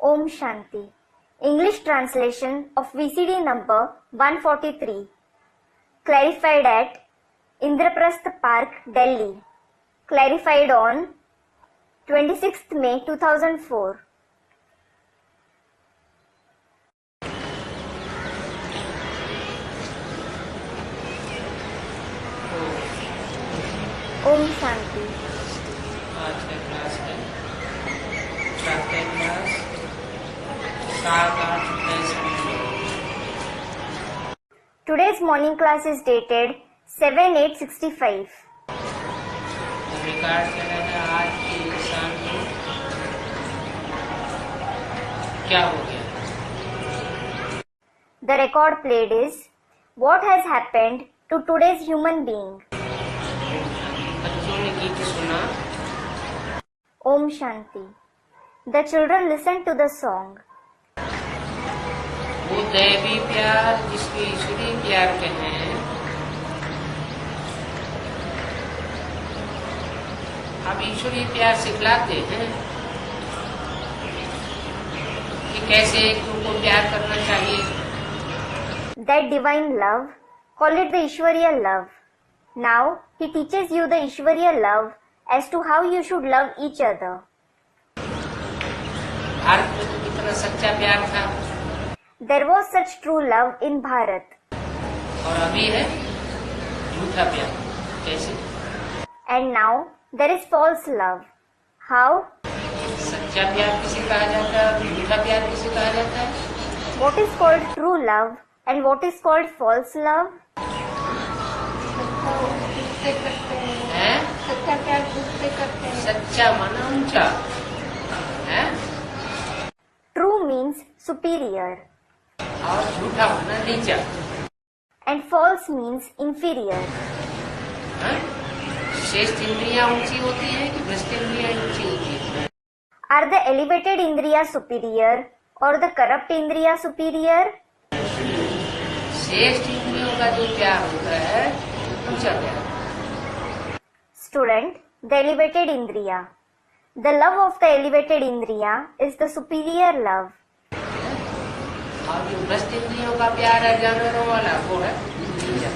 Om Shanti. English translation of VCD number 143. Clarified at Indraprastha Park, Delhi. Clarified on 26th May 2004. Om Shanti. आज का class है प्रातः class 7:8 Today's morning class is dated 7/8/65. Record कर रहे हैं आज की शाम को क्या हो गया। The record played is what has happened to today's human being. बच्चों ने गीत सुना। Om Shanti. The children listened to the song. वो दैवी प्यार जिसको ईश्वरीय प्यार कहते हैं, अब ईश्वरीय प्यार सिखलाते हैं कि कैसे एक दूसरे को प्यार करना चाहिए। That divine love, call it the Ishwariya love. Now he teaches you the Ishwariya love as to how you should love each other. Bharat में तो कितना सच्चा प्यार था There was such true love in Bharat. और अभी है झूठा प्यार। कैसे? And now there is false love. How? सच्चा प्यार किसे कहा जाता है और झूठा प्यार किसे कहा जाता है? What is called true love and what is called false love? हैं? सच्चा माना ऊंचा है True means superior और झूठा माना नीचा and false means inferior. है? श्रेष्ठ इंद्रियां ऊंची होती है कि भ्रष्ट इंद्रियां ऊंची होती है? Are the elevated Indriya superior or the corrupt Indriya superior? श्रेष्ठ इंद्रियों का जो प्यार होता है ऊंचा प्यार। Student, the elevated Indriya. The love of the elevated Indriya is the superior love. और जो भ्रष्ट इंद्रियों का प्यार है जानवरों वाला वो है नीचा।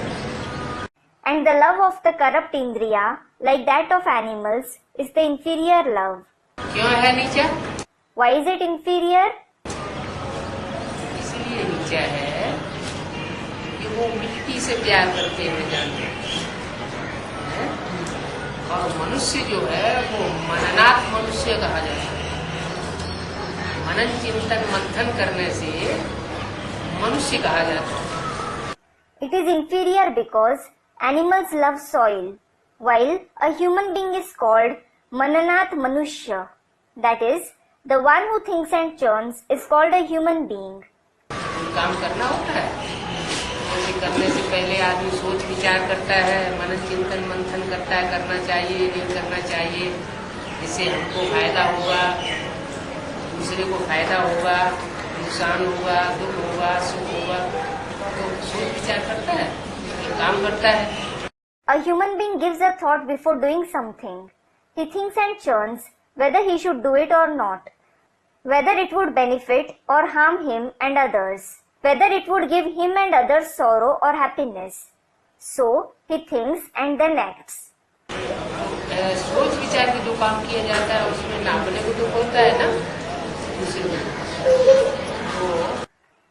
And the love of the corrupt Indriya, like that of animals, is the inferior love. क्यों है नीचा? Why is it inferior? इसलिए नीचा है कि वो मिट्टी से प्यार करते हैं जानवर, हैं? और मनुष्य जो है वो मननाथ मनुष्य कहा जाता है। मनन चिंतन मंथन करने से मनुष्य कहा जाता है। It is inferior because animals love soil, while a human being is called Mananath Manushya. That is, the one who thinks and churns is called a human being. काम करना होता है, जैसे करने से पहले आदमी सोच विचार करता है, मनन चिंतन मंथन करता है, करना चाहिए नहीं करना चाहिए, इससे हमको फायदा होगा, दूसरे को फायदा होगा, नुकसान होगा, दुख होगा, सुख होगा, तो सोच विचार करता है, काम करता है। A human being gives a thought before doing something. He thinks and churns whether he should do it or not, whether it would benefit or harm him and others, whether it would give him and others sorrow or happiness. So he thinks and then acts. सोच विचार के जो काम किया जाता है उसमें ना अपने को दुख होता है ना दूसरे को।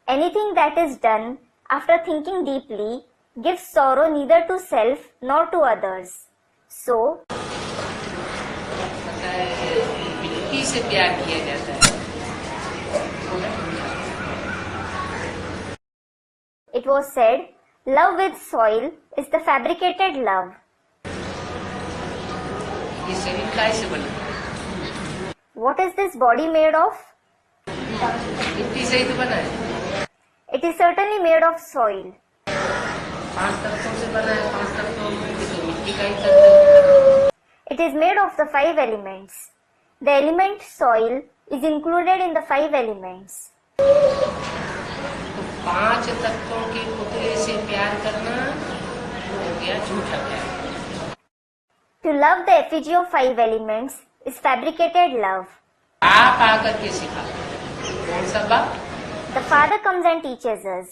Anything that is done after thinking deeply gives sorrow neither to self nor to others. So, मिट्टी से प्यार किया जाता है। it was said, love with soil is the fabricated love. ये शरीर कैसे बना? What is this body made of? मिट्टी से ही तो बना है। It is certainly made of soil. 5 तत्वों से बना है, 5 तत्वों में तो मिट्टी का ही तत्व है। It is made of the 5 elements. The element soil is included in the 5 elements. तो 5 तत्वों के पुतले से प्यार करना वो हो गया झूठा प्यार। To love the effigy of 5 elements is fabricated love. आप आकर के सिखा कौन सा बाप? The Father comes and teaches us.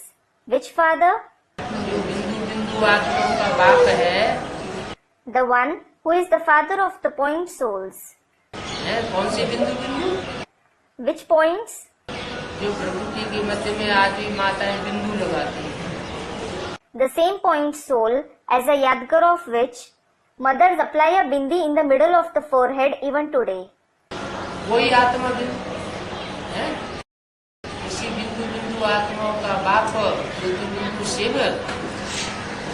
Which Father? जो बिंदु बिंदु आत्माओं का बाप है, The one who is the Father of the point souls. कौन से बिंदु बिंदु? Which points? जो प्रकृति के मध्य में आदि माताएं बिंदु लगाती हैं। The same point soul as a yadgar of which mothers apply a bindi in the middle of the forehead even today. वही आत्मा बिंदु है। इसी बिंदु बिंदु आत्माओं का बाप बिंदु बिंदु सेवक,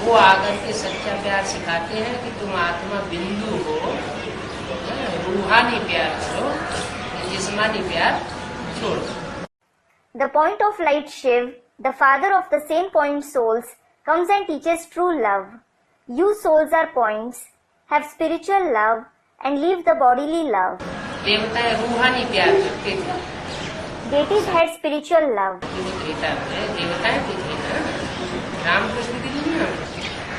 वो आकर के सच्चा प्यार सिखाते हैं कि तुम आत्मा बिंदु हो, रूहानी प्यार करो, जिस्मानी प्यार छोड़ो। The point of light Shiv, the father of the same point souls, comes and teaches true love. You souls are points, have spiritual love and leave the bodily love. देवताएं रूहानी प्यार करते थे। Deities had spiritual love. देवताएं भी थे ना, रामकृष्ण की दुनिया में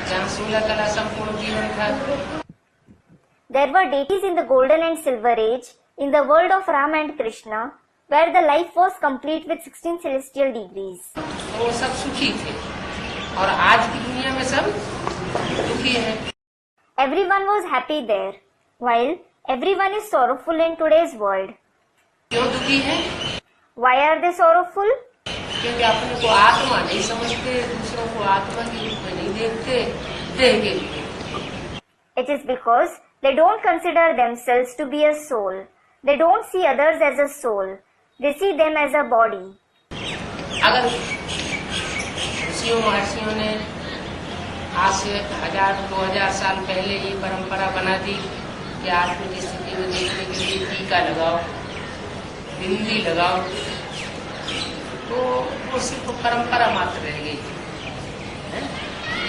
जहाँ 16 कला संपूर्ण जीवन था। There were deities in the golden and silver age, in the world of Ram and Krishna, where the life was complete with 16 celestial degrees. वो सब सुखी थे और आज की दुनिया में सब दुखी है। Everyone was happy there, while everyone is sorrowful in today's world. क्यों दुखी है? Why are they sorrowful? क्योंकि अपने को आत्मा नहीं समझते, दूसरों को आत्मा के रूप में नहीं देखते, देह के लिए। It is because they don't consider themselves to be a soul. They don't see others as a soul. They see them as a body. अगर ऋषियों महर्षियों ने आज से 1000-2000 साल पहले ये परंपरा बना दी कि आत्मा की स्थिति में देखने के लिए टीका लगाओ, बिंदी लगाओ, तो वो सिर्फ परंपरा मात्र रह गई है।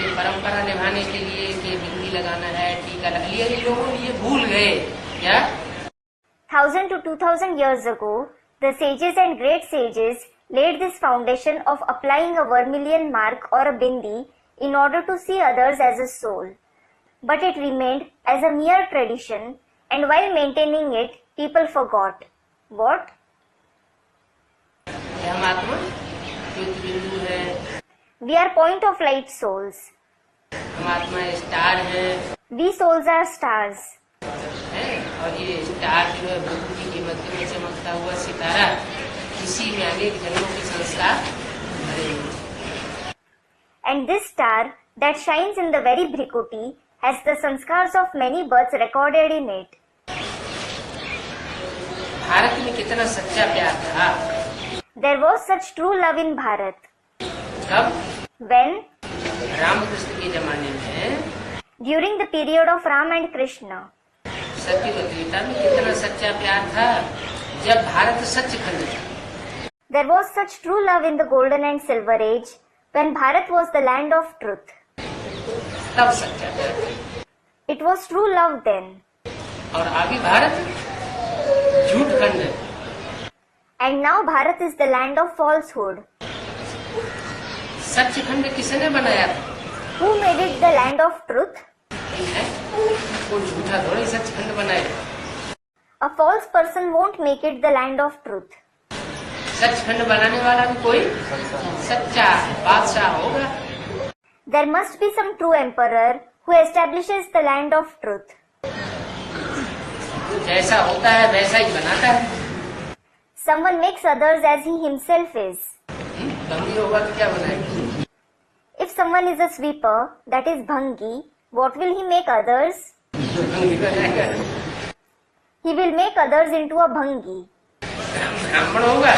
ये परंपरा निभाने के लिए कि बिंदी लगाना है, टीका लगा लिया, ये लोगों ये भूल गए क्या? 1000 to 2000 years ago, the sages and great sages laid this foundation of applying a vermilion mark or a bindi in order to see others as a soul. But it remained as a mere tradition, and while maintaining it, people forgot. What? हम आत्मा ज्योति बिंदु है, We are point of light souls. हम आत्मा star है, We souls are stars. और ये star जो है प्रकृति के मध्य में चमकता हुआ सितारा, इसी में अनेक जन्मों के संस्कार भरे हुए। And this star that shines in the very Bhrikuti has the sanskars of many births recorded in it. Bharat में कितना सच्चा प्यार था। There was such true love in Bharat. कब? When? रामकृष्ण के जमाने में, During the period of Ram and Krishna. Satyavat Gita में कितना सच्चा प्यार था जब भारत सचखंड था। There was such true love in the golden and silver age when Bharat was the land of truth. तब सच्चा प्यार था। It was true love then. और अभी भारत झूठ खंड है। And now Bharat is the land of falsehood. Sachkhand किसने बनाया था? Who made it the land of truth? है? वो झूठा थोड़ी सचखंड बनाएगा। A false person won't make it the land of truth. Sachkhand बनाने वाला भी कोई सच्चा बादशाह होगा। There must be some true emperor who establishes the land of truth. जैसा होता है वैसा ही बनाता है। Someone makes others as he himself is. भंगी होगा तो क्या बनाएगा? If someone is a sweeper, that is Bhangi, what will he make others? भंगी बनाएगा। He will make others into a Bhangi. ब्राह्मण होगा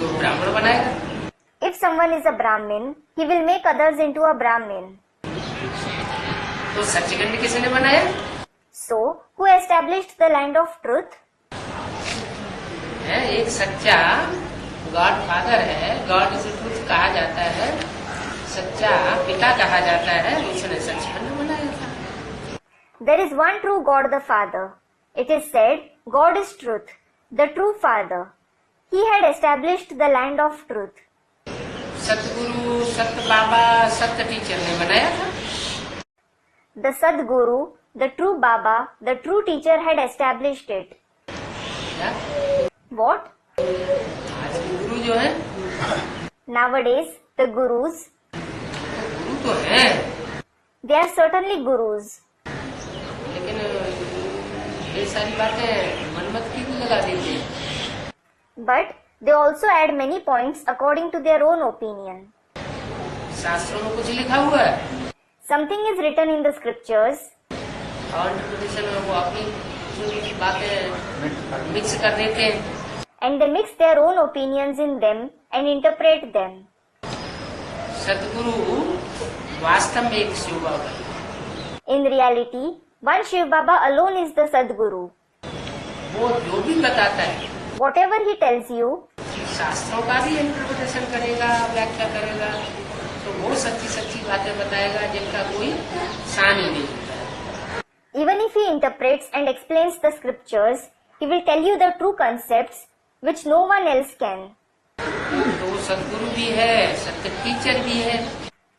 तो ब्राह्मण बनाएगा। If someone is a Brahmin, he will make others into a Brahmin. तो सचखंड किसने बनाया? So, who established the land of truth? है एक सच्चा गॉड फादर है, गॉड इज ट्रूथ कहा जाता है, सच्चा पिता कहा जाता है, उसने सचखंड बनाया था। There is one true God the Father. It is said, God is truth, the true Father. He had established the land of truth. सतगुरु, सत बाबा, सत टीचर ने बनाया था। The Sadguru, the true Baba, the true teacher had established it. क्या? What? आज की जो है Nowadays, the gurus, गुरु तो है, they are certainly gurus, लेकिन ये सारी बातें मनमत की भी लगा देते हैं। but they also add many points according to their own opinion. शास्त्रों में कुछ लिखा हुआ है Something is written in the scriptures, और इंटरप्रिटेशन में वो अपनी चुनी बातें मिक्स कर देते हैं। and they mix their own opinions in them and interpret them. सतगुरु वास्तव में एक शिव बाबा है। In reality, one Shiv Baba alone is the Sadguru. वो जो भी बताता है Whatever he tells you, शास्त्रों का भी इंटरप्रिटेशन करेगा, व्याख्या करेगा, तो वो सच्ची सच्ची बातें बताएगा जिनका कोई शान ही नहीं होता है। even if he interprets and explains the scriptures, he will tell you the true concepts which no one else can. तो वो सदगुरु भी है, सत्य टीचर भी है,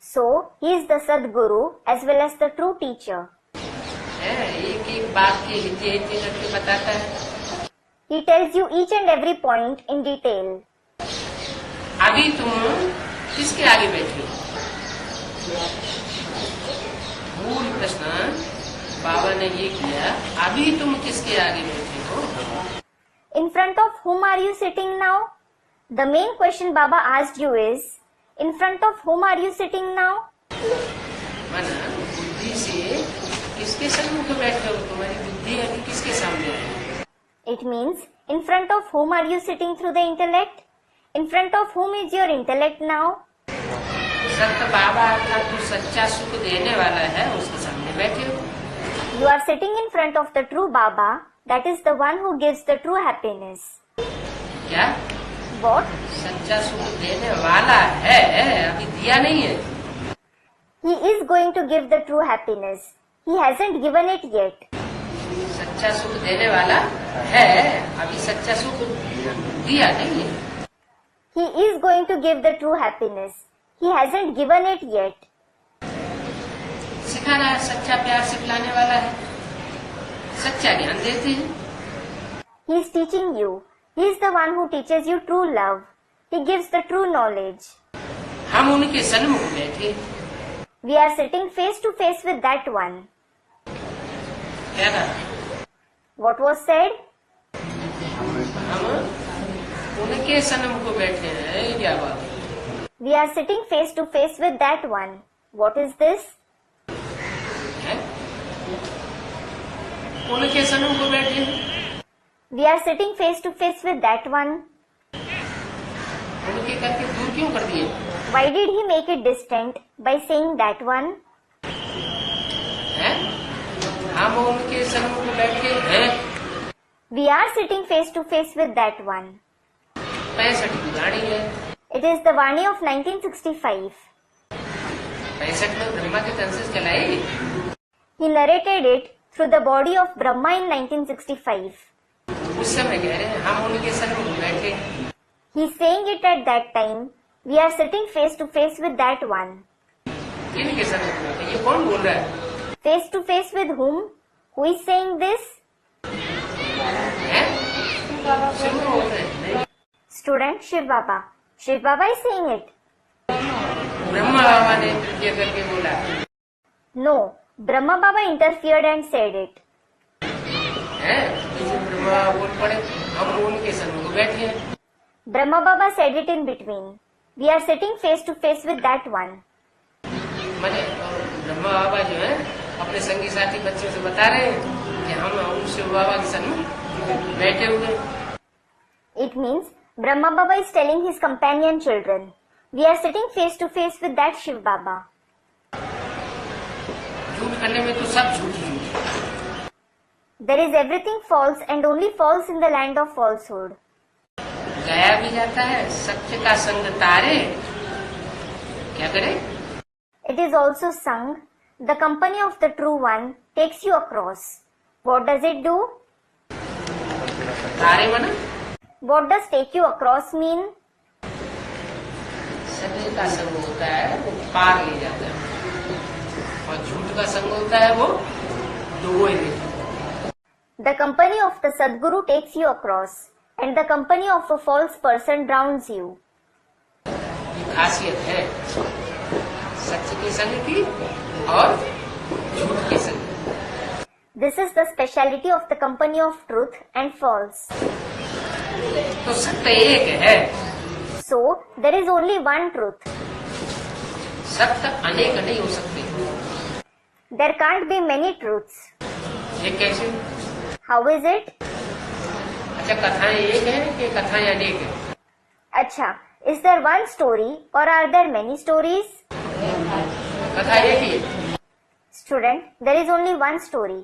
So, he is the Sadguru as well as the true teacher. एक एक बात के हिते हिते करके बताता है। He tells you each and every point in detail. अभी तुम किसके आगे बैठे हो? मूल प्रश्न बाबा ने ये किया, अभी तुम किसके आगे बैठे हो? In front of whom are you sitting now? The main question Baba asked you is, in front of whom are you sitting now? माना बुद्धि से किसके सम्मुख बैठे हो? तुम्हारी बुद्धि अभी किसके सामने है? It means, in front of whom are you sitting through the intellect? In front of whom is your intellect now? सत्य बाबा का जो सच्चा सुख देने वाला है उसके सामने बैठे हो। You are sitting in front of the true Baba, that is the one who gives the true happiness. क्या? What? सच्चा सुख देने वाला है, अभी दिया नहीं है। He is going to give the true happiness. He hasn't given it yet. सच्चा सुख देने वाला है, अभी सच्चा सुख दिया नहीं है। He is going to give the true happiness. He hasn't given it yet. सिखाना है, सच्चा प्यार सिखलाने वाला है, सच्चा ज्ञान देते हैं। He is teaching you. He is the one who teaches you true love. He gives the true knowledge. हम उनके सन्मुख बैठे, We are sitting face to face with that one. क्या कहा? What was said? हम उनके सन्मुख बैठे हैं, ये क्या बात है? We are sitting face to face with that one. What is this? हैं? उनके सन्मुख बैठे हैं, We are sitting face to face with that one. उनके करके दूर क्यों कर दिए? Why did he make it distant by saying that one? हैं? हम उनके सन्मुख बैठे हैं। We are sitting face to face with that one. 65 की गाड़ी है, It is the Vani of 1965. 65 में ब्रह्मा के तन से चलाई। He narrated it through the body of Brahma in 1965. उस समय कह रहे हैं हम उनके सन्मुख बैठे। He is saying it at that time. We are sitting face to face with that one. इनके सन्मुख बैठे, ये कौन बोल रहा है? Face to face with whom? Who is saying this? हैं? शिव बाबा बोल रहे हैं। नहीं, Student Shiv Baba. Shiv Baba is saying it. Brahma बाबा ने इंटरफियर करके बोला। No, Brahma Baba interfered and said it. हैं? जैसे ब्रह्मा बाबा बोल पड़े, हम उनके सन्मुख बैठे हैं। Brahma Baba said it in between. We are sitting face to face with that one. मैंने ब्रह्मा बाबा जो है अपने संगी साथी बच्चों से बता रहे हैं कि हम उन शिव बाबा के सन्मुख बैठे हुए। It means Brahma Baba is telling his companion children, we are sitting face to face with that Shiv Baba. झूठ करने में तो सब झूठ ही झूठ। There is everything false and only false in the land of falsehood. गया भी जाता है, सत्य का संग तारे, क्या करे? It is also sung, the company of the true one takes you across. What does it do? तारे मना What does take you across mean? सत्य का संग होता है वो पार ले जाता है, और झूठ का संग होता है वो डुबोए देता है। The company of the Sadguru takes you across, and the company of a false person drowns you. ये खासियत है सच के संग की और झूठ के संग। This is the speciality of the company of truth and false. तो सत्य एक है, So, there is only one truth. सत्य अनेक नहीं हो सकते। There can't be many truths. ये कैसे? How is it? अच्छा, कथाएं एक है कि कथाएं अनेक है? अच्छा, is there one story or are there many stories? कथा एक ही है। Student, there is only one story.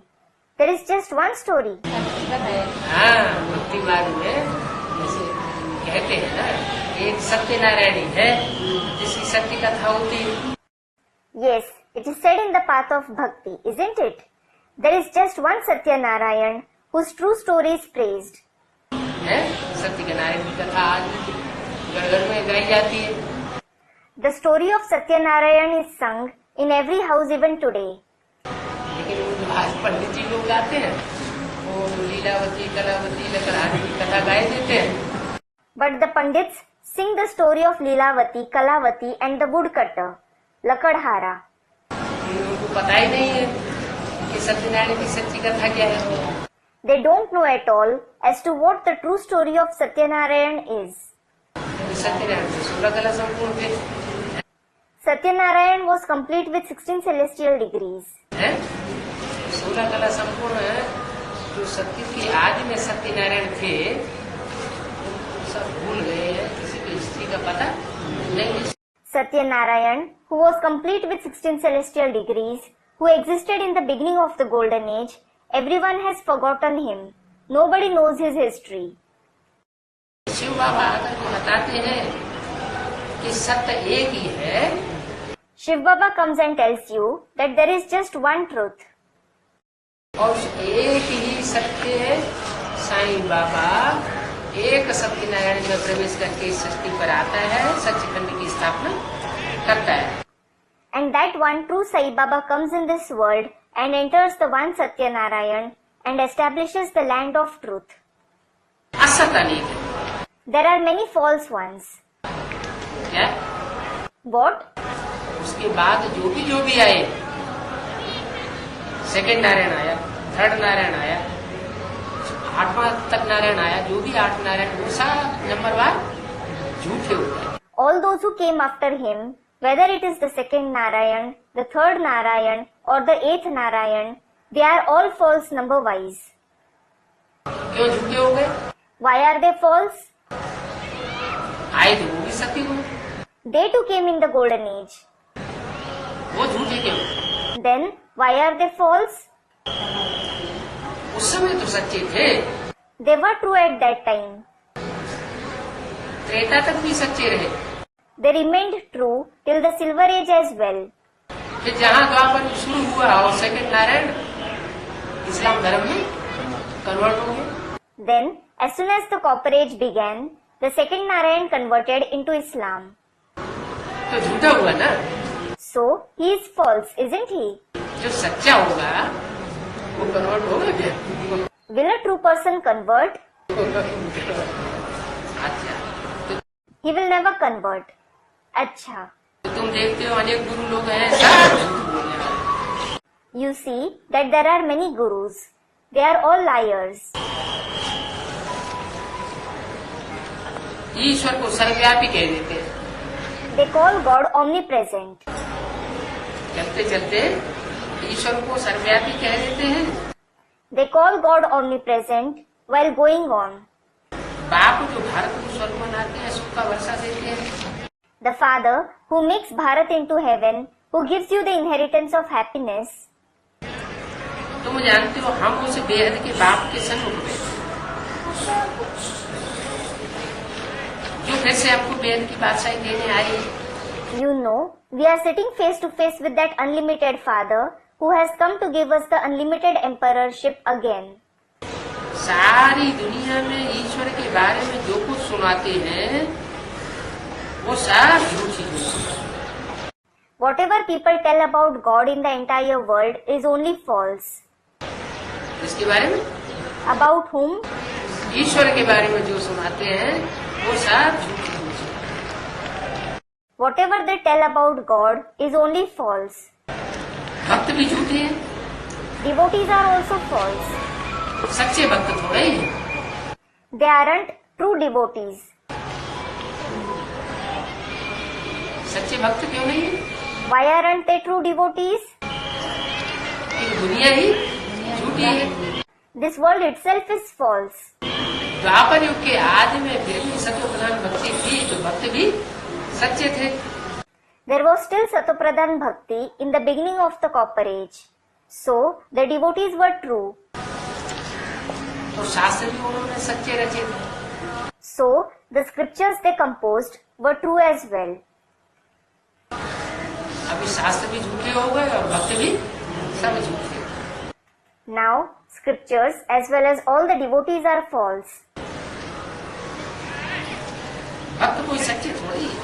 There is just one story. हाँ, भक्ति मार्ग में जैसे कहते हैं ना, एक सत्यनारायणी है जिसकी सत्य कथा होती है। Yes, it is said in the path of bhakti, isn't it? There is just one Satyanarayan whose true story is praised. है सत्यनारायण की कथा आज घर-घर में गाई जाती है। The story of Satyanarayan is sung in every house even today. लेकिन वो जो आज पंडित जी लोग गाते हैं वो लीलावती कलावती लकड़हारी की कथा गाए देते हैं। But the Pandits sing the story of Leelavati, Kalavati and the woodcutter, Lakadhara. उनको पता ही नहीं है कि सत्यनारायण की सच्ची कथा क्या है। They don't know at all as to what the true story of Satyanarayan is. Satyanarayan तो 16 कला संपूर्ण थे। Satyanarayan was complete with 16 celestial degrees. है 16 कला संपूर्ण है। जो सत्य के आदि में सत्यनारायण थे सब भूल गए हैं, किसी को हिस्ट्री का पता नहीं। Satyanarayan, who was complete with 16 celestial degrees, who existed in the beginning of the golden age, everyone has forgotten him. Nobody knows his history. Shiv बाबा आकर के बताते हैं कि सत्य एक ही है। Shiv Baba comes and tells you that there is just one truth. और उस एक ही सत्य साईं बाबा एक सत्यनारायण में प्रवेश करके इस सृष्टि पर आता है, सच्चिखंड की स्थापना करता है। And that one true Sai Baba comes in this world and enters the one Satyanarayan and establishes the land of truth. असत अनेक है। There are many false ones. क्या? What? उसके बाद जो भी आए, सेकंड नारायण आया, थर्ड नारायण आया, 8वां तक नारायण आया, जो भी 8 नारायण वो सब नंबरवार झूठे हो गए। All those who came after him, whether it is the second Narayan, the third Narayan or the 8th Narayan, they are all false number wise. क्यों झूठे हो गए? Why are they false? आए थे वो भी सत्य हुए, They too came in the golden age. वो झूठे क्यों? Then why are they false? उस समय तो सच्चे थे, They were true at that time. Treta तक भी सच्चे रहे। They remained true till the silver age as well. फिर जहाँ द्वापर युग शुरू हुआ और सेकंड नारायण इस्लाम धर्म में कन्वर्ट हो गए। Then, as soon as the copper age began, the second Narayan converted into Islam. तो झूठा हुआ ना। So, he is false, isn't he? जो सच्चा होगा वो कन्वर्ट होगा क्या? Will a true person convert? अच्छा, He will never convert. अच्छा. तो तुम देखते हो अनेक गुरु लोग हैं सब झूठ बोलने वाले। You see that there are many gurus. They are all liars. ईश्वर को सर्वव्यापी कह देते हैं। They call God omnipresent. चलते चलते ईश्वर को सर्वव्यापी कह देते हैं। They call God omnipresent while going on. बाप जो भारत को स्वर्ग बनाते हैं, सुख का वर्षा देते हैं। The Father who makes Bharat into heaven, who gives you the inheritance of happiness. तुम जानते हो हम उस बेहद के बाप के सन्मुख में जो फिर से आपको बेहद की बादशाही देने आई है। You know, we are sitting face to face with that unlimited Father who has come to give us the unlimited emperorship again. सारी दुनिया में ईश्वर के बारे में जो कुछ सुनाते हैं वो सब झूठी है। Whatever people tell about God in the entire world is only false. इसके बारे में About whom? ईश्वर के बारे में जो सुनाते हैं वो सब झूठी है। Whatever they tell about God is only false. भक्त भी झूठे हैं, Devotees are also false. सच्चे भक्त थोड़े ही हैं। They aren't true devotees. सच्चे भक्त क्यों नहीं है? Why aren't they true devotees? ये दुनिया ही झूठी है। This world itself is false. द्वापर युग के आदि में फिर भी सत्वप्रधान भक्ति थी, तो भक्त भी सच्चे थे। There was still Satopradhan Bhakti in the beginning of the Copper Age. So, the devotees were true. तो शास्त्र भी उन्होंने सच्चे रचे थे। So, the scriptures they composed were true as well. अभी शास्त्र भी झूठे हो गए और भक्त भी सब झूठे। Now, scriptures as well as all the devotees are false. भक्त कोई सच्चे थोड़ी है।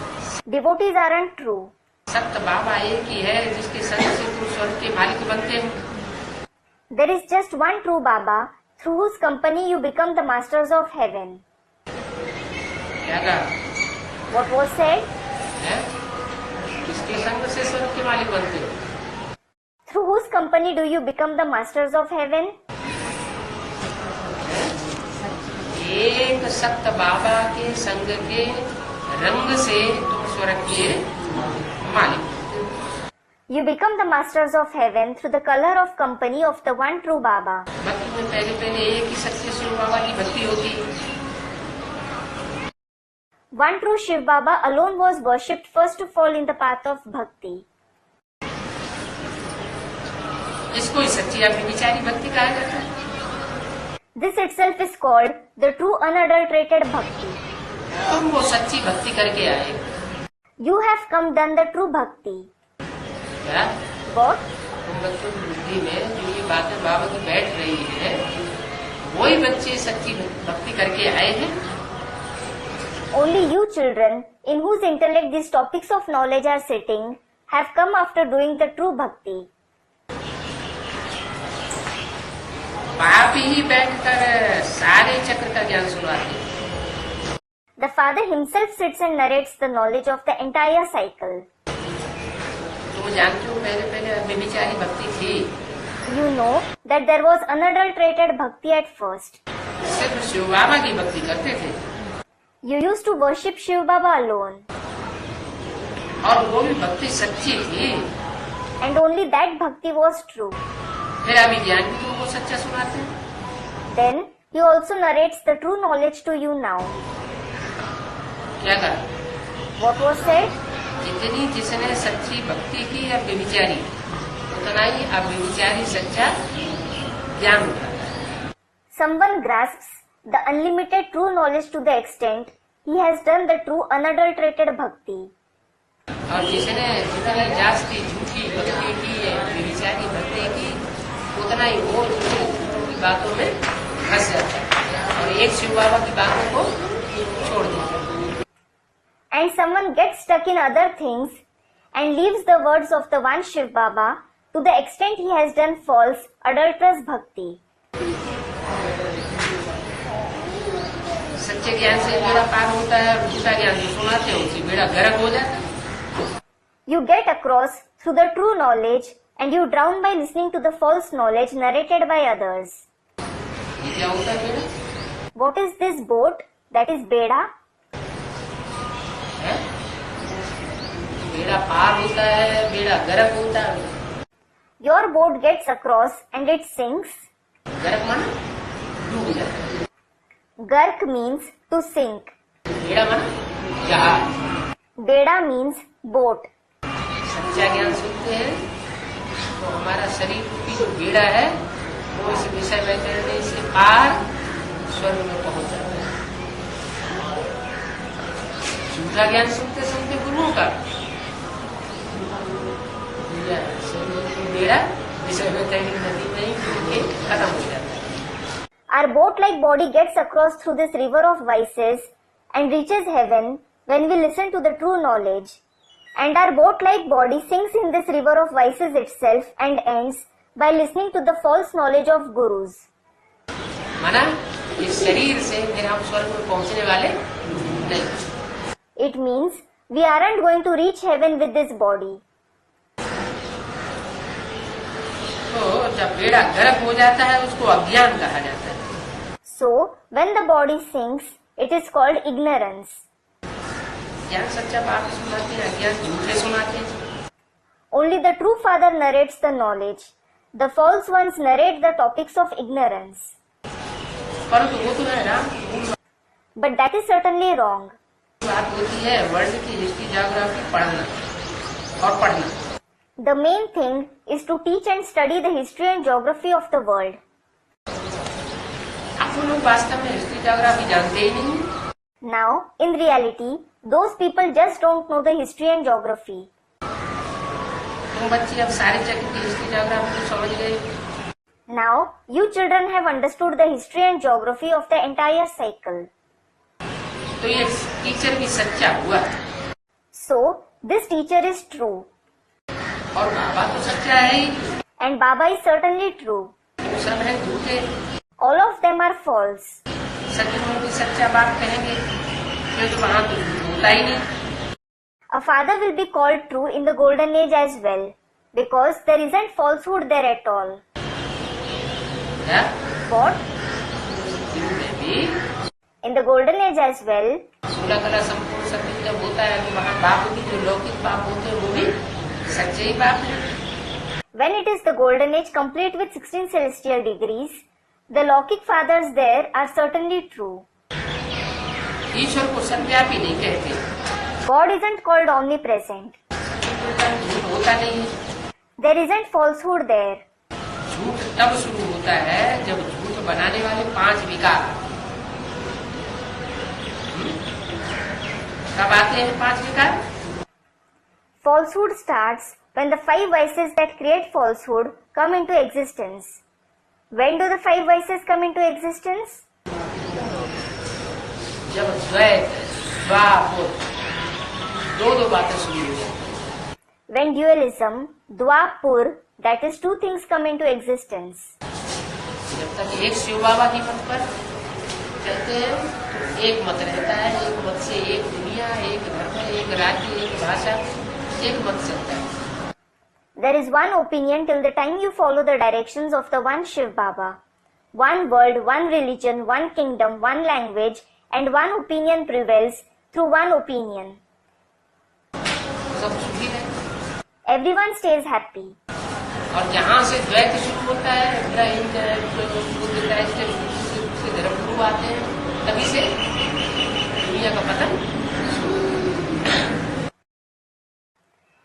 Devotees aren't true. सत्य बाबा एक ही है जिसके संग से तुम स्वर्ग के मालिक बनते हो। There is just one true Baba through whose company you become the masters of heaven. क्या कहा What was said? है? किसके संग से स्वर्ग के मालिक बनते हो? Through whose company do you become the masters of heaven? एक सत्य बाबा के संग के रंग से तुम स्वर्ग के मालिक। You become the masters of heaven through the color of company of the one true Baba. भक्ति में पहले एक ही सच्चे शिव बाबा की भक्ति होती है। One true Shiv Baba alone was worshipped first of all in the path of bhakti. इसको ही सच्ची अव्यभिचारी भक्ति कहा जाता है। This itself is called the true unadulterated bhakti. तुम वो सच्ची भक्ति करके आए You have come done the true bhakti. क्या? What? तुम बच्चों की बुद्धि में जो ये बातें बाबा की बैठ रही है, वही बच्चे सच्ची भक्ति करके आए हैं। Only you children, in whose intellect these topics of knowledge are sitting, have come after doing the true bhakti. बाप ही बैठकर सारे चक्र का ज्ञान सुनाते हैं। The Father himself sits and narrates the knowledge of the entire cycle. तुम जानते हो पहले अव्यभिचारी भक्ति थी। You know that there was unadulterated bhakti at first. सिर्फ शिव बाबा की भक्ति करते थे You used to worship Shiv Baba alone. और वो भी भक्ति सच्ची थी। And only that bhakti was true. फिर अभी ज्ञान भी तुमको सच्चा सुनाते हैं। Then he also narrates the true knowledge to you now. क्या कहा? What was said? जितनी जिसने सच्ची भक्ति की अव्यभिचारी, उतना ही अव्यभिचारी सच्चा ज्ञान उठाता है। Someone grasps the unlimited true knowledge to the extent he has done the true unadulterated bhakti. और जिसने जितनी जास्ती झूठी भक्ति की है, अव्यभिचारी भक्ति की, उतना ही वो झूठी की बातों में फंस जाता है और एक शिव बाबा की बातों को छोड़ देता है। And someone gets stuck in other things and leaves the words of the one Shiv Baba to the extent he has done false, adulterous bhakti. सच्चे ज्ञान से बेड़ा पार होता है और झूठा ज्ञान जो सुनाते हो उससे बेड़ा गर्क हो जाता है। You get across through the true knowledge and you drown by listening to the false knowledge narrated by others. ये क्या होता है बेड़ा? What is this boat? That is Beda. है? बेड़ा पार होता है, बेड़ा गर्क होता है। Your boat gets across and it sinks. गर्क माना डूब जाता है। Gark means to sink. बेड़ा माना जहाज। Beda means boat. सच्चा ज्ञान सुनते हैं तो हमारा शरीर की जो बेड़ा है वो इस विषय वैतरणी से पार स्वर्ग में पहुंच जाता है। झूठा ज्ञान सुनते सुनते गुरुओं का बेड़ा विषय वैतरणी नदी में ही खत्म हो जाता है। Our boat-like body gets across through this river of vices and reaches heaven when we listen to the true knowledge. And our boat-like body sinks in this river of vices itself and ends by listening to the false knowledge of gurus. माना इस शरीर से फिर हम स्वर्ग में पहुंचने वाले नहीं। It means we aren't going to reach heaven with this body. तो जब बेड़ा गर्क हो जाता है उसको अज्ञान कहा जाता है। So, when the body sinks, it is called ignorance. ज्ञान सच्चा बाप सुनाते हैं, अज्ञान झूठे सुनाते हैं। Only the true father narrates the knowledge. The false ones narrate the topics of ignorance. परंतु वो तो है ना, But that is certainly wrong. बात होती है वर्ल्ड की हिस्ट्री ज्योग्राफी पढ़ना और पढ़ना। The main thing is to teach and study the history and geography of the world. आप लोग वास्तव में हिस्ट्री ज्योग्राफी जानते ही नहीं। Now, in reality, those people just don't know the history and geography. तुम बच्चे अब सारे जगत की हिस्ट्री ज्योग्राफी को समझ गए। Now, you children have understood the history and geography of the entire cycle. तो ये टीचर भी सच्चा हुआ So, this teacher is true. और बाबा तो सच्चा है ही। And Baba is certainly true. वो सब है झूठे। All of them are false. सच में भी सच्चा बाप कहेंगे क्योंकि वहाँ तो झूठ होता ही नहीं। A father will be called true in the golden age as well, because there isn't falsehood there at all. क्या? What? इनमें भी In the golden age as well, 16 कला संपूर्ण सत्य जब होता है तो वहाँ बाप भी जो लौकिक बाप होते हैं वो भी सच्चे ही बाप है। when it is the golden age complete with 16 celestial degrees, the Lokik fathers there are certainly true. ईश्वर को सर्वव्यापी नहीं कहते। God isn't called omnipresent. झूठ होता नहीं है। There isn't falsehood there. झूठ तब शुरू होता है जब झूठ बनाने वाले 5 विकार कब आते हैं। 5 विकार Falsehood starts when the 5 vices that create falsehood come into existence. When do the 5 vices come into existence? जब द्वैत द्वापुर दो बातें शुरू हो जाती। When dualism, Dwapur, that is 2 things come into existence. जब तक एक शिव बाबा की मत पर चलते हैं तो एक मत रहता है, एक मत से एक दुनिया, एक धर्म, एक राज्य, एक भाषा, एक मत चलता है। There is one opinion till the time you follow the directions of the one Shiv Baba. One world, one religion, one kingdom, one language, and one opinion prevails through one opinion. सब सुखी है Everyone stays happy. और जहाँ से द्वैत शुरू होता है, इब्राहिम बुद्ध क्राइस्ट दूसरे धर्म गुरु आते हैं, तभी से दुनिया का पतन।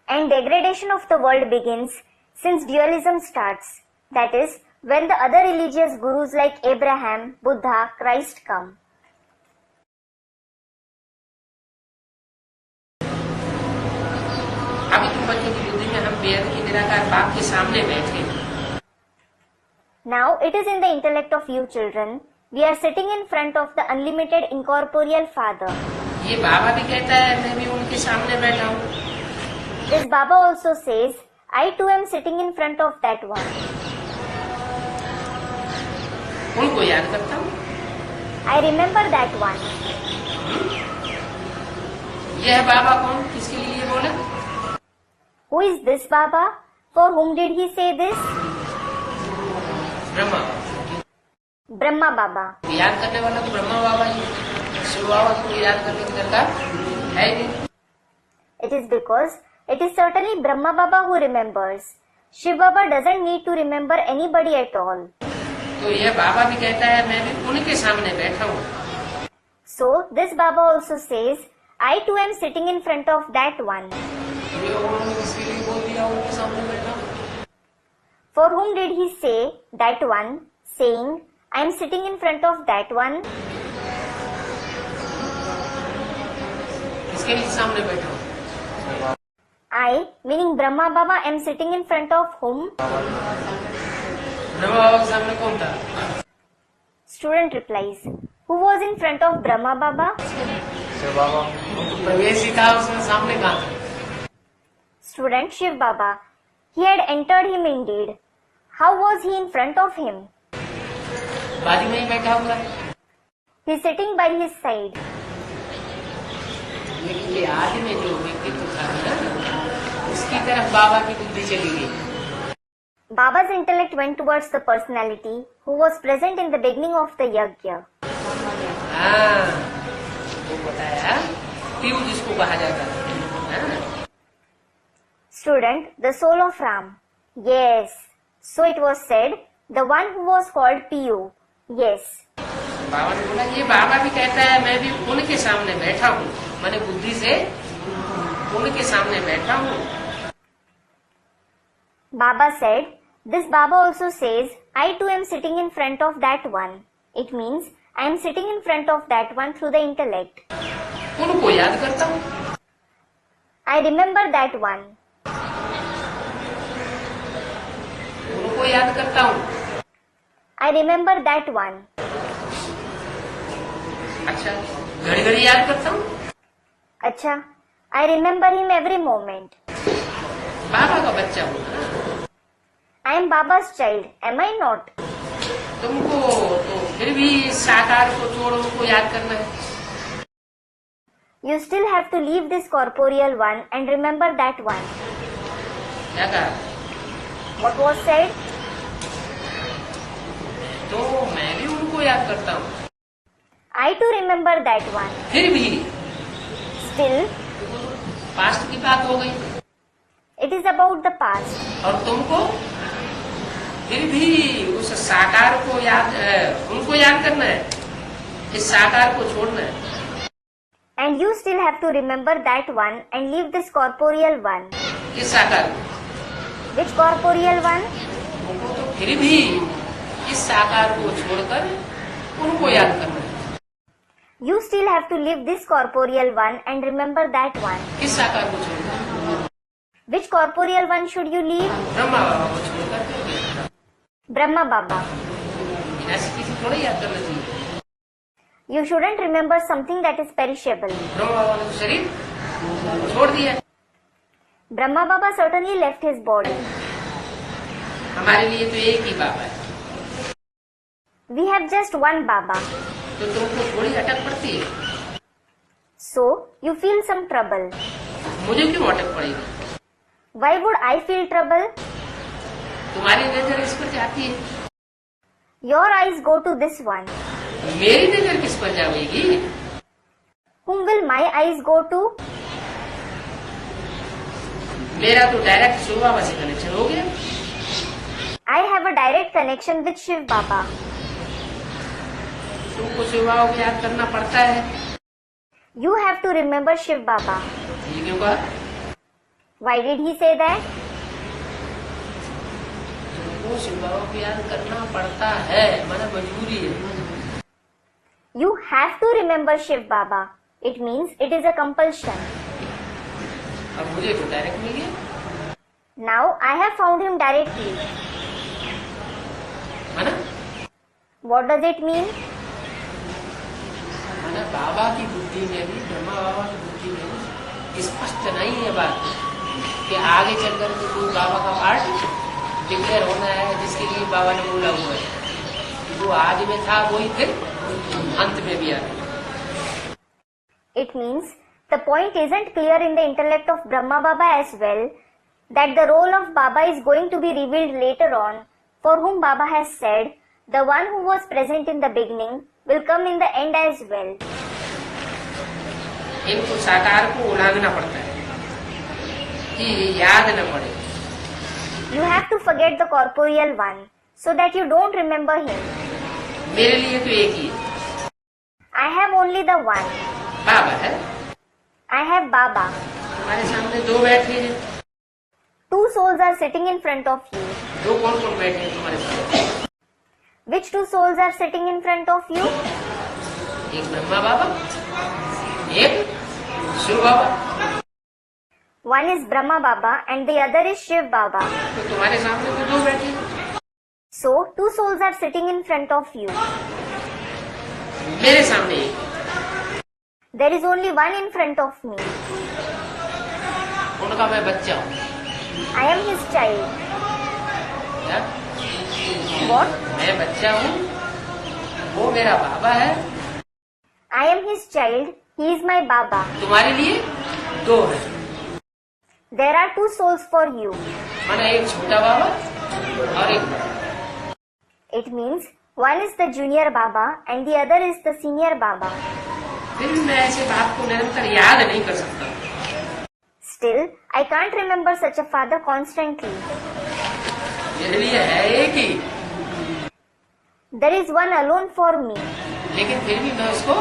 And degradation of the world begins since dualism starts. That is, when the other religious gurus like Abraham, Buddha, Christ come. अभी तुम बच्चों की बुद्धि में हम बेहद की निराकार बाप के सामने बैठे। Now it is in the intellect of you children. We are sitting in front of the unlimited incorporeal Father. ये बाबा भी कहता है मैं भी उनके सामने बैठा हूँ। This Baba also says, I too am sitting in front of that one. उनको याद करता हूँ। I remember that one. यह बाबा कौन, किसके लिए बोला? Who is this Baba? For whom did he say this? Brahma. Brahma Baba. याद करने वाला तो ब्रह्मा बाबा ही है। शिव बाबा को याद करने की दरकार है ही नहीं। It is because it is certainly Brahma Baba who remembers. Shiv Baba doesn't need to remember anybody at all. तो यह बाबा भी कहता है मैं भी उनके सामने बैठा हूँ। So this Baba also says, I too am sitting in front of that one. ये उन्होंने किसके लिए बोल दिया उनके सामने बैठा हूँ? For whom did he say that one, saying, I am sitting in front of that one? किसके लिए सामने बैठा हूँ? I, meaning Brahma Baba, am sitting in front of whom? Brahma बाबा के सामने कौन था? Student replies, who was in front of Brahma Baba? प्रवेश ही था उसमें, सामने कहाँ था? Student Shiv Baba. He had entered him indeed. How was he in front of him? बाजू में ही बैठा हुआ। He is sitting by his side. लेकिन ये आदि में जो व्यक्तित्व था ना, उसकी तरफ बाबा की बुद्धि चली गई। Baba's intellect went towards the personality who was present in the beginning of the yajna. हाँ, वो बताया पीयू जिसको कहा जाता है। Student, the soul of Ram. Yes. So it was said, the one who was called Piyu. Yes. बाबा ने बोला ये बाबा भी कहता है मैं भी उनके सामने बैठा हूँ, मैंने बुद्धि से उनके सामने बैठा हूँ। Baba said, this Baba also says, I too am sitting in front of that one. It means I am sitting in front of that one through the intellect. उनको याद करता हूँ। I remember that one. उनको याद करता हूँ। I remember that one. अच्छा, घड़ी घड़ी याद करता हूँ। अच्छा, I remember him every moment. बाबा का बच्चा हूँ ना। I am Baba's child, am I not? तुमको तो फिर भी साकार को छोड़ उनको याद करना है। You still have to leave this corporeal one and remember that one. क्या कहा? What was said? तो मैं भी उनको याद करता हूँ। I too remember that one. फिर भी Still, पास्ट की बात हो गई। it is about the past. और तुमको फिर भी उस साकार को याद उनको याद करना है, इस साकार को छोड़ना है। And you still have to remember that one and leave this corporeal one. इस साकार Which corporeal one? को तो फिर भी इस साकार को छोड़कर उनको याद करना है। You still have to leave this corporeal one and remember that one. किस साकार को छोड़कर? Which corporeal one should you leave? Brahma बाबा को छोड़कर Brahma Baba. बिना किसी थोड़ा याद करना चाहिए। You shouldn't remember something that is perishable. Brahma बाबा ने तो शरीर छोड़ दिया। Brahma Baba certainly left his body. हमारे लिए तो एक ही बाबा है। We have just one Baba. तो तुमको थोड़ी अटक पड़ती है। So, you feel some trouble. मुझे क्यों अटक पड़ेगी? Why would I feel trouble? तुम्हारी नजर इस पर जाती है। Your eyes go to this one. मेरी नजर किस पर जाएगी? Whom will my eyes go to? मेरा तो डायरेक्ट शिव बाबा से कनेक्शन हो गया। I have a direct connection with Shiv Baba. तुमको शिव बाबा को याद करना पड़ता है। You have to remember Shiv Baba. ये क्यों कहा? Why did he say that? तुमको शिव बाबा को याद करना पड़ता है, माना मजबूरी है। You have to remember Shiv Baba. It means it is a compulsion. अब मुझे तो डायरेक्ट मिल गया। Now I have found him directly. माना What does it mean? माना बाबा की बुद्धि में भी, ब्रह्मा बाबा की बुद्धि में भी स्पष्ट नहीं है बात कि आगे चलकर के कोई बाबा का पार्ट डिक्लेयर होना है, जिसके लिए बाबा ने बोला हुआ है। जो आज में था वही फिर अंत में भी आ रहा। It means the point isn't clear in the intellect of Brahma Baba as well, that the role of Baba is going to be revealed later on, for whom Baba has said, the one who was present in the beginning will come in the end as well. इनको साकार को उलांघना पड़ता है कि याद न पड़े। You have to forget the corporeal one, so that you don't remember him. मेरे लिए तो एक ही है, I have only the one. बाबा है। I have Baba. तुम्हारे सामने दो बैठे हैं। Two souls are sitting in front of you. दो कौन कौन बैठे हैं तुम्हारे सामने? Which two souls are sitting in front of you? एक ब्रह्मा बाबा, एक शिव बाबा। One is Brahma Baba and the other is Shiv Baba. तो तुम्हारे सामने तो दो बैठे हैं। So, two souls are sitting in front of you. मेरे सामने एक। There is only one in front of me. उनका मैं बच्चा हूँ। I am his child. क्या? What? मैं बच्चा हूँ, वो मेरा बाबा है, I am his child. He is my Baba. तुम्हारे लिए दो है, There are two souls for you. माना एक छोटा बाबा और एक बड़ा। It means one is the junior Baba and the other is the senior Baba. फिर भी मैं ऐसे बाप को निरंतर याद नहीं कर सकता। Still, I can't remember such a father constantly. मेरे लिए है एक ही, There is one alone for me. लेकिन फिर भी मैं उसको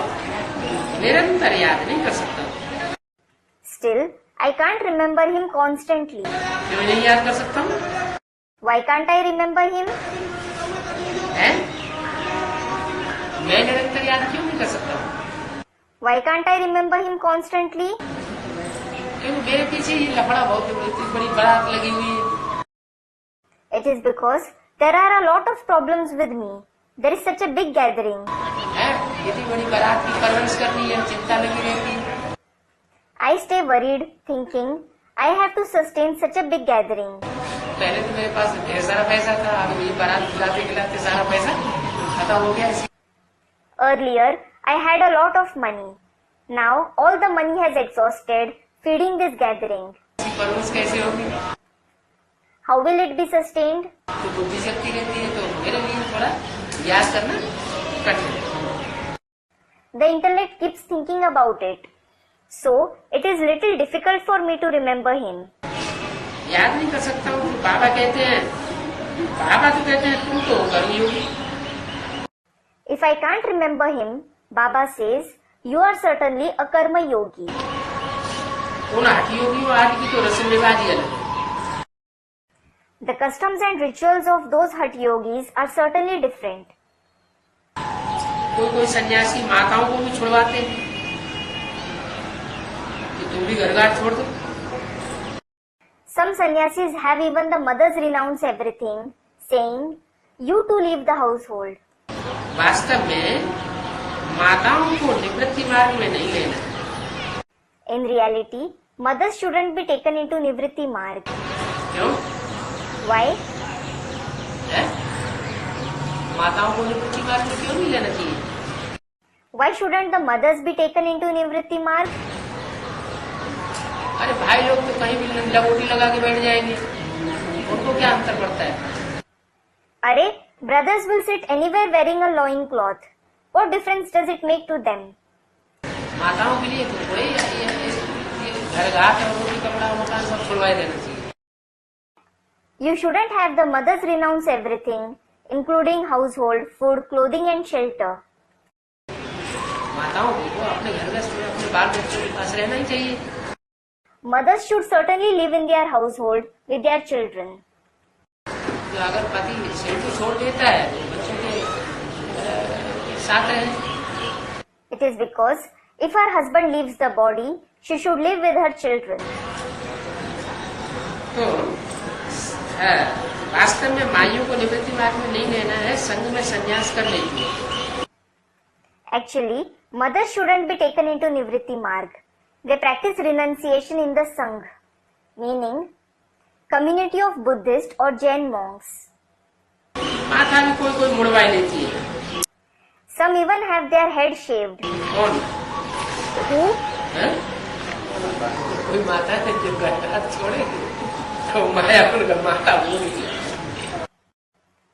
निरंतर याद नहीं कर सकता। Still, I can't remember him constantly. क्यों नहीं याद कर सकता हूँ? Why can't I remember him? है? मैं निरंतर याद क्यों नहीं कर सकता हूँ? Why can't I remember him constantly? क्योंकि मेरे पीछे ये लफड़ा बहुत इतनी बड़ी बारात लगी हुई है। It is because there are a lot of problems with me. There is such a big gathering. है? इतनी बड़ी बारात की परवरिश करनी है, चिंता लगी रहती है। I stay worried, thinking I have to sustain such a big gathering. पहले तो मेरे पास ढेर सारा पैसा था, अब ये बारात खिलाते खिलाते सारा पैसा खत्म हो गया। Earlier, I had a lot of money. Now, all the money has exhausted feeding this gathering. इसकी परवरिश कैसे होगी? How will it be sustained? तो बुद्धि शक्ति रहती है, तो मेरे लिए थोड़ा याद करना कठिन है। The intellect keeps thinking about it. So, it is little difficult for me to remember him. याद नहीं कर सकता हूँ। बाबा कहते हैं, बाबा तो कहते हैं तुम तो कर्मयोगी। If I can't remember him, Baba says, you are certainly a karma yogi. उन हठ योगियों आदि की तो रस्म रिवाज ही अलग है। The customs and rituals of those hut yogis are certainly different. कोई कोई सन्यासी माताओं को भी छुड़वाते हैं कि तुम भी घर घाट छोड़ दो। Some sannyasis have even the mothers renounce everything, saying, you too leave the household. वास्तव में माताओं को निवृत्ति मार्ग में नहीं लेना। In reality, mothers shouldn't be taken into Nivritti Marg. क्यों? Why? है? माताओं को निवृत्ति मार्ग में क्यों नहीं लेना चाहिए? Why shouldn't the mothers be taken into Nivritti Marg? अरे भाई लोग तो कहीं भी लंगोटी लगा के बैठ जाएंगे, उनको क्या अंतर पड़ता है? अरे, brothers will sit anywhere wearing a loin cloth. What difference does it make to them? माताओं के लिए तो कोई ये घर घाट और रोटी कपड़ा मकान सब छुड़वा देना चाहिए। You shouldn't have the mothers renounce everything, including household, food, clothing and shelter. माताओं को अपने घर में अपने बाल बच्चों के पास रहना ही चाहिए। Mothers should certainly live in their household with their children. तो अगर पति शरीर को छोड़ देता है तो बच्चों के साथ रहे। It is because if her husband leaves the body, she should live with her children. तो वास्तव में माइयों को निवृत्ति मार्ग में नहीं लेना है, संघ में संन्यास कर लेगी। Actually, mothers shouldn't be taken into Nivritti Marg. They practice renunciation in the Sangh, meaning community of Buddhist or Jain monks. माथा भी कोई कोई मुड़वा लेती है। Some even have their head shaved. कौन? Who? है? कोई माता है जो घर छोड़ेगी तो माया उनका माता बोलेगी।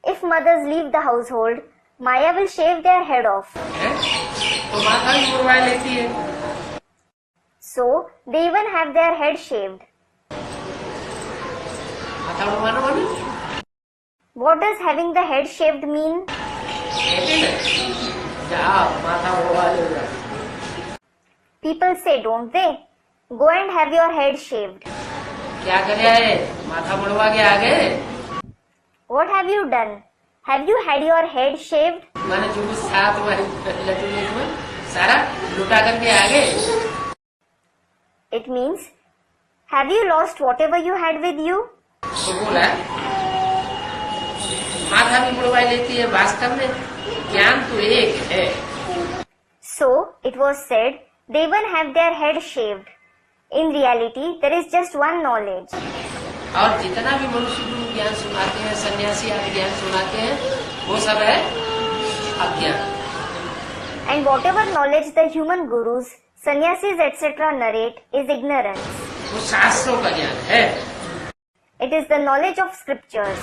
If mothers leave the household, Maya will shave their head off. है? तो माथा भी मुड़वा लेती है। So, they even have their head shaved. माथा मुड़वाना माने? What does having the head shaved mean? कहते हैं जाओ माथा मुड़वा लो। People say, don't they? Go and have your head shaved. क्या करे है? माथा मुड़वा के आ गए। What have you done? Have you had your head shaved? मैंने जो कुछ था तुम्हारी लटू में सारा लुटा करके आ गए। It means, have you lost whatever you had with you? तो बोला माथा भी मुड़वा लेती है, वास्तव में ज्ञान तो एक है। So, it was said, they even have their head shaved. In reality, there is just one knowledge. और जितना भी मनुष्य गुरु ज्ञान सुनाते हैं, सन्यासी आदि ज्ञान सुनाते हैं, वो सब है अज्ञान। And whatever knowledge the human gurus, sannyasis, etc. narrate is ignorance. वो शास्त्रों का ज्ञान है। It is the knowledge of scriptures.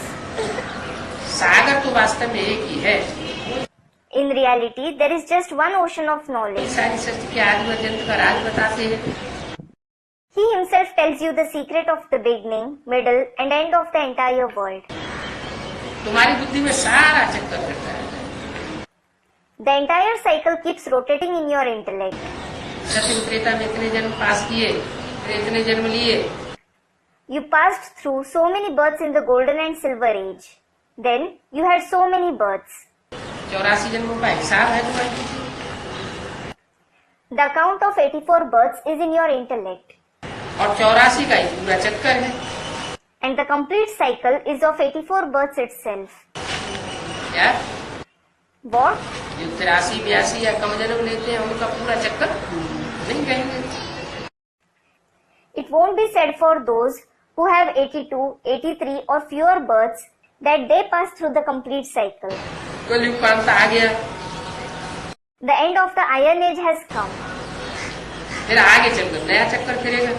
सागर तो वास्तव में एक ही है। In reality, there is just one ocean of knowledge. सारी सृष्टि के आदि अत्यंत का राज बताते हैं। He himself tells you the secret of the beginning, middle and end of the entire world. तुम्हारी बुद्धि में सारा चक्कर करता है। The entire cycle keeps rotating in your intellect. सत्य त्रेता में इतने जन्म पास किए, फिर इतने जन्म लिए। You passed through so many births in the golden and silver age. Then you had so many births. 84 जन्मों का हिसाब है तुम्हारी। The account of 84 births is in your intellect. और 84 का ही पूरा चक्कर है। And the complete cycle is of 84 births itself. क्या? What? जो 83, 82 या कम जन्म लेते हैं उनका पूरा चक्कर नहीं कहेंगे। It won't be said for those who have 82, 83 or fewer births that they pass through the complete cycle. कलयुग का अंत आ गया। The end of the Iron Age has come. फिर आगे चलकर नया चक्कर फिरेगा।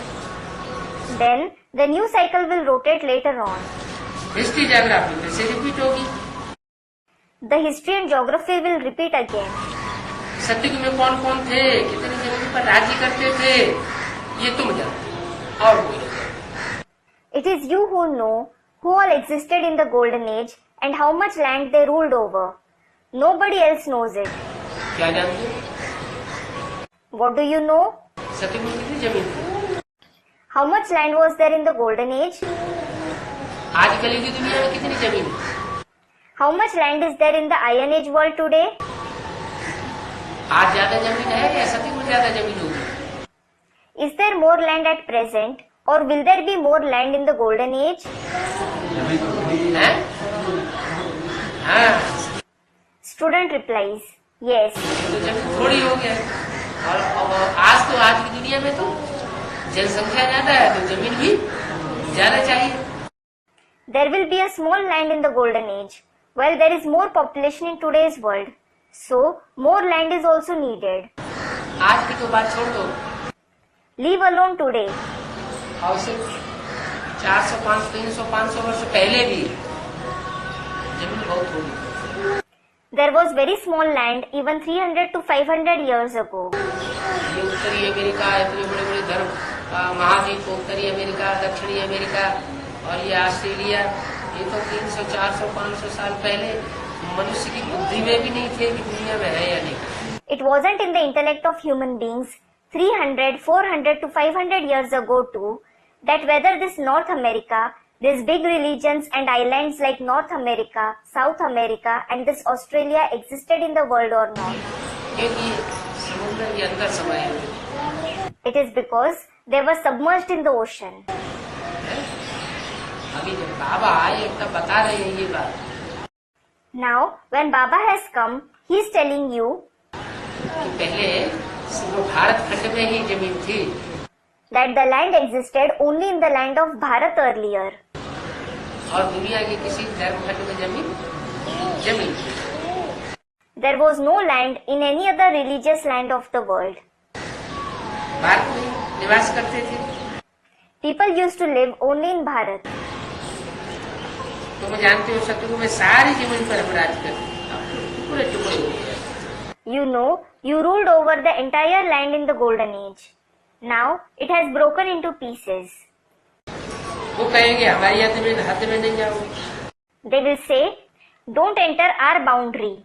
Then the new cycle will rotate later on. History geography फिर से रिपीट होगी। The history and geography will repeat again. सतयुग में कौन कौन थे, कितनी जमीन पर राज्य करते थे, ये तुम जानते और कोई नहीं। It is you who know who all existed in the golden age and how much land they ruled over. Nobody else knows it. क्या जानते हो? What do you know? सतयुग में कितनी जमीन थी? How much land was there in the golden age? आज कलयुग की दुनिया में कितनी जमीन है? How much land is there in the Iron Age world today? आज ज्यादा जमीन है या सतयुग में ज्यादा जमीन होगी? Is there more land at present or will there be more land in the golden age? हैं? हाँ, Student replies, yes. तो जमीन थोड़ी हो गया है। और आज की दुनिया में तो जनसंख्या ज्यादा है तो जमीन भी ज्यादा चाहिए। There will be a small land in the golden age. Well, there is more population in today's world. So, more land is also needed. आज की तो बात छोड़ दो। Leave alone today. और सिर्फ 400, 500, 300, 500 वर्ष पहले भी जमीन बहुत होगी। There was very small land even 300 to 500 years ago. ये उत्तरी अमेरिका, इतने बड़े बड़े धर्म महाद्वीप, उत्तरी अमेरिका, दक्षिणी अमेरिका और ये ऑस्ट्रेलिया, ये तो 300, 400, 500 साल पहले मनुष्य की बुद्धि में भी नहीं थे कि दुनिया में है या नहीं। It wasn't in the intellect of human beings 300, 400 to 500 years ago too that whether this North America, these big religions and islands like North America, South America and this Australia existed in the world or not. क्योंकि समुद्र के अंदर समाये हुए। It is because they were submerged in the ocean. अभी जब बाबा आए तब बता रहे हैं ये बात। Now, when Baba has come, he is telling you कि पहले सिर्फ भारत खंड में ही जमीन थी that the land existed only in the land of Bharat earlier. और दुनिया के किसी धर्म खंड में जमीन थी। There was no land in any other religious land of the world. Bharat में निवास करते थे। People used to live only in Bharat. तुम जानते हो सतयुग में सारी जमीन पर हम राज करते थे, पूरे टुकड़े हो गए। You know, you ruled over the entire land in the golden age. Now, it has broken into pieces. वो कहेंगे हमारी हद में नहीं जाओ। They will say, don't enter our boundary.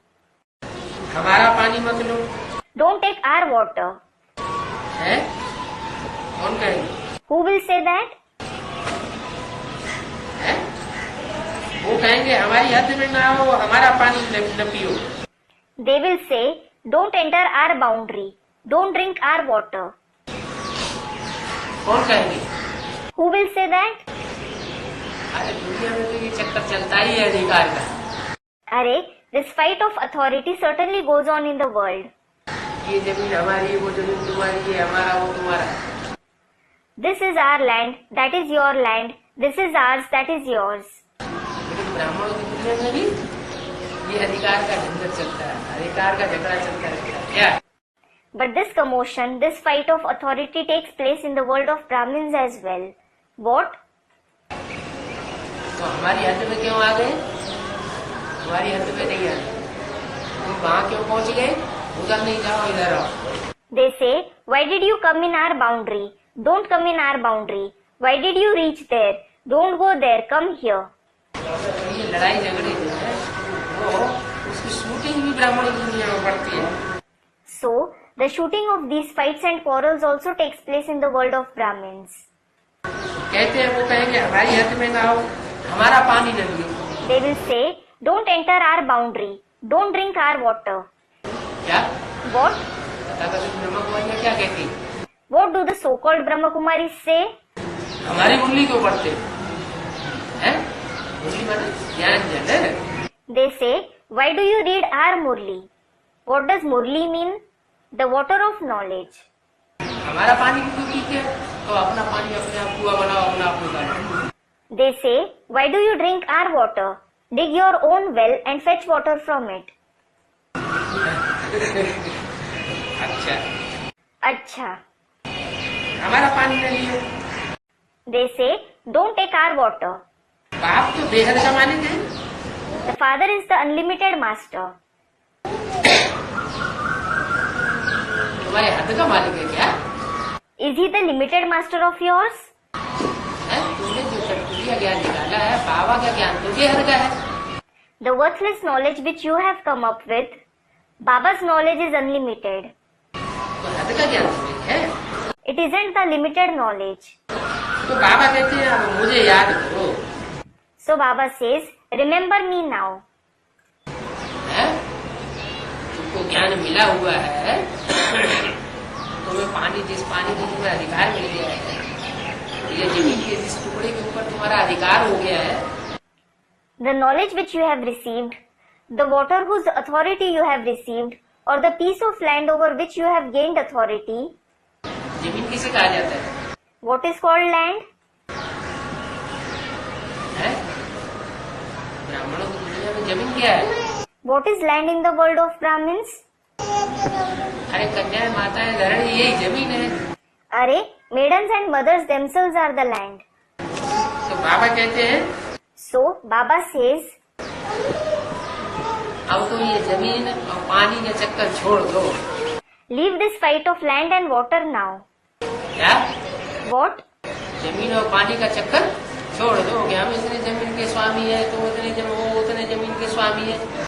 हमारा पानी मत लो। Don't take our water. है? कौन कहेंगे? Who will say that? है? वो कहेंगे हमारी हद में ना आओ, हमारा पानी न पियो। They will say, don't enter our boundary. Don't drink our water. कौन कहेंगे? Who will say that? अरे दुनिया में तो ये चक्कर चलता ही है अधिकार का। Arey, this fight of authority certainly goes on in the world. ये जमीन हमारी, वो जमीन तुम्हारी, ये हमारा, वो तुम्हारा। This is our land, that is your land. This is ours, that is yours. लेकिन ब्राह्मणों की दुनिया में भी ये अधिकार का झंझट चलता है, अधिकार का झगड़ा चलता रहता है क्या? But this commotion, this fight of authority takes place in the world of Brahmins as well. What? तो हमारी हद में क्यों आ गए? हमारी हद में नहीं आए, तुम वहां क्यों पहुंच गए? उधर नहीं जाओ, इधर आओ। They say, why did you come in our boundary? Don't come in our boundary. Why did you reach there? Don't go there, come here. ये लड़ाई झगड़े जो है वो उसकी शूटिंग भी ब्राह्मण की दुनिया में पड़ती है। So, the shooting of these fights and quarrels also takes place in the world of Brahmins. कहते हैं, वो कहेंगे हमारी हद में ना आओ, हमारा पानी न लियो। They will say, don't enter our boundary. Don't drink our water. क्या? What? तथाकथित ब्रह्म कुमारियां क्या कहती? What do the so-called Brahma Kumaris say? हमारी मुरली क्यों पढ़ते हैं? मुरली माने ज्ञान जन है। They say, why do you read our Murli? What does Murli mean? The water of knowledge. हमारा पानी क्यों पीते हैं? तो अपना पानी अपने आप कुआं बनाओ, अपना आप निकालो। They say, why do you drink our water? Dig your own well and fetch water from it. अच्छा. हमारा पानी न लियो। They say, don't take our water. बाप तो बेहद का मालिक है। The Father is the unlimited master. तुम्हारे हद का मालिक है क्या? Is he the limited master of yours? तुमने जो कटपुरिया ज्ञान निकाला है, बाबा का ज्ञान तो बेहद का है। The worthless knowledge which you have come up with, Baba's knowledge is unlimited. तो हद का ज्ञान तो है। It isn't the limited knowledge. तो बाबा कहते हैं अब मुझे याद करो। So Baba says, remember me now. तुमको ज्ञान मिला हुआ है, तुम्हें पानी जिस पानी में तुम्हें अधिकार मिल गया है, ये जमीन के जिस टुकड़े के ऊपर तुम्हारा अधिकार हो गया है, The knowledge which you have received, the water whose authority you have received, or the piece of land over which you have gained authority. जमीन किसे कहा जाता है? What is called land? ब्राह्मणों की दुनिया में जमीन क्या है? What is land in the world of Brahmins? अरे कन्याएं माताएं धरण यही जमीन है। अरे maidens and mothers themselves are the land. तो बाबा कहते हैं, So Baba says, अब तो ये जमीन और पानी का चक्कर छोड़ दो। leave this fight of land and water now. क्या? What? जमीन और पानी का चक्कर छोड़ दो कि हम इतने जमीन के स्वामी है, तो वो उतने जमीन के स्वामी है।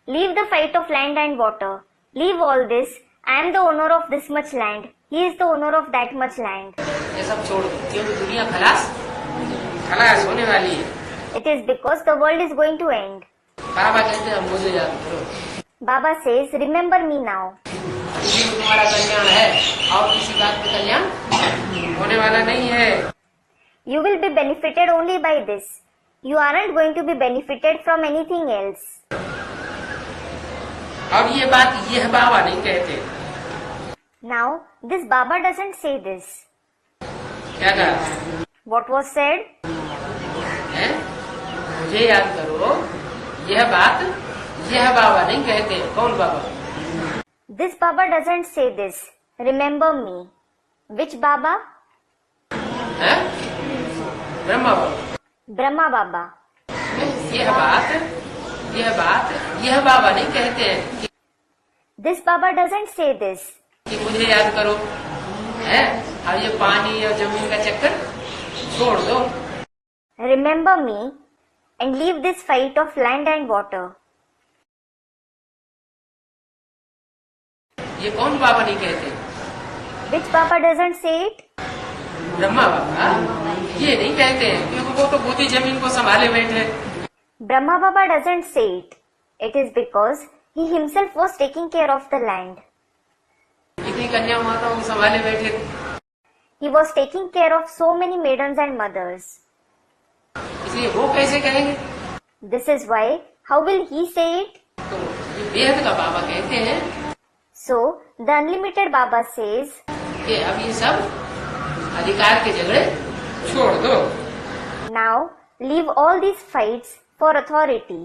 Leave the fight of land and water. Leave all this. I am the owner of this much land. He is the owner of that much land. ये सब छोड़ दो, क्योंकि दुनिया खलास होने वाली है। It is because the world is going to end. बाबा कहते हैं मुझे याद करो। Baba says, remember me now. इसी में तुम्हारा कल्याण है, और किसी बात में कल्याण होने वाला नहीं है। You will be benefited only by this. You aren't going to be benefited from anything else. और ये बात यह बाबा नहीं कहते। Now, this Baba doesn't say this. क्या कहा? What was said? है? मुझे याद करो, यह बात यह बाबा नहीं कहते। कौन बाबा? This Baba doesn't say this. Remember me. Which Baba? है? ब्रह्मा बाबा। Brahma Baba. यह बाबा नहीं कहते हैं This Baba doesn't say this. कि मुझे याद करो, है? अब ये पानी और जमीन का चक्कर छोड़ दो। Remember me and leave this fight of land and water. ये कौन बाबा नहीं कहते? Which Baba doesn't say it? Brahma बाबा ये नहीं कहते हैं, क्योंकि वो तो पूरी जमीन को संभाले बैठे। Brahma Baba doesn't say it. It is because he himself was taking care of the land. इतनी कन्या माताओं को संभाले बैठे। He was taking care of so many maidens and mothers. इसलिए वो कैसे कहेंगे? This is why, how will he say it? तो ये बेहद का बाबा कहते हैं So, the unlimited Baba says, कि अब ये सब अधिकार के झगड़े छोड़ दो। now leave all these fights for authority.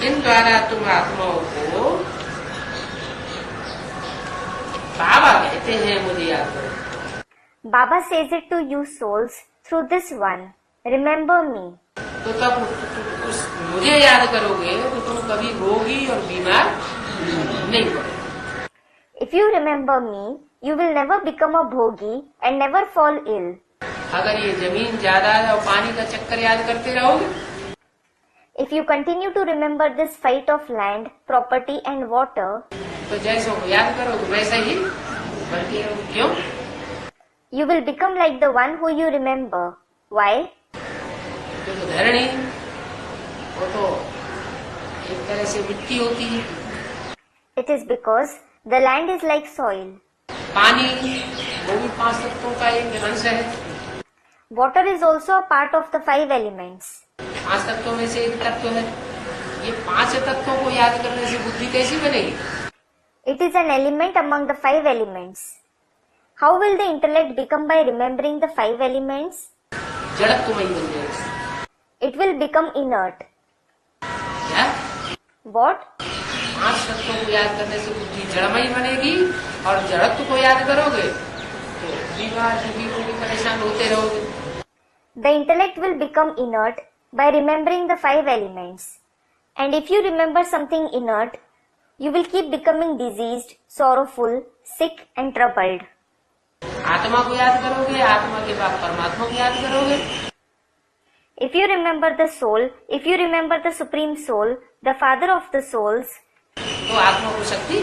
इन द्वारा तुम आत्माओं को बाबा कहते हैं, मुझे याद करो। Baba says it to you souls through this one. Remember me. तो तब उस मुझे याद करोगे तो तुम कभी रोगी और बीमार नहीं पड़ोगे। If you remember me, you will never become a bhogi and never fall ill. अगर ये जमीन जायदाद और पानी का चक्कर याद करते रहोगे, If you continue to remember this fight of land, property and water, तो जैसों को याद करोगे वैसा ही बनते रहोगे। क्यों? you will become like the one who you remember. Why? क्योंकि धरणी वो तो एक तरह से मिट्टी होती है, It is because the land is like soil. पानी वो भी 5 तत्वों का एक अंश है। Water is also a part of the 5 elements. 5 तत्वों में से एक तत्व है। ये 5 तत्वों को याद करने से बुद्धि कैसी बनेगी? It is an element among the 5 elements. How will the intellect become by remembering the 5 elements? जड़त्वमयी बन जाएगी। It will become inert. क्या? What? 5 तत्वों को याद करने से बुद्धि जड़मयी बनेगी, और जड़त्व को याद करोगे तो बीमार होगी, परेशान होते रहोगे। The intellect will become inert by remembering the 5 elements. And if you remember something inert, you will keep becoming diseased, sorrowful, sick and troubled. आत्मा को याद करोगे, आत्मा के बाद परमात्मा को याद करोगे, If you remember the soul, if you remember the Supreme Soul, the Father of the souls, तो आत्मा को शक्ति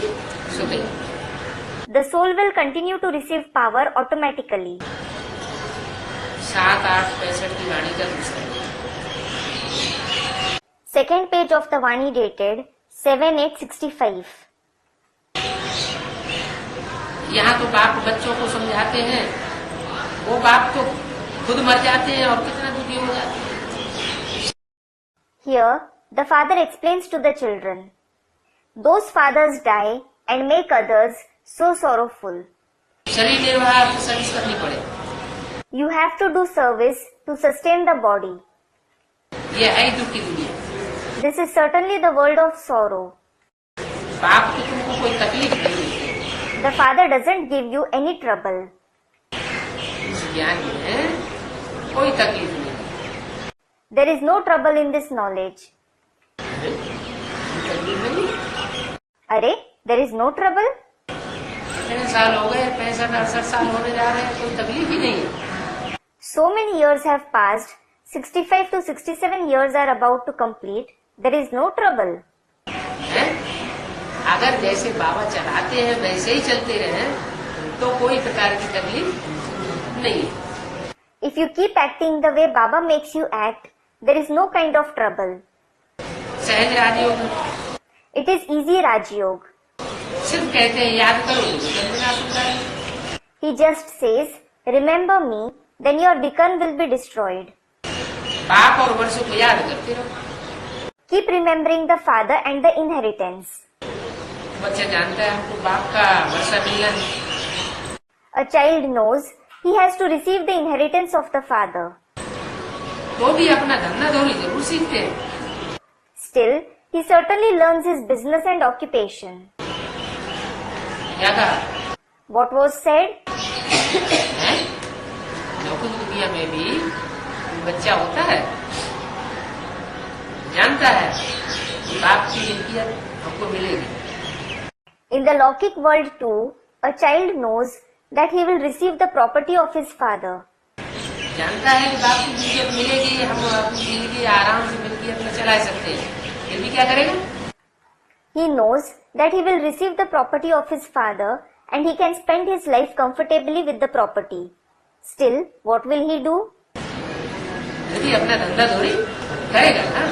सुधेगी। the soul will continue to receive power automatically. 7-8-65 की वाणी का दूसरा। Second page of the Vani dated 7/8/65. यहाँ तो बाप बच्चों को समझाते हैं, वो बाप तो खुद मर जाते हैं और कितना दुखी हो जाते हैं। Here, the father explains to the children. Those fathers die and make others so sorrowful. शरीर निर्वाह की सर्विस करनी पड़े। You have to do service to sustain the body. ये है दुख की दुनिया। This is certainly the world of sorrow. बाप तो तुमको कोई तकलीफ नहीं देते। The father doesn't give you any trouble. इस ज्ञान में कोई तकलीफ नहीं। There is no trouble in this knowledge. तकलीफ नहीं। Arey, there is no trouble? इतने साल हो गए, 65-68 साल होने जा रहे हैं, कोई तकलीफ ही नहीं है। So many years have passed. 65 to 67 years are about to complete. There is no trouble. है? अगर जैसे बाबा चलाते हैं वैसे ही चलते रहे तो कोई प्रकार की तकलीफ नहीं है। If you keep acting the way Baba makes you act, there is no kind of trouble. सहज राजयोग It is easy Raj Yoga. सिर्फ कहते हैं याद करो तो बंधना टूटा है। He just says, remember me, then your beacon will be destroyed. बाप और वर्षों को याद करते रहो। Keep remembering the father and the inheritance. बच्चा जानता है हमको बाप का वर्षा मिलना है। A child knows he has to receive the inheritance of the father. तो भी अपना धंधा दौड़ी जरूर सीखते हैं। Still, he certainly learns his business and occupation. क्या कहा? What was said? है? लौकिक दुनिया में भी बच्चा होता है, जानता है कि बाप की मिल्कियत हमको मिलेगी। In the Lokik world too, a child knows that he will receive the property of his father. जानता है कि बाप की मिल्कियत मिलेगी, हम अपनी जिंदगी आराम से मिल्कियत में चला सकते हैं, फिर भी क्या करेगा? He knows that he will receive the property of his father and he can spend his life comfortably with the property. Still, what will he do? यदि अपना धंधा दौड़ी करेगा ना,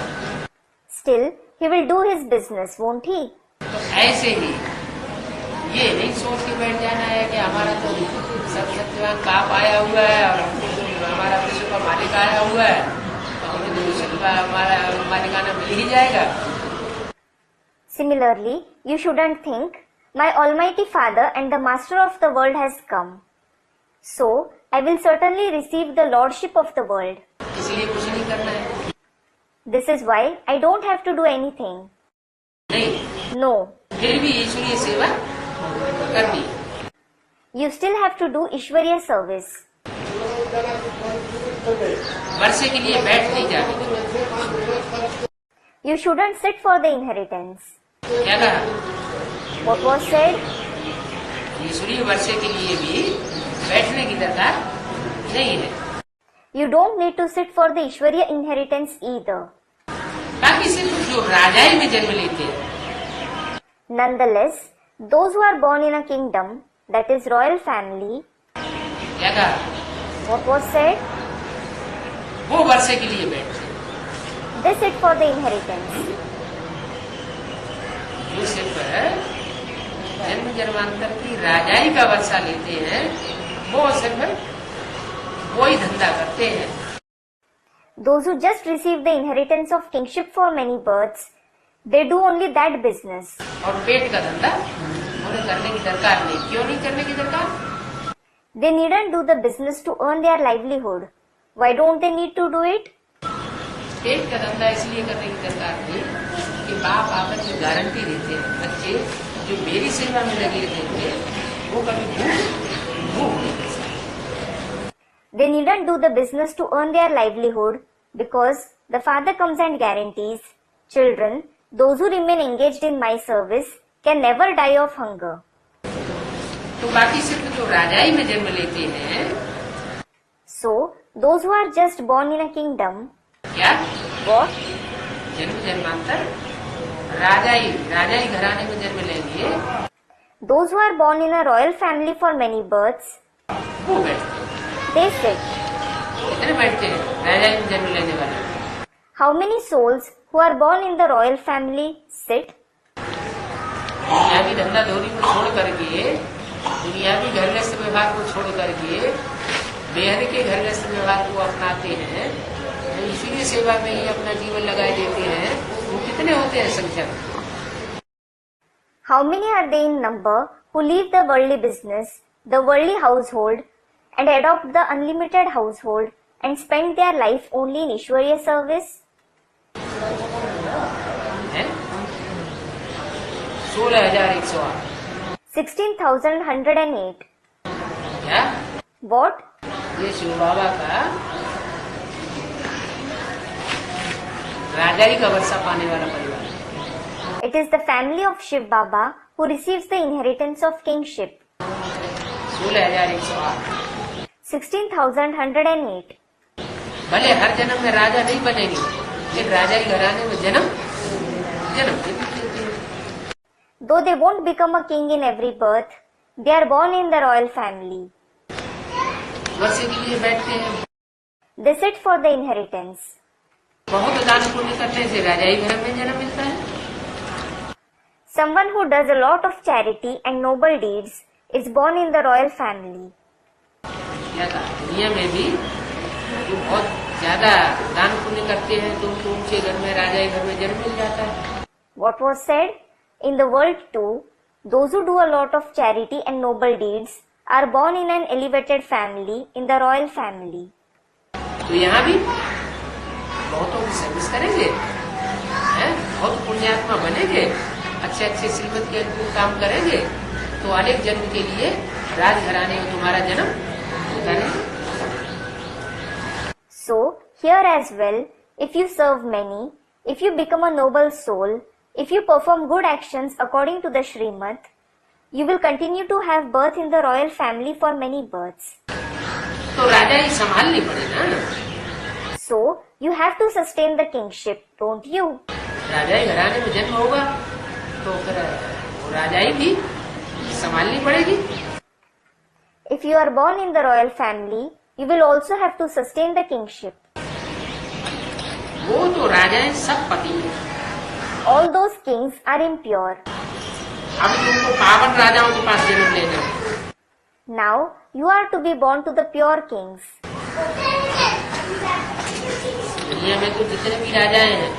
Still, he will do his business, won't he? तो ऐसे ही ये नहीं सोच के बैठ जाना है कि हमारा तो सर्वशक्तिमान बाप आया हुआ है और हमको तो हमारा विश्व का मालिक आया हुआ है तो हमें तो विश्व का हमारा मालिकाना मिल ही जाएगा। Similarly, you shouldn't think, my Almighty Father and the Master of the world has come. So, I will certainly receive the Lordship of the world. इसलिए कुछ नहीं करना है। This is why I don't have to do anything. No. फिर भी ईश्वरीय सेवा करनी है। You still have to do Ishwariya service. वर्षे के लिए बैठ नहीं जाने। You shouldn't sit for the inheritance. क्या कहा? What was said? ईश्वरीय वर्षे के लिए भी बैठने की दरकार नहीं है। You don't need to sit for the Ishwariya inheritance either. बाकी सिर्फ जो राजाई में जन्म लेते हैं, Nonetheless, those who are born in a kingdom, that is royal family, क्या कहा? what was said? वो वर्षे के लिए बैठते हैं। They sit for the inheritance. जो सिर्फ जन्म जन्मांतर की राजाई का वर्षा लेते हैं, वो सिर्फ वही धंधा करते हैं। Those who just receive the inheritance of kingship for many births, they do only that business. और पेट का धंधा उन्हें करने की दरकार नहीं। क्यों नहीं करने की दरकार? They needn't do the business to earn their livelihood. Why don't they need to do it? पेट का धंधा इसलिए करने की दरकार नहीं कि बाप आकर के गारंटी देते हैं, बच्चे जो मेरी सेवा में लगे रहेंगे वो कभी भूख नहीं कर सकते। They needn't do the business to earn their livelihood because the father comes and guarantees, children, those who remain engaged in my service can never die of hunger. तो बाकी सिर्फ जो राजाई में जन्म लेते हैं, So, those who are just born in a kingdom, क्या what? जन्म जन्मांतर राजाई घराने में जन्म लेंगे, Those who are born in a royal family for many births, वो बैठते हैं। they sit. कितने बैठते हैं राजाई में जन्म लेने वाले? How many souls who are born in the royal family sit? दुनियावी धंधा धोरी को छोड़ करके, दुनियावी घरगृहस्थ व्यवहार को छोड़ करके बेहद के घरगृहस्थ व्यवहार को अपनाते हैं, ईश्वरीय सेवा में ही अपना जीवन लगा देते हैं, वो कितने होते हैं संख्या में? How many are they in number who leave the worldly business, the worldly household, and adopt the unlimited household and spend their life only in Ishwariya service? 16,108। 16,108. क्या? What? ये शिव बाबा का राजाई का वर्षा पाने वाला परिवार है। It is the family of Shiv Baba who receives the inheritance of kingship. 16,108। 16,108. भले हर जन्म में राजा नहीं बनेंगे, लेकिन राजाई घराने में जन्म Though they won't become a king in every birth, they are born in the royal family. वर्षे के लिए बैठते हैं। They sit for the inheritance. बहुत दान पुण्य करने से राजाई घर में जन्म मिलता है। Someone who does a lot of charity and noble deeds is born in the royal family. क्या था? दुनिया में भी जो बहुत ज्यादा दान पुण्य करते हैं तो उनके घर में राजाई घर में जन्म मिल जाता है। What was said? In the world too, those who do a lot of charity and noble deeds are born in an elevated family, in the royal family. तो यहाँ भी बहुतों की सर्विस करेंगे, बहुत पुण्यात्मा बनेंगे, अच्छे अच्छे श्रीमत के अनुकूल काम करेंगे, तो अनेक जन्म के लिए राजघराने में तुम्हारा जन्म होता रहेगा। So, here as well, if you serve many, if you become a noble soul, if you perform good actions according to the Srimad, you will continue to have birth in the royal family for many births. तो राजाई संभालनी पड़े ना। So, you have to sustain the kingship, don't you? राजाई घराने में जन्म होगा तो फिर राजाई भी संभालनी पड़ेगी। If you are born in the royal family, you will also have to sustain the kingship. वो तो राजाएं सब पति हैं। All those kings are impure. अब तुमको पावन राजाओं के पास जन्म लेना है। Now, you are to be born to the pure kings. दुनिया में तो जितने भी राजाएं हैं,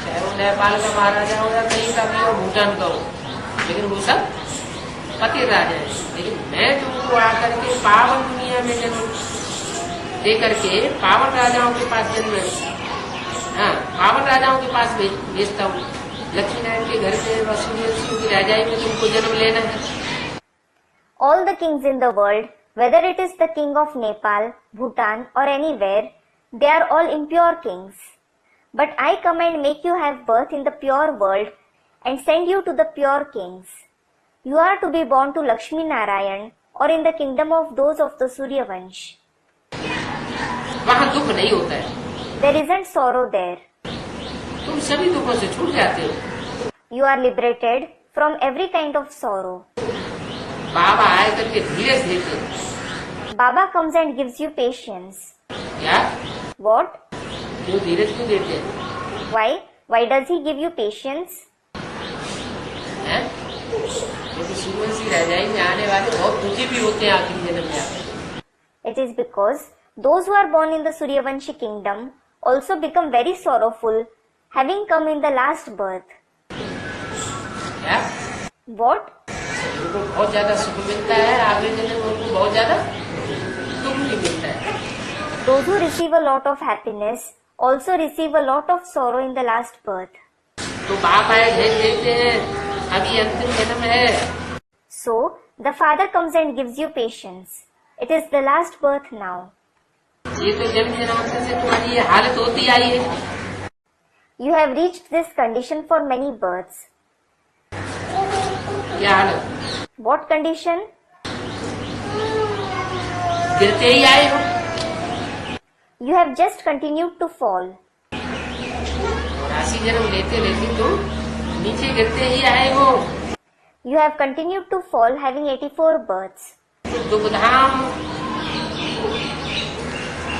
चाहे वो नेपाल का महाराजा हो या कहीं का भी हो, भूटान का हो, लेकिन वो सब पति राजा है। लेकिन मैं तुमको आकर के पावन दुनिया में जन्म दे करके पावन राजाओं के पास जन्म, हाँ, पावन राजाओं के पास भेजता हूँ, लक्ष्मी नारायण के घर में वसुदेव की राजाई में तुमको जन्म लेना है। All the kings in the world, whether it is the king of Nepal, Bhutan or anywhere, they are all impure kings. But I come and make you have birth in the pure world and send you to the pure kings. You are to be born to Lakshmi Narayan or in the kingdom of those of the Suryavansh. वहाँ दुख नहीं होता है, There isn't sorrow there. तुम सभी दुखों से छूट जाते हो। You are liberated from every kind of sorrow. बाबा आए करके धीरज देते हैं। Baba comes and gives you patience. क्या? What? क्यों धीरज क्यों देते हैं? Why? Why does he give you patience? हैं? क्योंकि सूर्यवंशी राजाई में आने वाले बहुत दुखी भी होते हैं आखिरी जन्म में। It is because those who are born in the Suryavanshi kingdom also become very sorrowful, having come in the last birth. क्या? What? उनको बहुत ज्यादा सुख मिलता है, आगे जन्म में उनको बहुत ज्यादा दुख भी मिलता है। Those who receive a lot of happiness also receive a lot of sorrow in the last birth. तो बाप आए भेज देते हैं, अभी अंतिम जन्म है। So, the Father comes and gives you patience. It is the last birth now. ये तो जन्म जन्मांतर से तुम्हारी ये हालत होती आई है। You have reached this condition for many births. क्या हालत? What condition? गिरते ही आए हो। You have just continued to fall. और राशि जन्म लेते लेते तो नीचे गिरते ही आए हो। You have continued to fall having 84 births. तो दुखधाम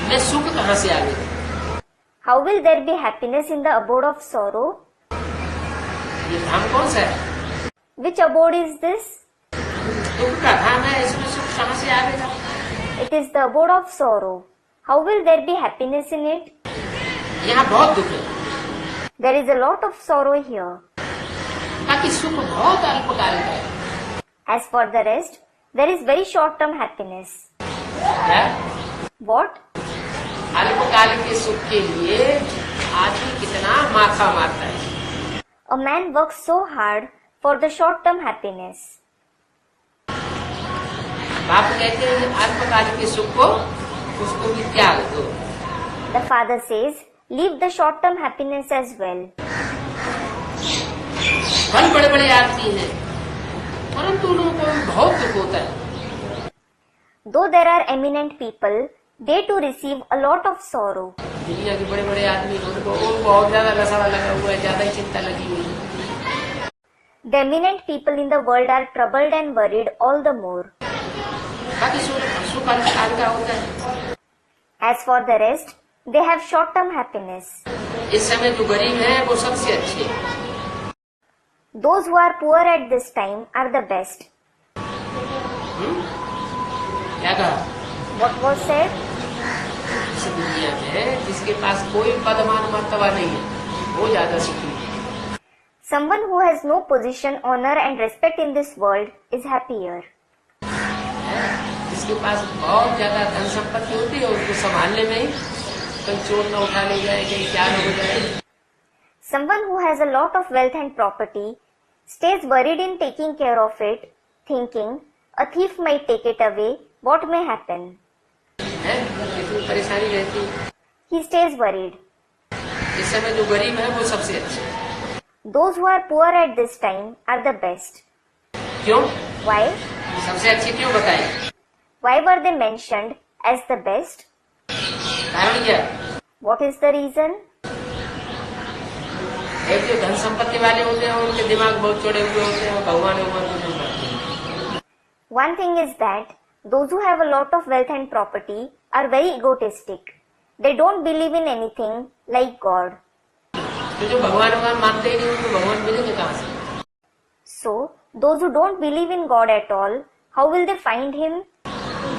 में सुख कहाँ से आ गए? How will there be happiness in the abode of sorrow? ये धाम कौन सा है? Which abode is this? दुख का धाम है, इसमें सुख कहाँ से आएगा? It is the abode of sorrow. How will there be happiness in it? यहाँ बहुत दुख है, There is a lot of sorrow here. ताकि सुख बहुत अल्पकालिक है। As for the rest, there is very short-term happiness. क्या? What? अल्पकालिक के सुख के लिए आदमी कितना माथा मारता है। A man works so hard for the short-term happiness. बाप कहते हैं अल्पकालिक के सुख को उसको भी त्याग दो। The Father says, leave the short-term happiness as well. फल बड़े बड़े आदमी हैं, परंतु उनको बहुत दुख होता है। Though there are eminent people, they too receive a lot of sorrow. दुनिया के बड़े बड़े आदमी उनको बहुत ज्यादा रसावा लगा हुआ है, ज्यादा ही चिंता लगी हुई है। The eminent people in the world are troubled and worried all the more. बाकी सुख अल्पकाल का होता है। As for the rest, they have short-term happiness. इस समय जो गरीब है वो सबसे अच्छे हैं। Those who are poor at this time are the best. क्या कहा? What was said? इस दुनिया में जिसके पास कोई पदमान मर्तबा नहीं है वो ज्यादा सुखी है। Someone who has no position, honor and respect in this world is happier. जिसके पास बहुत ज्यादा धन संपत्ति होती है उसको संभालने में ही कहीं चोर न उठा ले जाए, कहीं क्या न हो जाए। Someone who has a lot of wealth and property stays worried in taking care of it, thinking a thief might take it away, what may happen? कितनी परेशानी रहती है। He stays worried. इस समय जो गरीब है वो सबसे अच्छे हैं। Those who are poor at this time are the best. क्यों? Why? सबसे अच्छे क्यों बताइए? Why were they mentioned as the best? कारण क्या? What is the reason? एक जो धन संपत्ति वाले होते हैं उनके दिमाग बहुत चौड़े हुए होते हैं, भगवान को नहीं मानते। One thing is that those who have a lot of wealth and property are very egotistic. They don't believe in anything like God. तो जो भगवान मानते ही नहीं उनको भगवान मिलेंगे कहाँ से? So, those who don't believe in God at all, how will they find Him?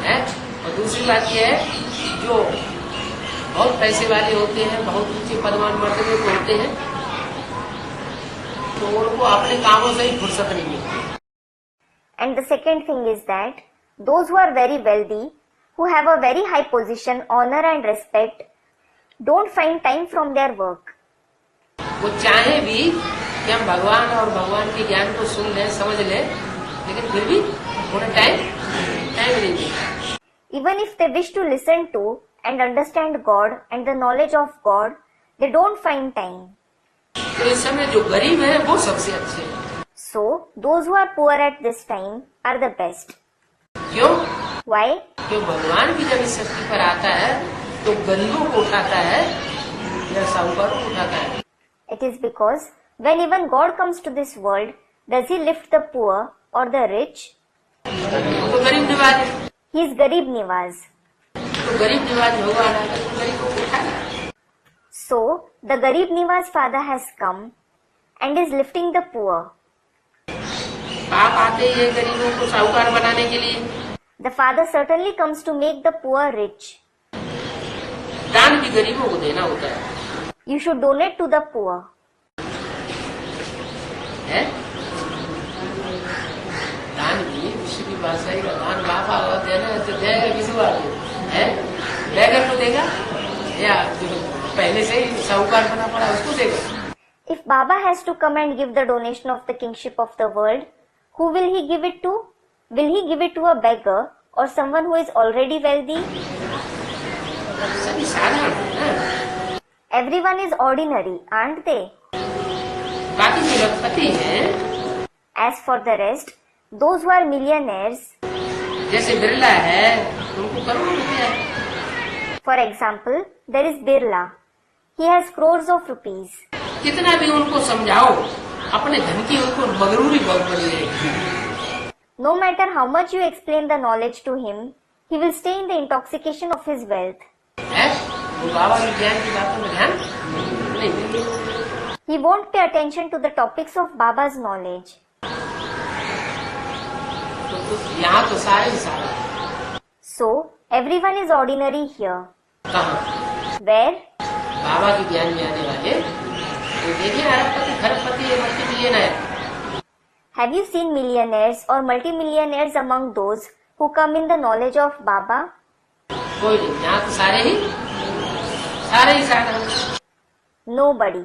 है? और दूसरी बात यह है जो बहुत पैसे वाले होते हैं, बहुत ऊंचे पदमान मर्तबे के होते हैं, तो उनको अपने कामों से ही फुर्सत नहीं मिलती। And the second thing is that those who are very wealthy, who have a very high position, honor and respect, don't find time from their work. वो चाहे भी कि कि हम भगवान और भगवान के ज्ञान को सुन लें, समझ लें, लेकिन फिर भी उन्हें टाइम नहीं मिलता। Even if they wish to listen to and understand God and the knowledge of God, they don't find time. तो इस समय जो गरीब है वो सबसे अच्छे हैं। So, those who are poor at this time are the best. क्यों? Why? क्यों? भगवान भी जब इस सृष्टि पर आता है तो गरीबों को उठाता है या साहूकारों को उठाता है? It is because when even God comes to this world, does he lift the poor or the rich? वो तो गरीब निवाज है। He is Garib Niwaz. तो गरीब निवाज होगा तो गरीबों को उठाना। So, the Garib Niwaz Father has come and is lifting the poor. पाप आते ही है गरीबों को साहूकार बनाने के लिए। The Father certainly comes to make the poor rich. दान भी गरीबों को देना होता है। You should donate to the poor. है? दान भी विश्व की भाषा ही दान बाप आगा देना है तो देगा किसी बात है? देगा तो देगा या जो पहले से ही साहूकार बना पड़ा उसको देगा? If Baba has to come and give the donation of the kingship of the world, who will he give it to? Will he give it to a beggar or someone who is already wealthy? सभी साधारण है ना। Everyone is ordinary, aren't they? बाकी जो लखपति हैं, As for the rest, those who are millionaires, जैसे बिरला है, उनको करोड़ों रुपया है। for example, there is Birla. He has crores of rupees. कितना भी उनको समझाओ, अपने धन की उनको मगरूरी बहुत बड़ी है। No matter how much you explain the knowledge to him, he will stay in the intoxication of his wealth. है? वो बाबा के ज्ञान की बातों में ध्यान नहीं देंगे। He won't pay attention to the topics of Baba's knowledge. तो यहाँ तो सारे ही सारा। So, everyone is ordinary here. कहाँ? Where? बाबा के ज्ञान में आने वाले तो देखिए अरबपति खरबपति मल्टीमिलियनर। Have you seen millionaires or multimillionaires among those who come in the knowledge of Baba? कोई नहीं, यहाँ तो सारे ही साधारण। Nobody.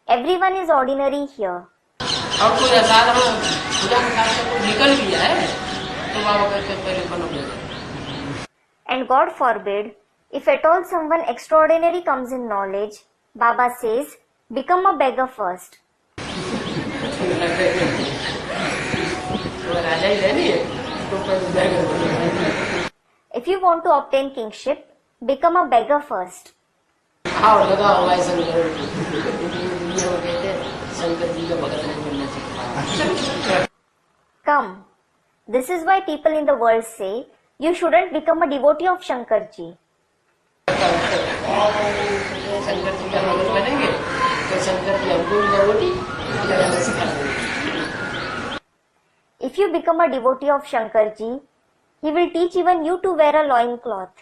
Everyone is ordinary here. और कोई असाधारण खुदा के साथ से कोई निकल भी है तो बाबा कहते पहले बनो बेटा। And God forbid, if at all someone extraordinary comes in knowledge, Baba says, become a beggar first. तो राजा ही रहनी है तो पहले beggar बनो। If you want to obtain kingship, become a beggar first. आओ लगा हुआ है शंकर कहते हैं शंकर जी का भगत नहीं बनना चाहिए। Come. This is why people in the world say, you shouldn't become a devotee of Shankar Ji. Shankar ji का भगत बनेंगे तो शंकर जी हमको devotee सिखा देंगे। If you become a devotee of Shankar Ji, he will teach even you to wear a loin cloth.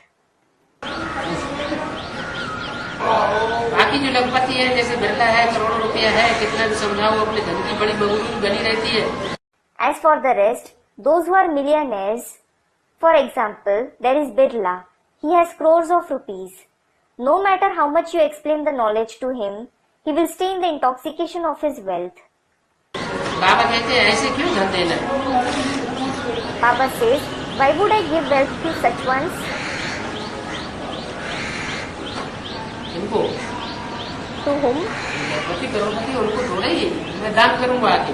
बाकी जो लखपति है जैसे बिरला है करोड़ों रुपया है कितना भी समझाओ अपने धन की बड़ी मगरूरी बनी रहती है। As for the rest, those who are millionaires, for example, there is Birla. He has crores of rupees. No matter how much you explain the knowledge to him, he will stay in the intoxication of his wealth. बाबा कहते हैं ऐसे क्यों धन देना है? Baba says, why would I give wealth to such ones? इनको To whom? लखपति करोड़पति उनको थोड़ा ही मैं दान करूंगा आगे।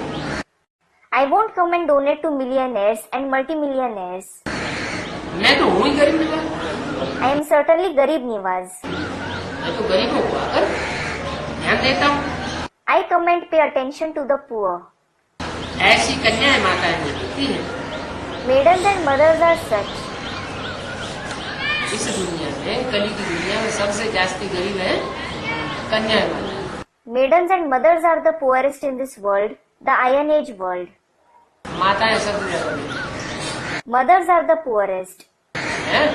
I won't come and donate to millionaires and multimillionaires. मैं तो हूँ ही गरीब निवाज। I am certainly Garib Niwaz. मैं तो गरीबों को आकर ध्यान देता हूँ। I come and pay attention to the poor. ऐसी कन्याएं माताएं मिलती हैं Maidens and mothers are such. इस दुनिया में कली की दुनिया में सबसे जास्ती गरीब है कन्याएं माताएं। Maidens and mothers are the poorest in this world, the Iron Age world. माताएं सबसे ज्यादा गरीब Mothers are the poorest. हैं।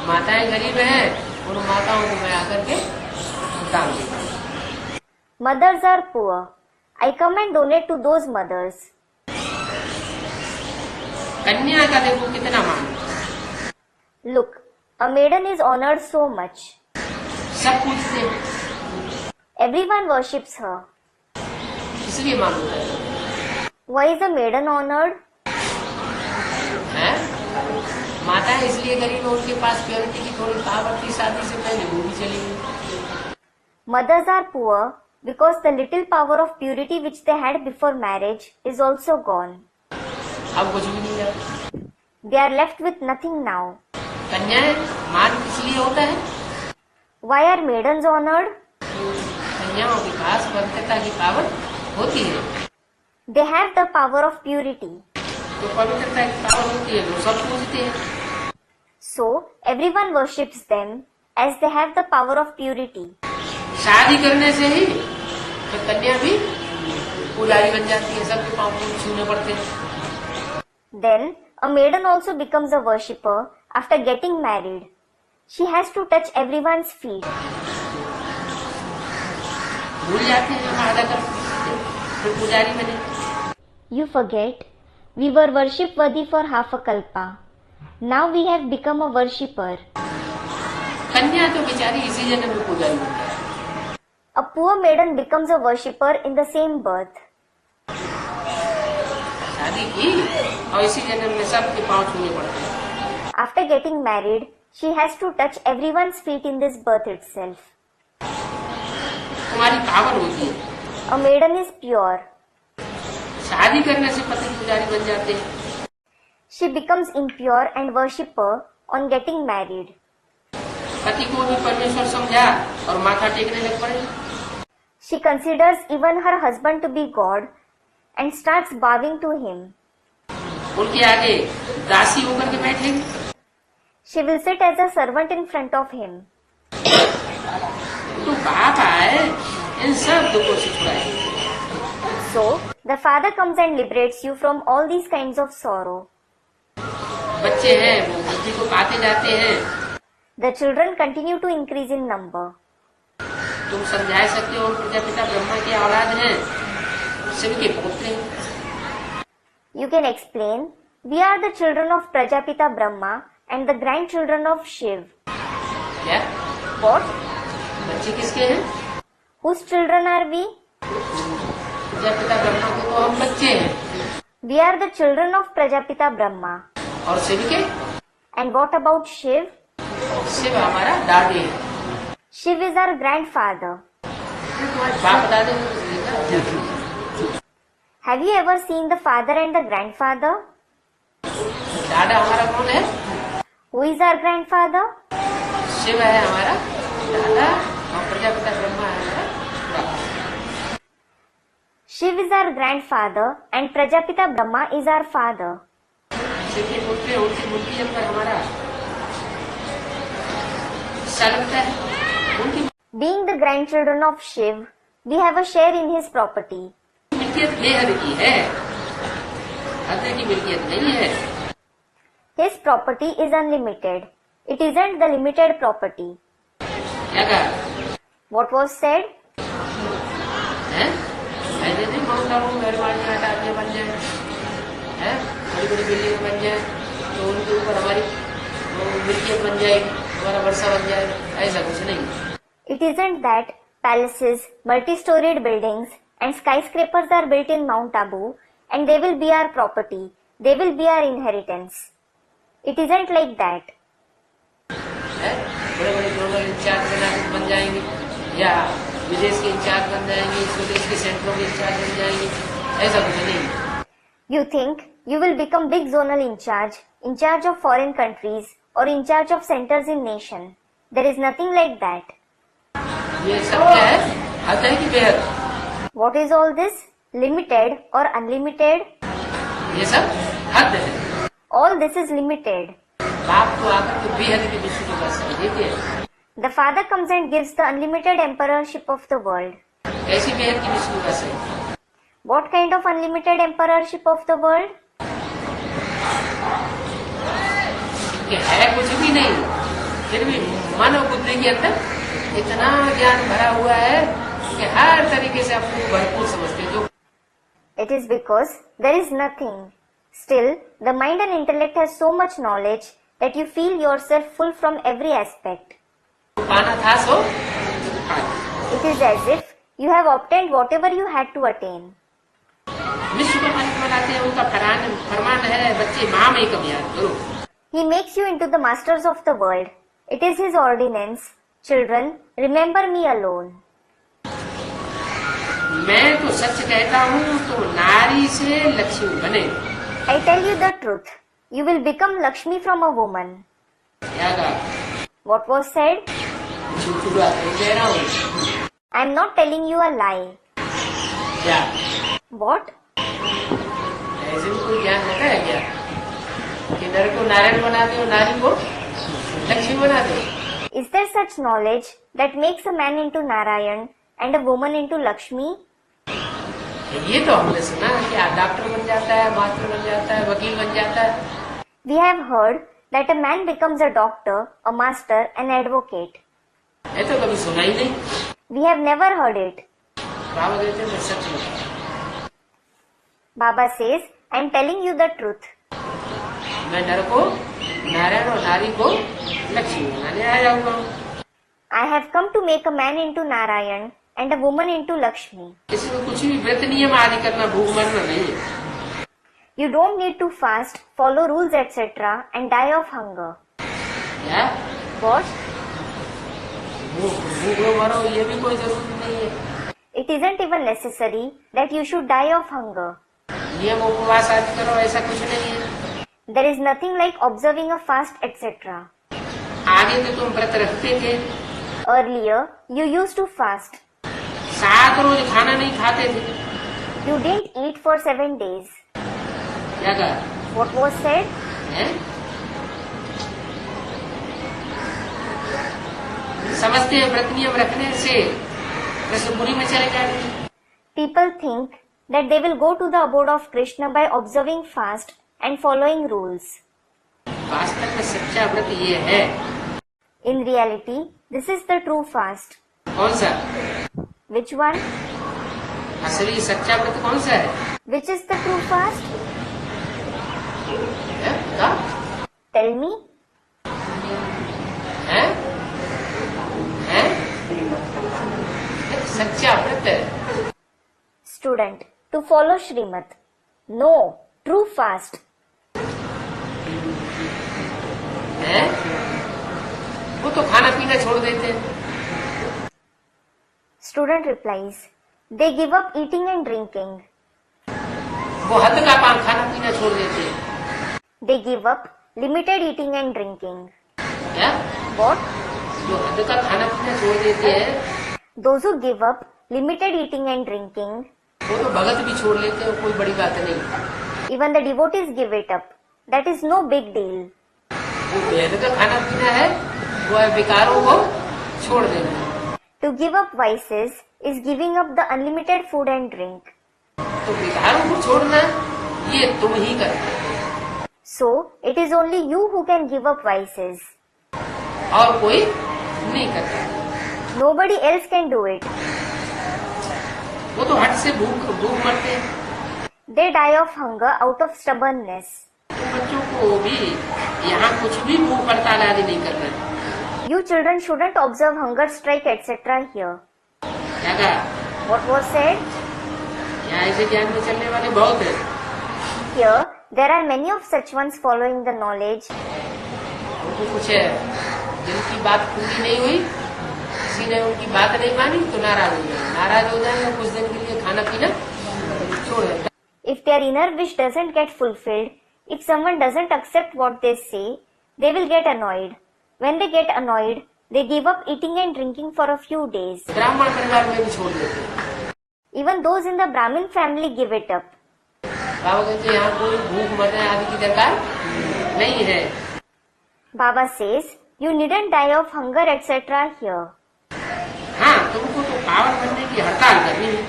माताएं गरीब हैं उन माताओं को मैं आकर के दान देता हूँ। Mothers are poor. I come and donate to those mothers. कन्या का देखो कितना मान। Look, a maiden is honored so much. सब पूछते हैं Everyone worships her. इसलिए मालूम है। Why is a maiden honored? हैं? माता इसलिए गरीब है, उनके पास प्योरिटी की थोड़ी पावर थी, शादी से पहले वो भी चली गई। Mothers are poor because the little power of purity which they had before marriage is also gone. अब कुछ भी नहीं है। They are left with nothing now. कन्याएं मान इसलिए होता है, Why are maidens honored? कन्याओं के पास पवित्रता की पावर होती है। They have the power of purity. तो पवित्रता की पावर होती है, वो सब पूजते हैं। So everyone worships them as they have the power of purity. शादी करने से ही तो कन्या भी पुजारी बन जाती है, सबके पाँव छूने पड़ते हैं। Then a maiden also becomes a worshipper after getting married. She has to touch everyone's feet. भूल जाते हैं हम आधा कर, फिर पुजारी बने। You forget, we were worship worthy for half a kalpa. Now we have become a worshipper. कन्या तो बेचारी इसी जन्म में पुजारी बन जाए। A poor maiden becomes a worshipper in the same birth. शादी की और इसी जन्म में सबके पाँव छूने पड़ते हैं। After getting married, she has to touch everyone's feet in this birth itself. तुम्हारी पावर होती है। A maiden is pure. शादी करने से पति पुजारी बन जाते हैं। She becomes impure and worshipper on getting married. पति को भी परमेश्वर समझा और माथा टेकने लग पड़े। She considers even her husband to be God and starts bowing to him. उनके आगे दासी होकर के बैठेंगे। She will sit as a servant in front of him. तो बाप आए इन सब दुखों से छुड़ाए। So, the Father comes and liberates you from all these kinds of sorrow. बच्चे हैं वो बुद्धि को पाते जाते हैं। The children continue to increase in number. तुम समझा सकते हो प्रजापिता ब्रह्मा की औलाद हैं, शिव के पुत्र हैं। You can explain, we are the children of Prajapita Brahma and the grandchildren of Shiv. क्या? What? बच्चे किसके हैं? Whose children are we? Prajapita Brahma के तो हम बच्चे हैं। We are the children of Prajapita Brahma. और शिव के? And what about Shiv? Shiv हमारा दादी है। Shiv is our grandfather. बाप दादे को Have you ever seen the father and the grandfather? दादा हमारा कौन है? Who is our grandfather? Shiv है हमारा दादा और प्रजापिता ब्रह्मा है हमारा दादा। Shiv is our grandfather and Prajapita Brahma is our father. Shiv के पुत्र उनकी मूर्ति जब पर हमारा हिस्सा लगता है उनकी Being the grandchildren of Shiv, we have a share in his property. मिल्कियत बेहद की है, हद की मिल्कियत नहीं है। His property is unlimited. It isn't the limited property. क्या कहा? What was said? हैं? ऐसे नहीं माउंट आबू घर मारने वाला आदमी बन जाए, हैं? बड़ी बड़ी बिल्डिंग बन जाए तो उनके ऊपर हमारी मिल्कियत बन जाएगी, हमारा वर्षा बन जाएगा, ऐसा कुछ नहीं। It isn't that palaces, multi-storied buildings and skyscrapers are built in Mount Abu and they will be our property. They will be our inheritance. It isn't like that. बड़े बड़े ग्लोबल इंचार्ज बन जाएंगे या विदेश के इंचार्ज बन जाएंगे, स्वदेश के सेंटरों के इंचार्ज बन जाएंगे, ऐसा कुछ नहीं। You think you will become big zonal in charge of foreign countries or in charge of centers in nation. There is nothing like that. ये सब क्या है? हद है कि बेहद? What is all this? Limited or unlimited? ये सब हद है। All this is limited. बाप तो आकर के बेहद की विश्व को बस देखिए। The Father comes and gives the unlimited emperorship of the world. कैसी बेहद की विश्व को बस है? What kind of unlimited emperorship of the world? कि है कुछ भी नहीं, फिर भी मन और बुद्धि के अंदर इतना ज्ञान भरा हुआ है कि हर तरीके से अपने को भरपूर समझते हैं। जो It is because there is nothing. Still, the mind and intellect has so much knowledge that you feel yourself full from every aspect. पाना था सो It is as if you have obtained whatever you had to attain. विश्व का मालिक बनाते हैं, उनका फरमान है बच्चे माँ में कब याद करो। He makes you into the masters of the world. It is his ordinance. Children, remember me alone. मैं तो सच कहता हूँ, तो नारी से लक्ष्मी बने। I tell you the truth. You will become Lakshmi from a woman. यागा What was said? झूठी बात नहीं कह रहा हूँ। I am not telling you a lie. क्या What? ऐसे भी कोई ज्ञान होता है क्या कि नर को नारायण बना दो, नारी को लक्ष्मी बना दो? Is there such knowledge that makes a man into Narayan and a woman into Lakshmi? ये तो हमने सुना कि डॉक्टर बन जाता है, मास्टर बन जाता है, वकील बन जाता है। We have heard that a man becomes a doctor, a master, an advocate. ये तो कभी सुना ही नहीं। We have never heard it. बाबा कहते हैं मैं सच बताऊं। Baba says, I am telling you the truth. मैं नर को नारायण और नारी को लक्ष्मी बनाने आया हुआ हूँ। I have come to make a man into Narayan and a woman into Lakshmi. इसमें कुछ भी व्रत नियम आदि करना, भूख मरना नहीं है। You don't need to fast, follow rules, etc. and die of hunger. क्या What? भूख मरो ये भी कोई जरूरी नहीं है। It isn't even necessary that you should die of hunger. नियम उपवास आदि करो ऐसा कुछ नहीं है। There is nothing like observing a fast, etc. आगे तो तुम व्रत रखते थे, Earlier, you used to fast. 7 रोज खाना नहीं खाते थे। You didn't eat for 7 days. क्या कहा What was said? है? समझते हैं व्रत नियम रखने से कृष्णपुरी में चले जाएंगे। People think that they will go to the abode of Krishna by observing fast and following rules. वास्तव में सच्चा व्रत ये है। In reality, this is the true fast. कौन सा? Which one? असली सच्चा व्रत कौन सा है? Which is the true fast? क्या? Tell me. है? है? सच्चा व्रत है। Student, to follow Srimad. No, true fast. है? वो तो खाना पीना छोड़ देते हैं। Student replies, they give up eating and drinking. वो हद का पान खाना पीना छोड़ देते हैं। They give up limited eating and drinking. क्या? What? जो हद का खाना पीना छोड़ देते हैं, Those who give up limited eating and drinking, वो तो भगत भी छोड़ लेते हैं, कोई बड़ी बात नहीं। even the devotees give it up. That is no big deal. वो बेहद का खाना पीना है, वो है विकारों को छोड़ देना। To give up vices is giving up the unlimited food and drink. तो विकारों को छोड़ना ये तुम ही करते हो, So, it is only you who can give up vices. और कोई नहीं करता। Nobody else can do it. वो तो हट से भूख मरते हैं। They die of hunger out of stubbornness. तो बच्चों को भी यहाँ कुछ भी भूख हड़ताल आदि नहीं करना है। You children shouldn't observe hunger strike etc. here. क्या कहा? What was said? यहाँ ऐसे ज्ञान में चलने वाले बहुत हैं। Here, there are many of such ones following the knowledge. उनको कुछ है, जिनकी बात पूरी नहीं हुई, किसी ने उनकी बात नहीं मानी तो नाराज हो जाएंगे, कुछ दिन के लिए खाना पीना छोड़ देंगे। If their inner wish doesn't get fulfilled, if someone doesn't accept what they say, they will get annoyed. When they get annoyed, they give up eating and drinking for a few days. ब्राह्मण परिवार में भी छोड़ देते हैं। Even those in the Brahmin family give it up. बाबा कहते हैं यहाँ कोई भूख मरने आदि की दरकार नहीं है। Baba says, you needn't die of hunger etc. here. हाँ, तुमको तो पावन बनने की हड़ताल करनी है।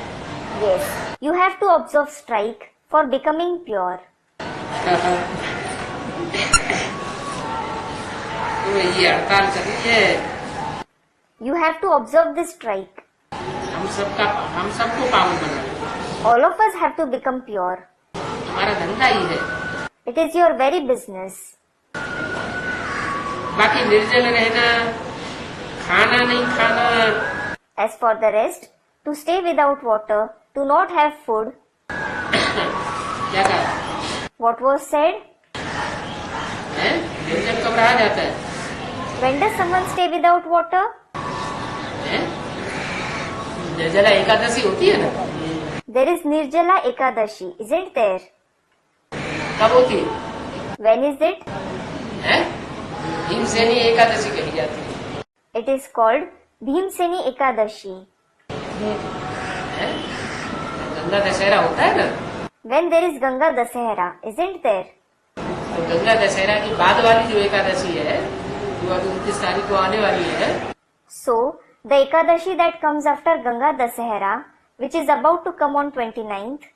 Yes, you have to observe strike for becoming pure. तो ये हड़ताल करनी है। You have to observe this strike. हम सबको पावन बनाना। All of us have to become pure. हमारा धंधा ही है। It is your very business. बाकी निर्जल रहना, खाना नहीं खाना, As for the rest, to stay without water, to not have food, What was said? है निर्जल कब रहा जाता है? When does someone stay without water? है निर्जला एकादशी होती है ना, There is Nirjala Ekadashi, isn't there? कब होती है? When is it? है भीमसेनी एकादशी कही जाती है। It is called Bhimseni Ekadashi. है गंगा दशहरा होता है ना, When there is Ganga Dasahara, isn't there? तो गंगा दशहरा की बाद वाली जो एकादशी है जो अभी 29 तारीख को आने वाली है, So, the Ekadashi that comes after Ganga Dasahara, which is about to come on 29th,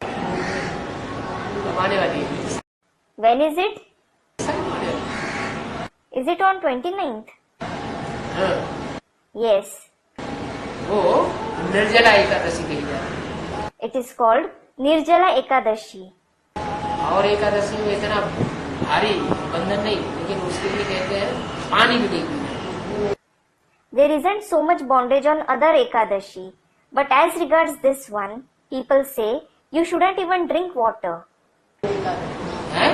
कब आने वाली है? when is it? आने वाली है। Is it on 29th? हाँ, Yes, वो निर्जला एकादशी कही जाती है। it is called Nirjala Ekadashi. और एकादशी में इतना भारी बंधन नहीं, लेकिन उसके लिए कहते हैं पानी भी नहीं पीना। There isn't so much bondage on other Ekadashi, but as regards this one, people say you shouldn't even drink water. है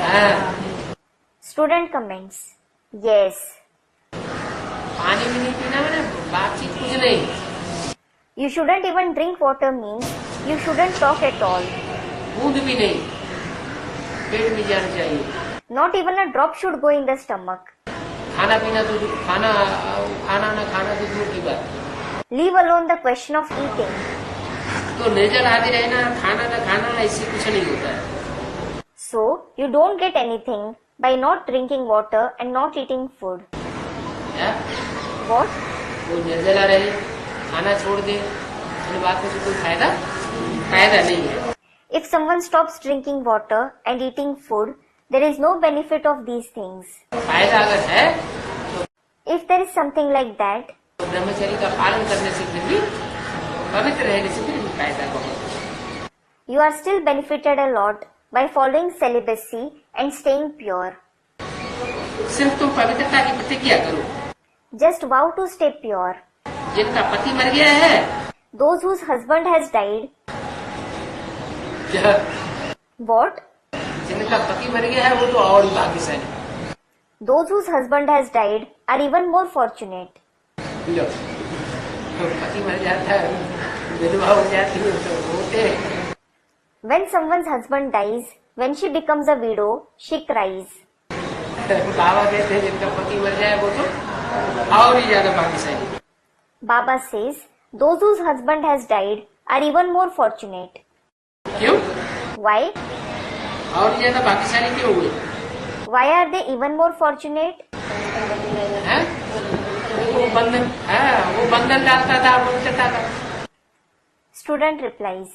हाँ, Student comments. Yes. पानी भी नहीं पीना, मैंने बातचीत कुछ नहीं। You shouldn't even drink water means you shouldn't talk at all. बूंद भी नहीं पेट में जाना चाहिए। Not even a drop should go in the stomach. खाना पीना तो खाना ना खाना तो दूर की बात। Leave alone the question of eating. तो निर्जल आदि रहना, खाना ना खाना, इससे कुछ नहीं होता है। So, you don't get anything by not drinking water and not eating food. क्या? What? वो निर्जला रहे, खाना छोड़ दे, इन बातों से कोई फायदा नहीं है। If someone stops drinking water and eating food, there is no benefit of these things. फायदा अगर है तो If there is something like that, ब्रह्मचर्य का पालन करने से फिर भी, पवित्र रहने से फिर भी फायदा बहुत। you are still benefited a lot by following celibacy and staying pure. सिर्फ तुम पवित्रता की प्रतिज्ञा करो। Just vow to stay pure. जिनका पति मर गया है, Those whose husband has died, क्या? what? जिनका पति मर गया है वो तो और ही भाग्यशाली। Those whose husband has died are even more fortunate. लो, तो पति मर जाता है, विधवा हो जाती है तो रोते हैं। When someone's husband dies, when she becomes a widow, she cries. बाबा कहते हैं जिनका पति मर जाए वो तो और ही ज्यादा भाग्यशाली। Baba says, those whose husband has died are even more fortunate. क्यों? Why? और ज्यादा भाग्यशाली क्यों हुए? Why are they even more fortunate? हैं? वो बंधन डालता था, पवित्रता का। Student replies,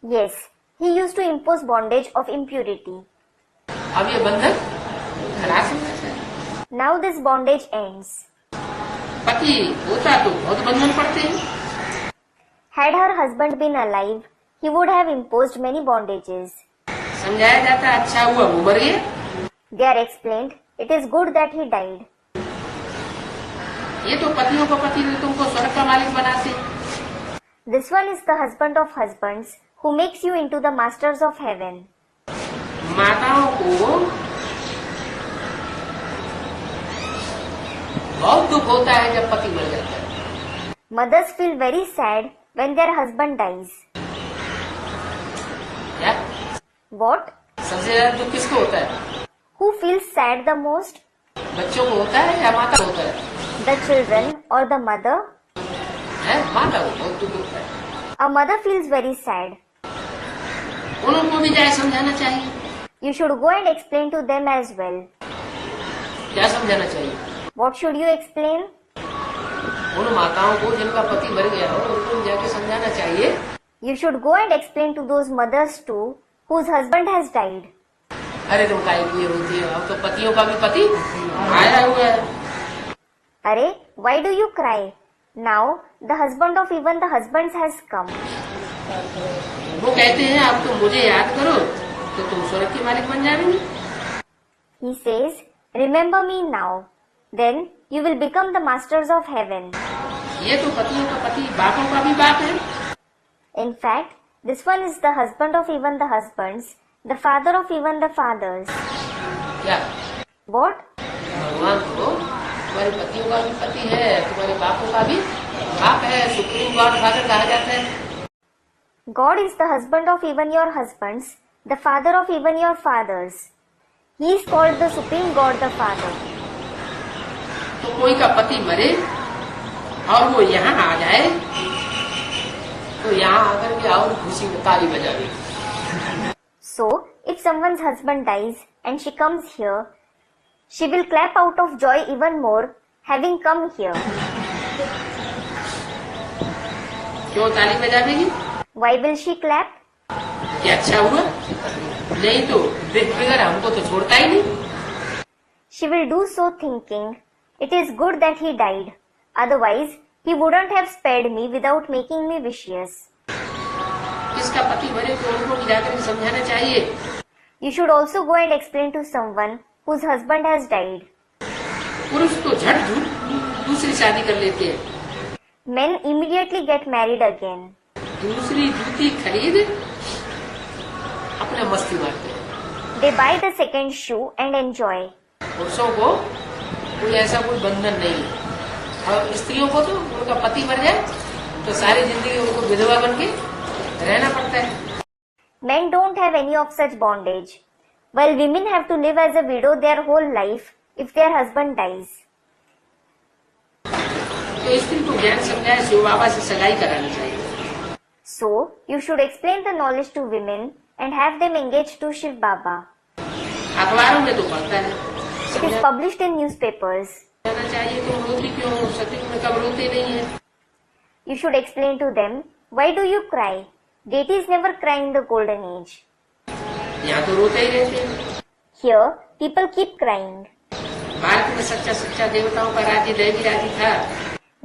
yes, he used to impose bondage of impurity. अब ये बंधन खलास हो जाता है। Now this bondage ends. पति होता तो बहुत बंधन पड़ते हैं। Had her husband been alive, he would have imposed many bondages. समझाया जाता है अच्छा हुआ वो मर गया। They are explained, it is good that he died. ये तो पतियों को पति ने तुमको स्वर्ग का मालिक बनाते। This one is the husband of husbands who makes you into the masters of heaven. माताओं को बहुत दुख होता है जब पति मर जाता है। Mothers feel very sad when their husband dies. क्या? What? सबसे ज्यादा दुख किसको होता है? Who feels sad the most? बच्चों को होता है या माता को होता है? The children or the mother? है माता को बहुत दुख होता है। A mother feels very sad. उनको भी जाए समझाना चाहिए। You should go and explain to them as well. क्या समझाना चाहिए? What should you explain? उन माताओं को जिनका पति मर गया हो उनको जाके समझाना चाहिए। You should go and explain to those mothers too whose husband has died. अरे तुम काय लिए रोती हो, अब तो पतियों का भी पति आया हुआ है। अरे, why do you cry? Now the husband of even the husbands has come. वो कहते हैं अब तुम मुझे याद करो तो तुम स्वर्ग के मालिक बन जाओगे। He says, remember me now. Then you will become the masters of heaven. ये तो पतियों का पति बापों का भी बाप है। In fact, this one is the husband of even the husbands The father of even the fathers. क्या What? भगवान तो तुम्हारे पतियों का भी पति है, तुम्हारे बापों का भी बाप है, सुप्रीम गॉड फादर कहा जाता है। God is the husband of even your husbands, the father of even your fathers. He is called the supreme God, the Father. तो कोई का पति मरे और वो यहाँ आ जाए तो यहाँ आकर के और खुशी में ताली बजावे। So, if someone's husband dies and she comes here, she will clap out of joy even more having come here. क्यों ताली बजावेगी? Why will she clap? क्या अच्छा हुआ? नहीं तो बेफिक्र हमको तो छोड़ता ही नहीं। She will do so thinking, it is good that he died. Otherwise, he wouldn't have spared me without making me vicious. जिसका पति मरे तो उनको भी जाकर के समझाना चाहिए। You should also go and explain to someone whose husband has died. पुरुष तो झट झूठ दूसरी शादी कर लेते हैं, Men immediately get married again. दूसरी जूती खरीद अपने मस्ती मारते हैं। They buy the second shoe and enjoy. पुरुषों को कोई ऐसा कोई बंधन नहीं है और स्त्रियों को तो उनका पति मर जाए तो सारी जिंदगी उनको विधवा बन के रहना पड़ता है। Men don't have any of such bondage, while women have to live as a widow their whole life if their husband dies. तो स्त्री को ज्ञान समझाए शिव बाबा से सगाई करानी चाहिए। So, you should explain the knowledge to women and have them engaged to Shiv Baba. अखबारों में तो पढ़ता है, It is published in newspapers. समझाना चाहिए तो रोती क्यों हो? सतयुग में कब रोते नहीं है। You should explain to them, why do you cry? Deities never cry in the golden age. यहाँ तो रोते ही रहते हैं। Here, people keep crying. Bharat में सच्चा देवताओं का राज्य दैवी राज्य था।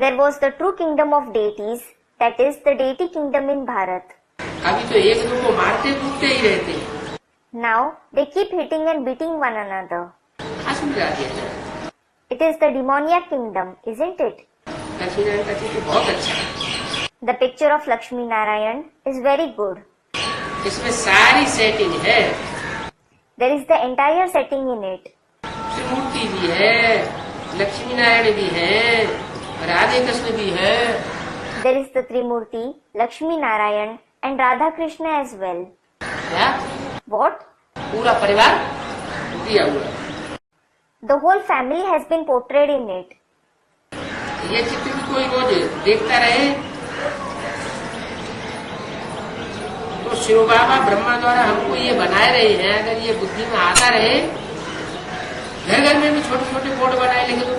There was the true kingdom of deities, that is the deity kingdom in Bharat. अभी तो एक दूसरे को मारते कूदते ही रहते हैं। Now, they keep hitting and beating one another. आसुर राज्य है। It is the demoniac kingdom, isn't it? Lakshmi Narayan का चित्र बहुत अच्छा है। The picture of Lakshmi Narayan is very good. इसमें सारी सेटिंग है। There is the entire setting in it. त्रिमूर्ति भी है, लक्ष्मी नारायण भी है, राधे कृष्ण भी है। There is the Trimurti, Lakshmi Narayan and Radha Krishna as well. क्या? What? पूरा परिवार दिया हुआ। The whole family has been portrayed in it. ये चित्र भी कोई रोज देखता रहे तो शिव बाबा ब्रह्मा द्वारा हमको ये बनाए रहे हैं। अगर ये बुद्धि में आता रहे, घर घर में भी छोटे छोटे बोर्ड बनाए लिख दो।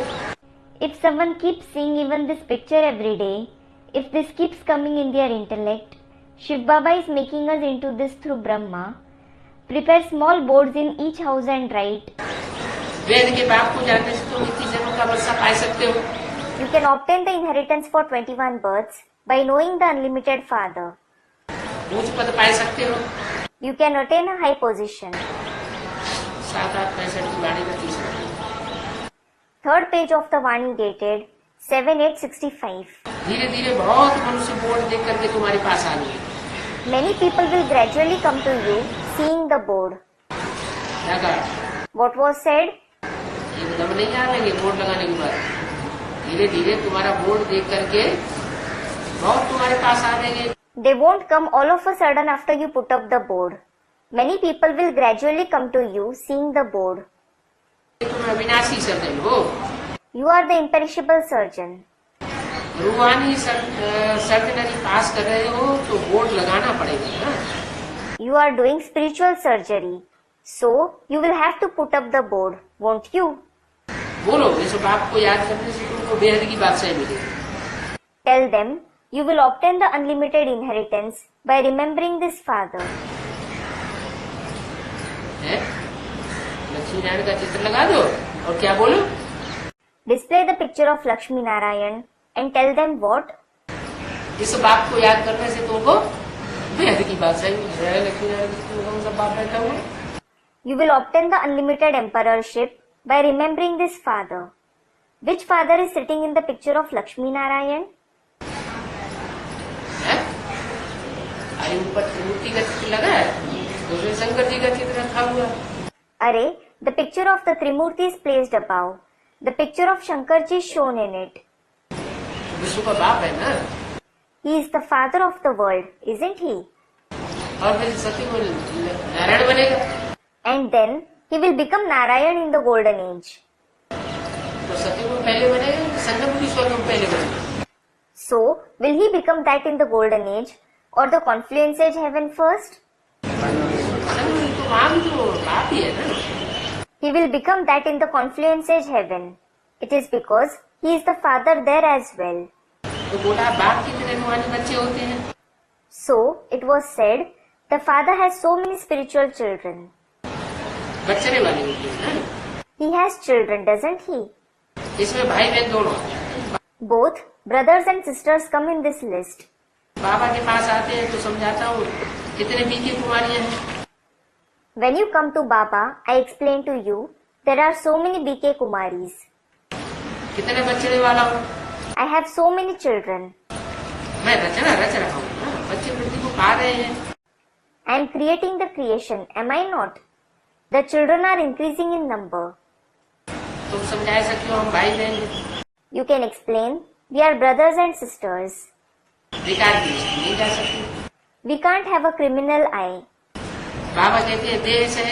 If someone keeps seeing even this picture every day, if this keeps coming in their intellect, Shiv Baba is making us into this through Brahma. Prepare small boards in each house and write. वेद के बाप को जानने से तुम 21 जन्मों का वर्षा पा सकते हो। You can obtain the inheritance for 21 births by knowing the unlimited Father. ऊंच पद पा सकते हो। You can attain a high position. 7-8-65 की वाणी का तीसरा। Third page of the Vani dated 7/8/65. धीरे धीरे बहुत मनुष्य बोर्ड देख करके तुम्हारे पास आ गए। Many people will gradually come to you seeing the board. क्या कहा? What was said? एकदम नहीं आएंगे बोर्ड लगाने के बाद, धीरे धीरे तुम्हारा बोर्ड देख करके बहुत तुम्हारे पास आ जाएंगे। They won't come all of a sudden after you put up the board. Many people will gradually come to you seeing the board. तुम अविनाशी सर्जन हो। You are the imperishable surgeon. रूहानी सर्जनरी पास कर रहे हो तो बोर्ड लगाना पड़ेगा ना। You are doing spiritual surgery. So, you will have to put up the board, won't you? बोलो, इस बाप को याद करने से तुमको बेहद की बादशाही मिलेगी। Tell them, you will obtain the unlimited inheritance by remembering this Father. है? लक्ष्मी नारायण का चित्र लगा दो और क्या बोलो? Display the picture of Lakshmi Narayan and tell them what? इस बाप को याद करने से तुमको बेहद की बादशाही मिलेगी। लक्ष्मी नारायण कौन सा बाप बैठा हुआ? You will obtain the unlimited emperorship by remembering this Father. Which Father is sitting in the picture of Lakshmi Narayan? है? अरे ऊपर त्रिमूर्ति का चित्र लगा है, दूसरे शंकर जी का चित्र रखा हुआ। Array, the picture of the Trimurti is placed above. The picture of Shankarji is shown in it. विश्व का बाप है ना। He is the father of the world, isn't he? और फिर सती को नारायण बनेगा। And then he will become Narayan in the golden age. तो सती को पहले बनेगा, संगमपुरीश्वर को पहले बनेगा। So, will he become that in the golden age or the confluence age heaven first? संगमपुरी तो वहाँ भी तो बाप ही है ना। He will become that in the confluence age heaven. It is because he is the father there as well. तो बोला बाप कितने रूहानी बच्चे होते हैं। So, it was said, the father has so many spiritual children. बच्चने वाले होते हैं ना। He has children, doesn't he? इसमें भाई बहन दोनों आते हैं। Both brothers and sisters come in this list. बाबा के पास आते हैं तो समझाता हूँ कितने बीके कुमारियां हैं। When you come to Baba, I explain to you, there are so many BK Kumaris. कितने बच्चने वाला हूँ। I have so many children. मैं रचना रच रहा हूँ ना, बच्चे पृथ्वी को खा रहे हैं। I am creating the creation, am I not? The children are increasing in number. तुम समझा सकते हो हम भाई बहन हैं। You can explain, we are brothers and sisters. बेकार की दृष्टि नहीं जा सकती। We can't have a criminal eye. बाबा कहते हैं देह से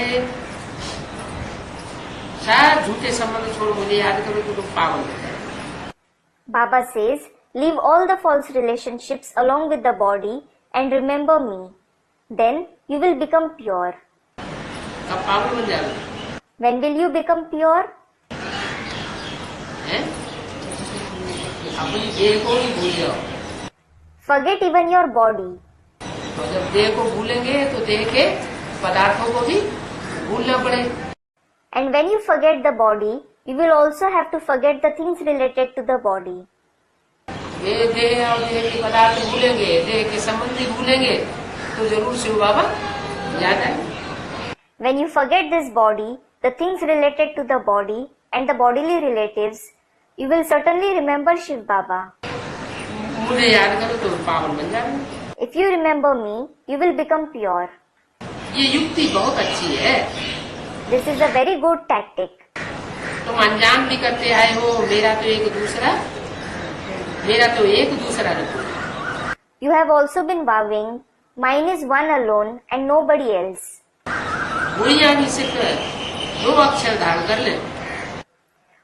सारे झूठे संबंध छोड़ मुझे याद करो तो तुम पावन हो जाओ। Baba says, leave all the false relationships along with the body and remember me. Then you will become pure. अब पावन बन जाओगे। When will you become pure? हैं? अपनी देह को ही भूल जाओ। Forget even your body. और जब देह को भूलेंगे तो देह के पदार्थों को भी भूलना पड़ेगा। And when you forget the body, you will also have to forget the things related to the body. ये देह और देह के पदार्थ भूलेंगे, देह के संबंधी भूलेंगे तो जरूर शिव बाबा याद आएंगे। When you forget this body, the things related to the body and the bodily relatives, you will certainly remember Shiv Baba. मुझे याद करो तो पावन बन जाएंगे। If you remember me, you will become pure. ये युक्ति बहुत अच्छी है। This is a very good tactic. तुम अनजान भी करते आए हो, मेरा तो एक दूसरा रखो। You have also been vowing, mine is one alone and nobody else. बुढ़िया भी सिर्फ 2 अक्षर धारण कर ले।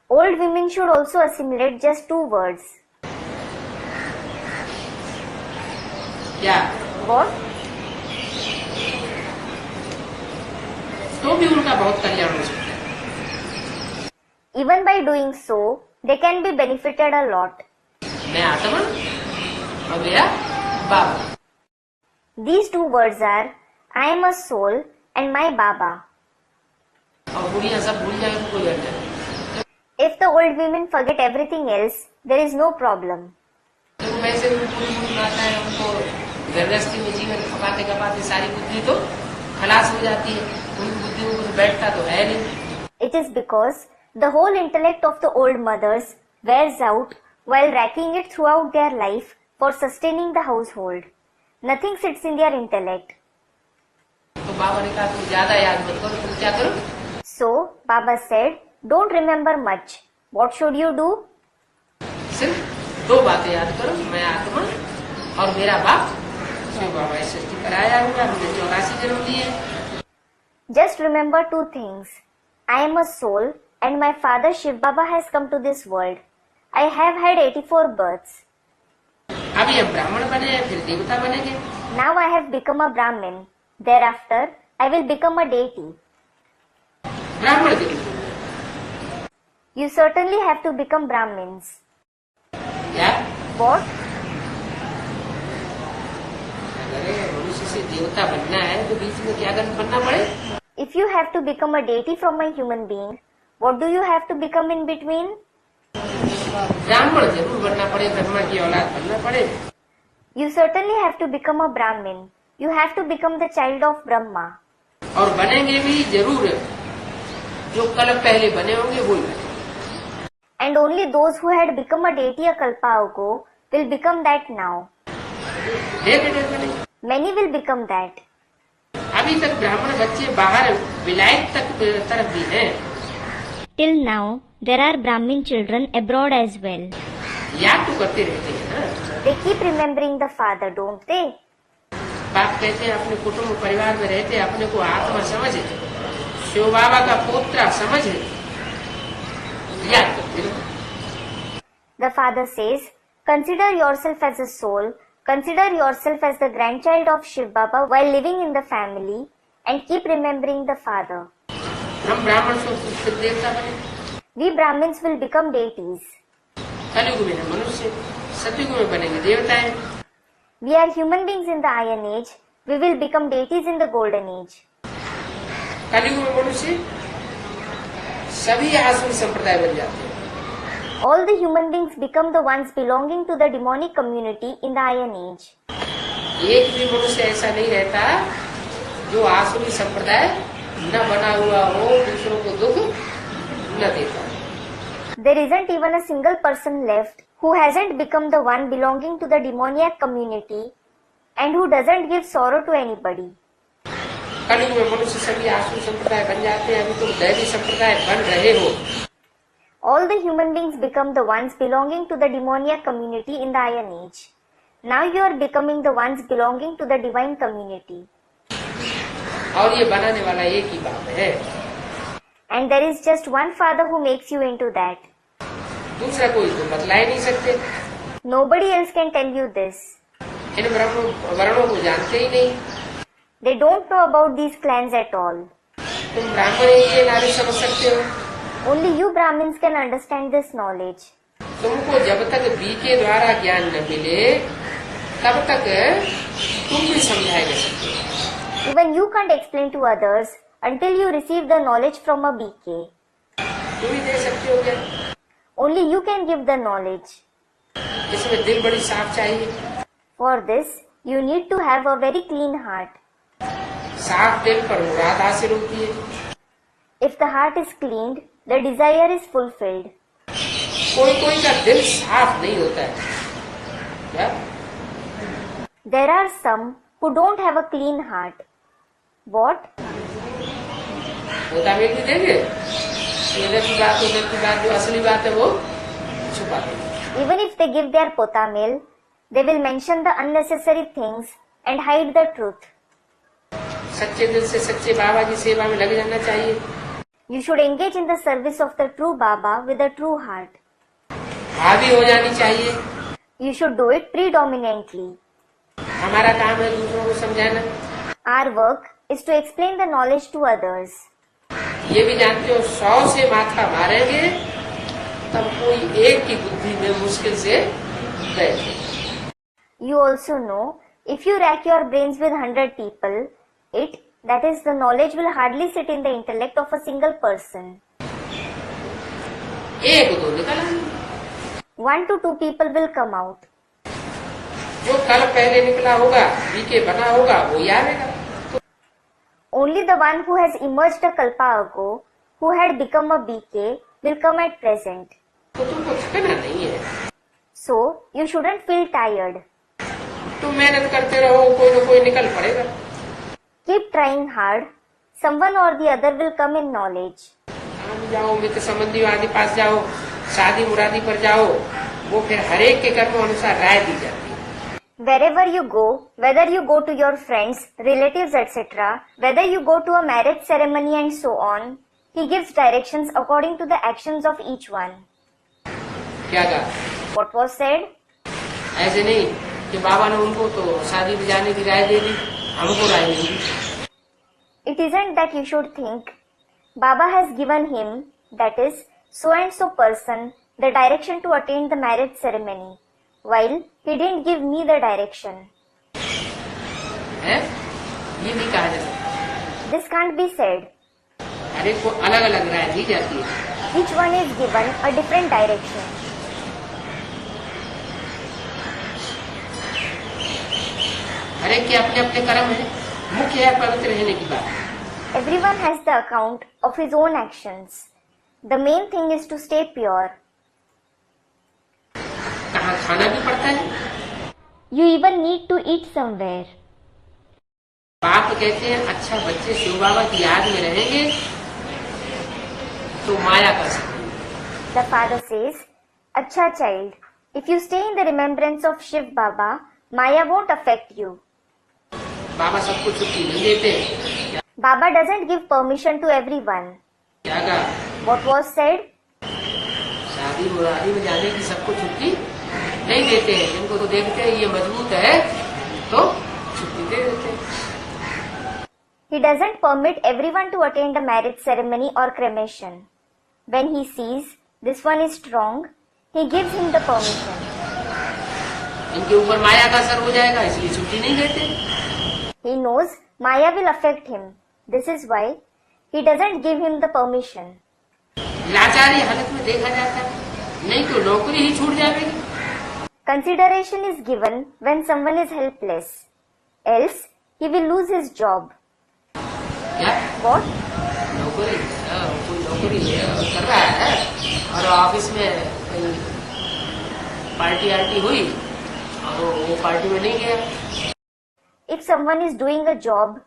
Old women should also assimilate just 2 words. क्या? What? तो भी उनका बहुत कल्याण हो सकता है। Even by doing so, they can be benefited a lot. मैं आत्मा और मेरा बाबा। These 2 words are, I am a soul and my Baba. और बुढ़िया सब भूल जाए तो कोई अर्थ नहीं। If the old women forget everything else, there is no problem. तो वैसे भी पूरी आता है उनको गृहस्थी में जीवन खपाते खपाते सारी बुद्धि तो खलास हो जाती है, उन बुद्धियों को बैठता तो है नहीं। It is because the whole intellect of the old mothers wears out while racking it throughout their life for sustaining the household. Nothing sits in their intellect. तो बाबा ने कहा तुम ज्यादा याद मत करो, तुम क्या करो? So, Baba said, don't remember much. What should you do? सिर्फ 2 बातें याद करो, मैं आत्मा और मेरा बाप। शिव बाबा इस सृष्टि पर आया हुआ, हमने 84 जन्म लिए। Just remember 2 things. I am a soul and my father Shiv Baba has come to this world. I have had 84 births. अभी हम ब्राह्मण बने, फिर देवता बनेंगे। Now I have become a Brahmin. Thereafter, I will become a deity. ब्राह्मण देवता। You certainly have to become Brahmins. क्या? What? अगर मनुष्य से देवता बनना है तो बीच में क्या बनना पड़े? If you have to become a deity from a human being, what do you have to become in between? ब्राह्मण जरूर बनना पड़े, ब्रह्मा की औलाद बनना पड़े। You certainly have to become a Brahmin. You have to become the child of Brahma. और बनेंगे भी जरूर, जो कल पहले बने होंगे वो ही। And only those who had become a deity a kalpa ago will become that now. धीरे धीरे बने। Many will become that. अभी तक ब्राह्मण बच्चे बाहर विलायत तक तरफ भी हैं। Till now, there are Brahmin children abroad as well. याद तो करते रहते हैं ना। They keep remembering the father, don't they? बाप कहते हैं अपने कुटुंब परिवार में रहते अपने को आत्मा समझे, शिव बाबा का पोत्रा समझे, याद करते रहो। The father says, consider yourself as a soul, consider yourself as the grandchild of Shiv Baba while living in the family and keep remembering the father. हम ब्राह्मण से फिर देवता बने, We Brahmins will become deities. कलयुग में मनुष्य, सतयुग में बनेंगे देवताएं। We are human beings in the Iron Age, we will become deities in the Golden Age. कलयुग में मनुष्य सभी आसुरी संप्रदाय बन जाते हैं। All the human beings become the ones belonging to the demonic community in the Iron Age. एक भी मनुष्य ऐसा नहीं रहता जो आसुरी संप्रदाय न बना हुआ हो, दूसरों को दुख न देता। There isn't even a single person left who hasn't become the one belonging to the demoniac community and who doesn't give sorrow to anybody. कलयुग में मनुष्य सभी आसुरी संप्रदाय बन जाते हैं, अभी तुम दैवी संप्रदाय बन रहे हो। All the human beings become the ones belonging to the demoniac community in the Iron Age. Now you are becoming the ones belonging to the divine community. और ये बनाने वाला एक ही बाप है। And there is just one Father who makes you into that. दूसरा कोई तो बतला ही नहीं सकते। Nobody else can tell you this. इन वर्णों को जानते ही नहीं। They don't know about these clans at all. तुम ब्राह्मण ही ये नारी समझ सकते हो। Only you Brahmins can understand this knowledge. तुमको जब तक बी के द्वारा ज्ञान न मिले तब तक तुम भी समझाए जा सकते। Even you can't explain to others until you receive the knowledge from a BK. तुम ही दे सकते हो क्या? Only you can give the knowledge. इसमें दिल बड़ी साफ चाहिए। For this, you need to have a very clean heart. साफ दिल पर मुराद हासिल होती है। If the heart is cleaned, the desire is fulfilled. कोई का दिल साफ नहीं होता है क्या? There are some who don't have a clean heart. What? होता भी देंगे, इधर की बात जो असली बात है वो छुपाते हैं। Even if they give their potamil, they will mention the unnecessary things and hide the truth. सच्चे दिल से सच्चे बाबा की सेवा में लग जाना चाहिए। You should engage in the service of the true Baba with a true heart. हावी हो जानी चाहिए। You should do it predominantly. हमारा काम है दूसरों को समझाना। Our work is to explain the knowledge to others. ये भी जानते हो 100 से माथा मारेंगे तब कोई एक की बुद्धि में मुश्किल से बैठे। You also know, if you rack your brains with 100 people, that is, the knowledge will hardly sit in the intellect of a single person. एक दो निकल आएंगे। 1 to 2 people will come out. जो कल पहले निकला होगा, बीके बना होगा, वो ही आएगा। Only the one who has emerged a kalpa ago, who had become a BK, will come at present. तो तुमको थकना नहीं है। So, you shouldn't feel tired. तुम मेहनत करते रहो, कोई न कोई निकल पड़ेगा। Keep trying hard. Someone or the other will come in knowledge. आम जाओ, मित्र संबंधी आदि पास जाओ, शादी मुरादी पर जाओ, वो फिर हरेक के कर्म अनुसार राय दी जाती है। Wherever you go, whether you go to your friends, relatives, etc., whether you go to a marriage ceremony and so on, he gives directions according to the actions of each one. क्या कहा? What was said? ऐसे नहीं कि बाबा ने उनको तो शादी में जाने की राय दे दी, हमको राय नहीं दी। It isn't that you should think, Baba has given him, that is, so and so person, the direction to attend the marriage ceremony, while he didn't give me the direction. है? ये भी कहा जा सकता। This can't be said. हर एक को अलग अलग राय दी जाती है। Each one is given a different direction. हर एक के अपने अपने कर्म है, मुख्य है पवित्र रहने की बात। Everyone has the account of his own actions. The main thing is to stay pure. कहाँ खाना भी पड़ता है। You even need to eat somewhere. बाप कहते हैं अच्छा बच्चे शिव बाबा की याद में रहेंगे तो माया का संग। The father says, Acha child, if you stay in the remembrance of Shiv Baba, Maya won't affect you. बाबा सबको छुट्टी नहीं देते। Baba doesn't give permission to everyone. क्या कहा? What was said? शादी मुरादी में जाने की सबको छुट्टी नहीं देते हैं, जिनको तो देखते हैं ये मजबूत है तो छुट्टी दे देते हैं। He doesn't permit everyone to attend a marriage ceremony or cremation. When he sees this one is strong, he gives him the permission. इनके ऊपर माया का असर हो जाएगा इसलिए छुट्टी नहीं देते। He knows Maya will affect him. This is why he doesn't give him the permission. लाचारी हालत में देखा जाता है, नहीं तो नौकरी ही छूट जाएगी। Consideration is given when someone is helpless. Else, he will lose his job. क्या? What? नौकरी? कोई नौकरी कर रहा है और ऑफिस में कहीं पार्टी आर्टी हुई और वो पार्टी में नहीं गया। If someone is doing a job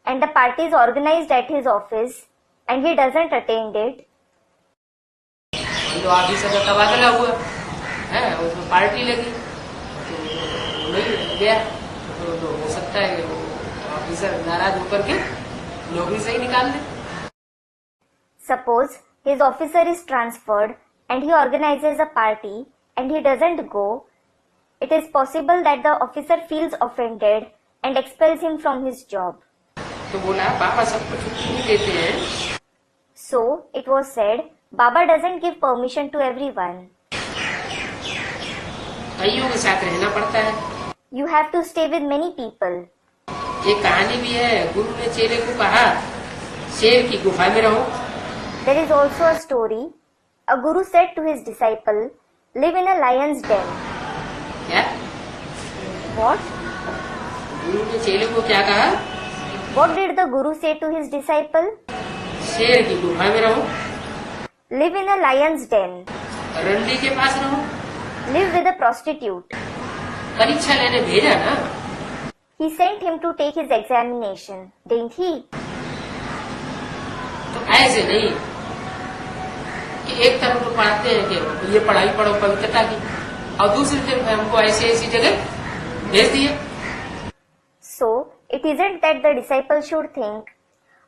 and a party is organized at his office and he doesn't attend it, तो ऑफिस का तबादला हुआ है, उसमें पार्टी लगी तो वो नहीं गया तो हो सकता है वो ऑफिसर नाराज होकर के नौकरी से ही निकाल दे। suppose his officer is transferred and he organizes a party and he doesn't go, it is possible that the officer feels offended and expels him from his job. तो बोला बाबा सबको छुट्टी नहीं देते हैं। So, it was said, Baba doesn't give permission to everyone. कईयों के साथ रहना पड़ता है। You have to stay with many people. एक कहानी भी है, गुरु ने चेले को कहा शेर की गुफा में रहो। There is also a story. A guru said to his disciple, live in a lion's den. क्या? What? गुरु ने चेले को क्या कहा? What did the guru say to his disciple? शेर की गुफा में रहो, Live in a lion's den. रंडी के पास रहो। Live with a prostitute. परीक्षा लेने भेजा ना, He sent him to take his examination, didn't he? तो ऐसे नहीं कि एक तरफ तो पढ़ाते हैं कि ये पढ़ाई पढ़ो पवित्रता की और दूसरी तरफ हमको ऐसी ऐसी जगह भेज दिए। So, it isn't that the disciple should think,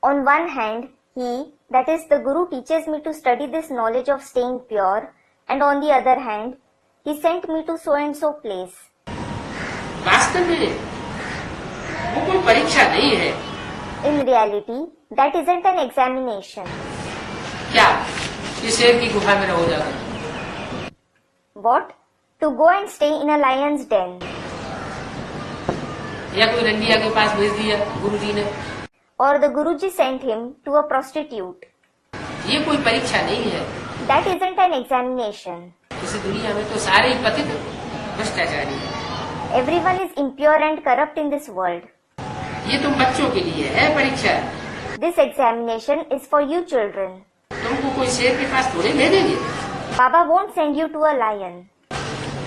on one hand, he, that is the guru, teaches me to study this knowledge of staying pure, and on the other hand, he sent me to so and so place. वास्तव में वो कोई परीक्षा नहीं है। In reality, that isn't an examination. क्या? कि शेर की गुफा में रहो जाकर। What? To go and stay in a lion's den. या कोई रंडिया के पास भेज दिया गुरुजी ने। Or the Guruji sent him to a prostitute. ये कोई परीक्षा नहीं है। That isn't an examination. इस दुनिया में तो सारे ही पतित भ्रष्टाचारी हैं। Everyone is impure and corrupt in this world. ये तुम बच्चों के लिए है परीक्षा। This examination is for you children. तुमको कोई शेर के पास थोड़े भेजेंगे। Baba won't send you to a lion.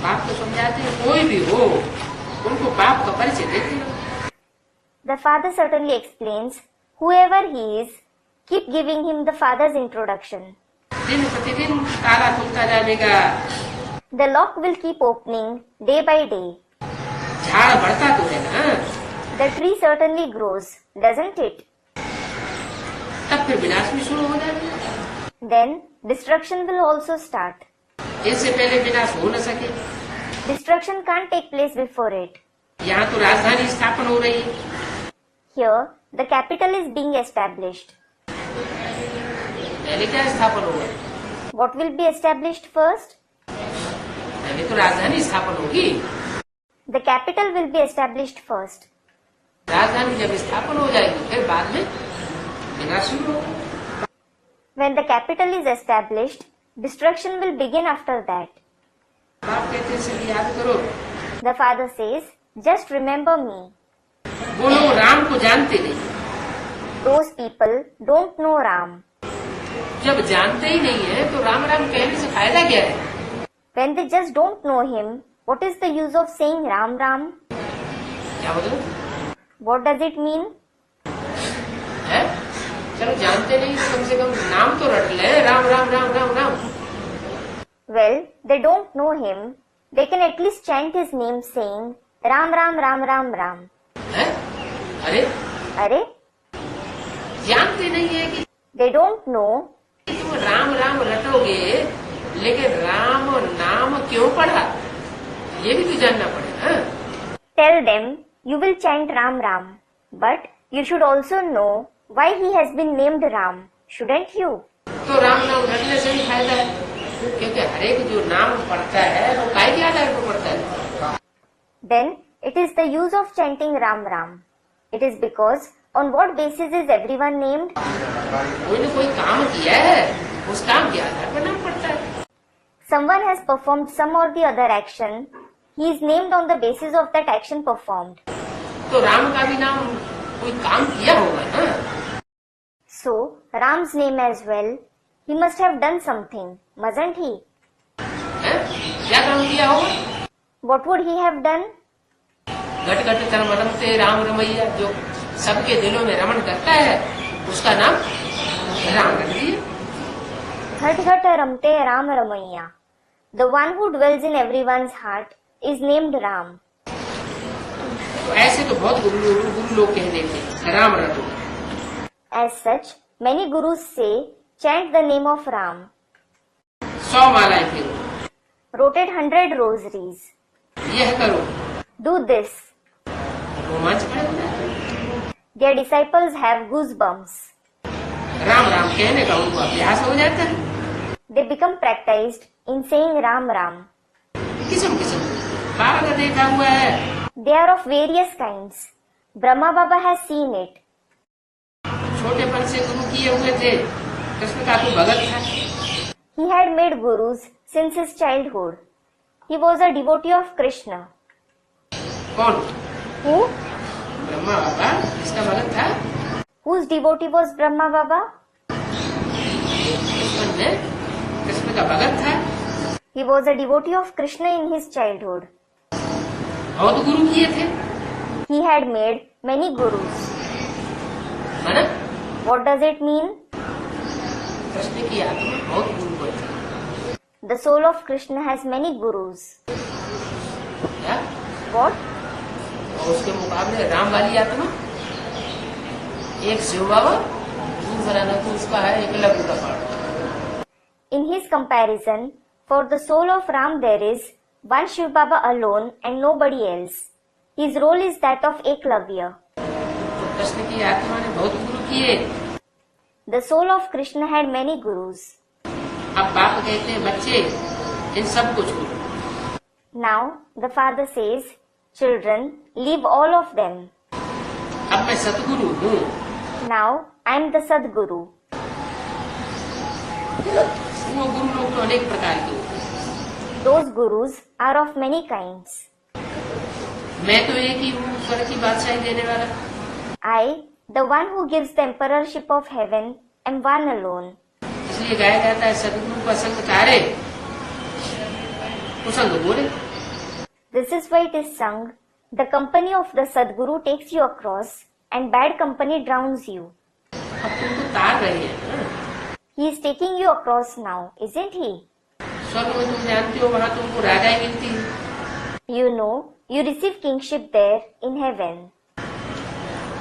बाप को समझाते हैं कोई भी हो उनको बाप का परिचय देते हो। The father certainly explains, whoever he is, keep giving him the father's introduction. दिन प्रतिदिन ताला खुलता जाएगा। The lock will keep opening day by day. झाड़ बढ़ता तो है ना, The tree certainly grows, doesn't it? तब फिर विनाश भी शुरू हो जाएगा। Then destruction will also start. इससे पहले विनाश हो न सके। Destruction can't take place before it. यहाँ तो राजधानी स्थापन हो रही है। Here, the capital is being established. पहले क्या स्थापन होगा? What will be established first? पहले तो राजधानी स्थापन होगी। The capital will be established first. राजधानी जब स्थापन हो जाएगी फिर बाद में विनाश शुरू होगा। When the capital is established, destruction will begin after that. बाप कहते हैं सिर्फ याद करो। The father says, just remember me. वो लोग राम को जानते नहीं। Those people don't know Ram. जब जानते ही नहीं है तो राम राम कहने से फायदा क्या है? When they just don't know him, what is the use of saying Ram Ram? क्या बोलो? What does it mean? चलो जानते नहीं तो कम से कम नाम तो रट ले, Ram Ram Ram Ram Ram. Well, they don't know him. They can at least chant his name saying Ram Ram Ram Ram Ram. है? अरे अरे, जानते नहीं है कि they don't know. तुम राम राम रटोगे, लेकिन राम नाम क्यों पढ़ा, ये भी तो जानना पड़ेगा। Tell them you will chant Ram Ram, but you should also know why he has been named Ram, shouldn't you? तो राम नाम रटने से भी फायदा है, क्योंकि हर एक जो नाम पढ़ता है वो काय के आधार पर पढ़ता है। Then it is the use of chanting Ram Ram. It is because on what basis is everyone named? कोई न कोई काम किया है, उस काम के आधार पर नाम पड़ता है। Someone has performed some or the other action. He is named on the basis of that action performed. तो राम का भी नाम कोई काम किया होगा ना। So, Ram's name as well. He must have done something, mustn't he? है? क्या काम किया होगा? What would he have done? घट घट कर्म रमते राम रमैया, जो सबके दिलों में रमण करता है उसका नाम राम रख दिए। Ghat Ghat Ramte Ram Ramaiya. The one who dwells in everyone's heart is named Ram. तो ऐसे तो बहुत गुरु लोग कह देते Ram रटो। As such, many gurus say, chant the name of Ram. 100 मालाएं फिरो, Rotate 100 rosaries. यह करो, Do this. रोमांच खड़े हो जाते हैं। Their disciples have goosebumps. Ram Ram कहने का उनको अभ्यास हो जाता है। They become practiced in saying Ram Ram. किस्म किस्म बाबा का देखा हुआ है। They are of various kinds. Brahma Baba has seen it. छोटेपन से गुरु किए हुए थे, कृष्ण का तो भगत था। He had made gurus since his childhood. He was a devotee of Krishna. कौन? Who? ब्रह्मा बाबा इसका भगत था। Whose devotee was Brahma Baba? Krishna का भगत था। He was a devotee of Krishna in his childhood. बहुत गुरु किए थे। He had made many gurus. माना What does it mean? Krishna की आत्मा बहुत गुरु को थी। The soul of Krishna has many gurus. क्या? What? और उसके मुकाबले राम वाली आत्मा एक शिव बाबा, दूसरा न तो उसका है एक लघु का पाठ। In his comparison, for the soul of Ram there is one Shiv Baba alone and nobody else. His role is that of Eklavya. तो कृष्ण की आत्मा ने बहुत गुरु किए। The soul of Krishna had many gurus. अब बाप कहते हैं बच्चे इन सब को छोड़ो। Now the father says, children, leave all of them. अब मैं सतगुरु हूँ। Now I am the Sadguru. वो गुरु लोग तो अनेक प्रकार के होते हैं। Those gurus are of many kinds. मैं तो एक ही हूँ स्वर्ग की बादशाही देने वाला। I, the one who gives the emperorship of heaven, am one alone. इसलिए गाया जाता है सदगुरु का संग तारे कुसंग बोले। This is why it is sung, the company of the Sadguru takes you across and bad company drowns you. अब तुमको तार रहे हैं ना। He is taking you across now, isn't he? स्वर्ग में तुम जानते हो वहाँ तुमको राजाई मिलती है। You know, you receive kingship there in heaven.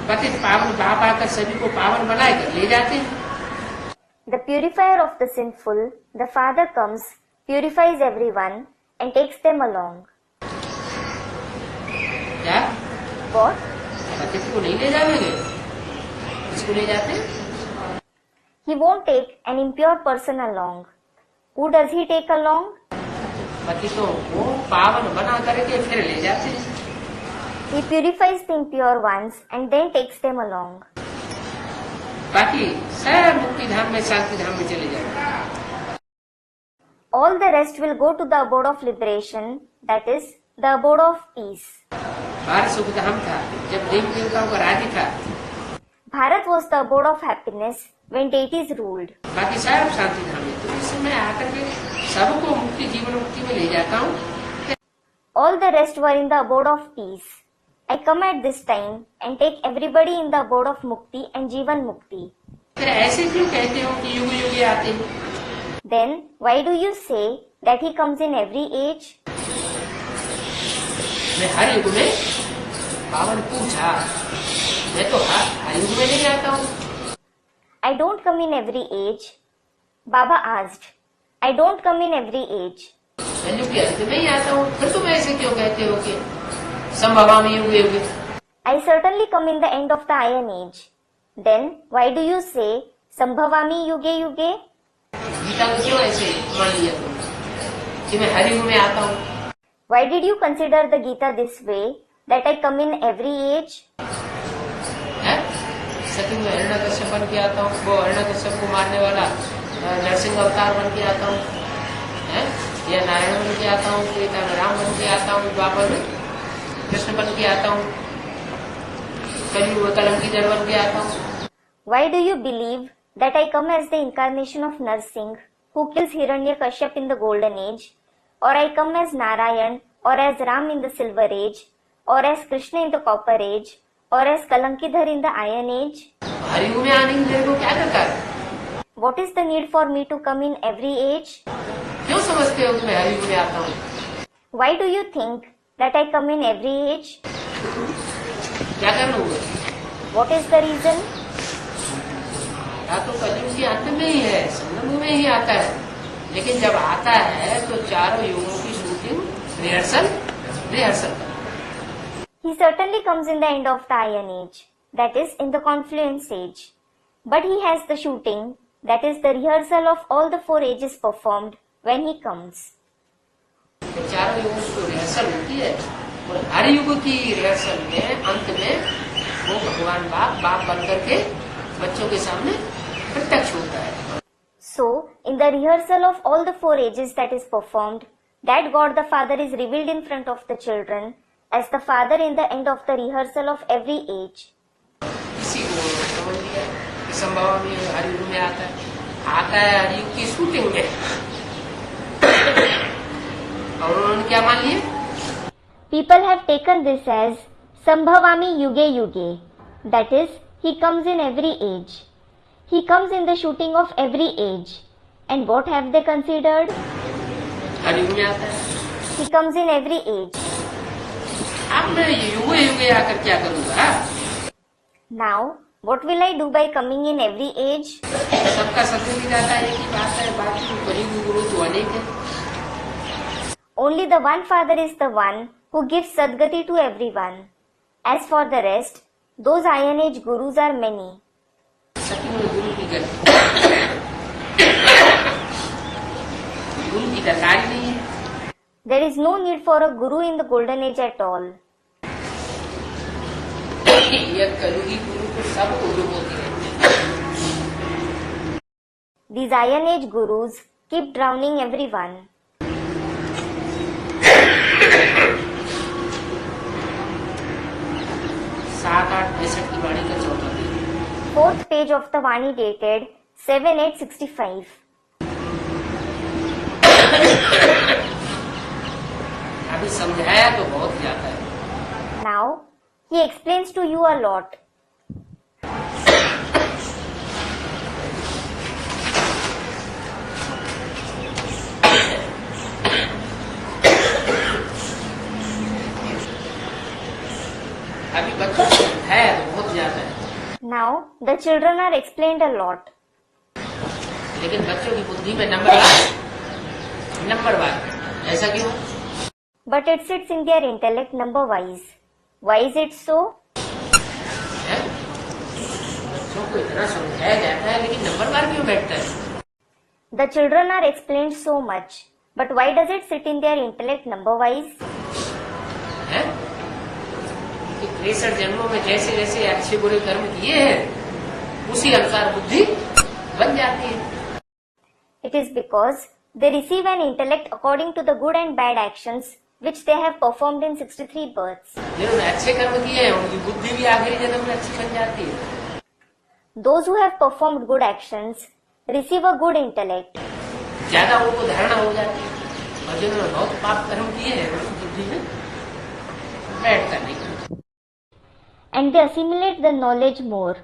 पतित पावन बाप आकर सभी को पावन बनाकर ले जाते हैं। The purifier of the sinful, the Father comes, purifies everyone and takes them along. क्या? What? पतित को नहीं ले जाएंगे? किसको ले जाते हैं? He won't take an impure person along. Who does he take along? पतितों को पावन बना करके फिर ले जाते हैं। He purifies the impure ones and then takes them along. बाकी सब मुक्ति धाम में शांति धाम में चले जाएंगे। All the rest will go to the abode of liberation, that is, the abode of peace. Bharat सुख धाम था जब देवी देवताओं का राज्य था। Bharat was the abode of happiness when deities ruled. बाकी सब शांति धाम है, तो इस समय आकर के सबको मुक्ति जीवन मुक्ति में ले जाता हूँ। All the rest were in the abode of peace. I come at this time and take everybody in the abode of Mukti and Jivan Mukti. फिर ऐसे क्यों कहते हो कि युग युग आते हैं? Then why do you say that he comes in every age? मैं हर युग में, बाबा ने पूछा, मैं तो हर युग में नहीं आता हूँ। I don't come in every age. Baba asked. I don't come in every age. मैं युग के अंत में ही आता हूँ, फिर तुम ऐसे क्यों कहते हो कि संभवामि युगे युगे? I certainly come in the end of the Iron Age. Then why do you say Sambhavami Yuge Yuge? Gita को क्यों ऐसे मान लिया तुम कि मैं हर युग में आता हूँ? Why did you consider the Gita this way, that I come in every age? सत्य में हिरण्यकश्यप बन के आता हूँ, वो हिरण्यकश्यप को मारने वाला नरसिंह अवतार बन के आता हूँ, या नारायण बन के आता हूँ, त्रेता में राम बन के आता हूँ, द्वापर में कृष्ण बन के आता हूँ, कलयुग में कलंकीधर बन के आता हूँ। Why do you believe that I come as the incarnation of Narsingh, who kills Hiranyakashyap in the golden age, or I come as Narayan, or as Ram in the silver age, or as Krishna in the copper age, or as Kalankidhar in the iron age? हर युग में आने की मेरे को क्या दरकार है? What is the need for me to come in every age? क्यों समझते हो कि मैं हर युग में आता हूँ? Why do you think that I come in every age? क्या कर लूँगा? What is the reason? या तो कलयुग के अंत में ही है, संगम में ही आता है, लेकिन जब आता है तो चारों युगों की shooting rehearsal He certainly comes in the end of the Iron Age, that is, in the confluence age. But he has the shooting, that is, the rehearsal of all the 4 ages performed when he comes. तो चारों युगों की rehearsal होती है, और हर युग की rehearsal में अंत में वो भगवान बाप बन करके बच्चों के सामने प्रत्यक्ष होता है। So, in the rehearsal of all the 4 ages that is performed, that God the Father is revealed in front of the children as the Father in the end of the rehearsal of every age. इसी को समझ लिया कि संभव में हर युग में आता है हर युग की शूटिंग में। और उन्होंने क्या मान लिया? People have taken this as Sambhavami Yuge Yuge, that is, he comes in every age. He comes in the shooting of every age. And what have they considered? हर युग में आता है। He comes in every age. अब मैं युग युग आकर क्या करूँगा? Now, what will I do by coming in every age? सबका सत्य विधाता एक ही बात है, बाकी कलयुग गुरु तो अनेक है। Only the one Father is the one who gives Sadgati to everyone. As for the rest, those Iron Age Gurus are many. गुरु की दरकार नहीं है। There is no need for a Guru in the Golden Age at all. यह कलयुगी गुरु को सब गुरु होती है। These Iron Age Gurus keep drowning everyone. सात आठ 63 की वाणी का 14 page. 4th page of the Vani dated 7/8/65. अभी समझाया तो बहुत ज्यादा है। Now, he explains to you a lot. अभी बच्चों को समझाया तो बहुत ज्यादा है। Now, the children are explained a lot. लेकिन बच्चों की बुद्धि में नंबरवार ऐसा क्यों? But it sits in their intellect number-wise. Why is it so? बच्चों को इतना समझाया जाता है लेकिन नंबरवार क्यों बैठता है? The children are explained so much, but why does it sit in their intellect number-wise? कि 63 जन्मों में जैसे जैसे अच्छे बुरे कर्म किए हैं उसी अनुसार बुद्धि बन जाती है। It is because they receive an intellect according to the good and bad actions which they have performed in 63 births. जिन्होंने अच्छे कर्म किए हैं उनकी बुद्धि भी आखिरी जन्म में अच्छी बन जाती है। Those who have performed good actions receive a good intellect. ज्यादा उनको धारणा हो जाती है, और जिन्होंने बहुत पाप कर्म किए हैं उनकी बुद्धि में बैठता नहीं। And they assimilate the knowledge more.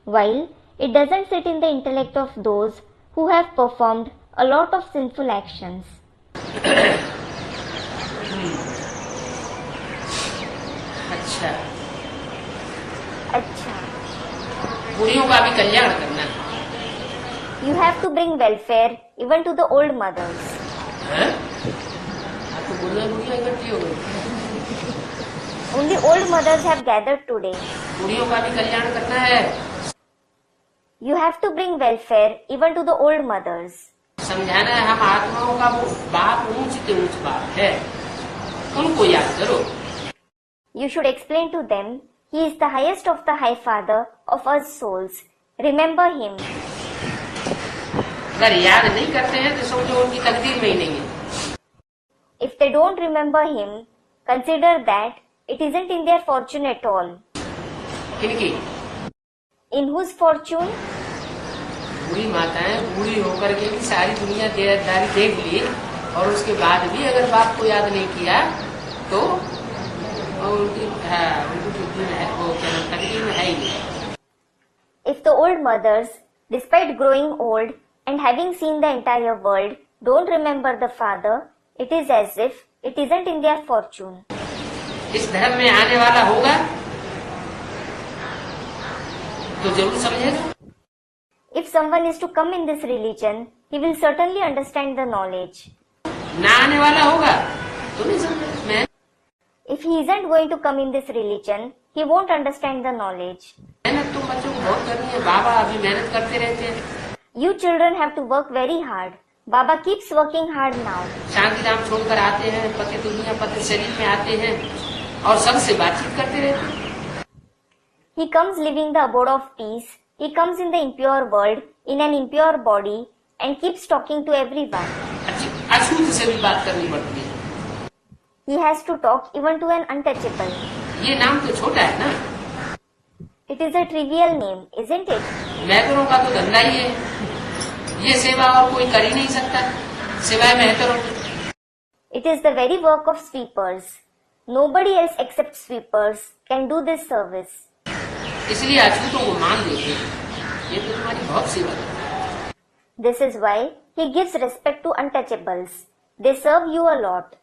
While It doesn't sit in the intellect of those who have performed a lot of sinful actions. अच्छा, अच्छा. बूढ़ियों का भी कल्याण करना है. You have to bring welfare even to the old mothers. हैं? अब तो बुढ़िया इकट्ठी हो गई. Only old mothers have gathered today. बूढ़ियों का भी कल्याण करना है. You have to bring welfare even to the old mothers. समझाना है हम आत्माओं का वो बाप ऊंच से ऊंच बाप है, उनको याद करो. You should explain to them he is the highest of the high father of us souls. Remember him. अगर याद नहीं करते हैं तो समझो उनकी तकदीर में ही नहीं है. If they don't remember him, consider that it isn't in their fortune at all. किनकी? In whose fortune? बूढ़ी माताएं बूढ़ी होकर के भी सारी दुनिया देहदारी देख ली और उसके बाद भी अगर बाप को याद नहीं किया तो उनकी बुद्धि में है, वो क्या नाम, तकदीर में है ही नहीं. If the old mothers, despite growing old and having seen the entire world, don't remember the father, it is as if it isn't in their fortune. इस धर्म में आने वाला होगा तो जरूर समझेगा. If someone is to come in this religion, he will certainly understand the knowledge. ना आने वाला होगा तो नहीं समझेगा. मैं If he isn't going to come in this religion, he won't understand the knowledge. मेहनत तो बच्चों को बहुत करनी है. बाबा अभी मेहनत करते रहते हैं. You children have to work very hard. Baba keeps working hard now. शांति धाम छोड़कर आते हैं, पति दुनिया पति शरीर में आते हैं और सबसे बातचीत करते रहते हैं. He comes living the abode of peace. He comes in the impure world, in an impure body, and keeps talking to everyone. अछूत से भी बात करनी पड़ती है. He has to talk even to an untouchable. ये नाम तो छोटा है ना. It is a trivial name, isn't it? मेहतरों का तो धंधा ही है. ये सेवा और कोई कर ही नहीं सकता सिवाय मेहतरों की. It is the very work of sweepers. Nobody else except sweepers can do this service. इसलिए अछूतों को मान देते हैं. ये तो तुम्हारी बहुत सेवा है. This is why he gives respect to untouchables. They serve you a lot.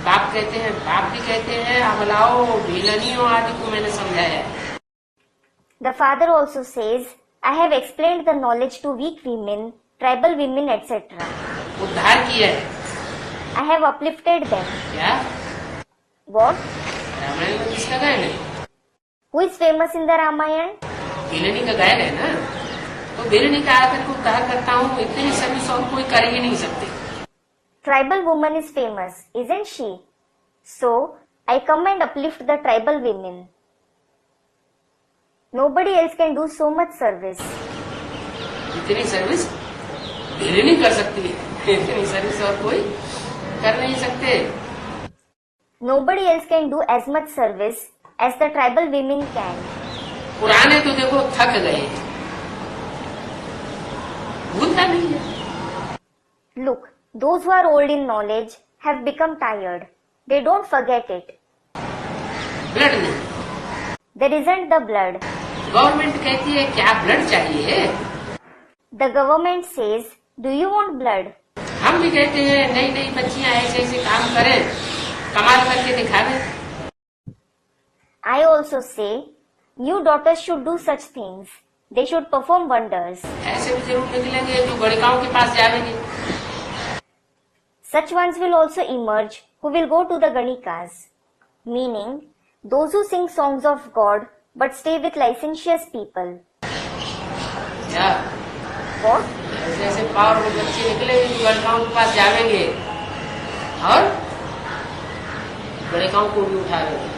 बाप कहते हैं, बाप भी कहते हैं अबलाओ भीलनियों आदि को मैंने समझाया. The father also says, I have explained the knowledge to weak women, tribal women, etc. उद्धार किया है. I have uplifted them. क्या? What? रामायण में किसका गायन है? Who is famous in the Ramayana? भीलनी का गायन है ना. तो भीलनी का आकर को उद्धार करता हूँ. इतनी सर्विस और कोई कर ही नहीं सकते. Tribal woman is famous, isn't she? So, I come and uplift the tribal women. Nobody else can do so much service. इतनी सर्विस भीलनी कर सकती है. इतनी सर्विस और कोई कर नहीं सकते. Nobody else can do as much service as the tribal women can. पुराने तो देखो थक गए, भूलता नहीं है. Look, those who are old in knowledge have become tired. They don't forget it. Blood नहीं. There isn't the blood. Government कहती है क्या ब्लड चाहिए. The government says, do you want blood? हम भी कहते हैं नई नई बच्चियां ऐसे ऐसे काम करें, कमाल करके दिखावे. I also say, new daughters should do such things. They should perform wonders. ऐसे भी जरूर निकलेंगे जो गणिकाओं के पास जाएंगे. Such ones will also emerge who will go to the Ganikas, meaning those who sing songs of God but stay with licentious people. क्या? What? ऐसे ऐसे पावरफुल बच्चे निकलेंगे जो गणिकाओं के पास जाएंगे और गणिकाओं को भी उठाएंगे.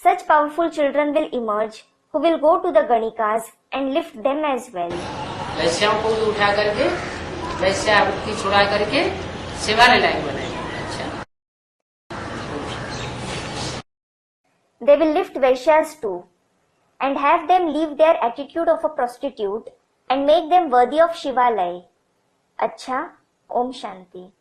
Such powerful children will emerge who will go to the Ganikas and lift them as well. वैश्याओं को भी उठा करके वैश्यावृत्ति छुड़ा करके सेवाने लायक बनाएंगे. अच्छा. They will lift Vaishyas too and have them leave their attitude of a prostitute and make them worthy of Shivalaya. Acha, Om Shanti.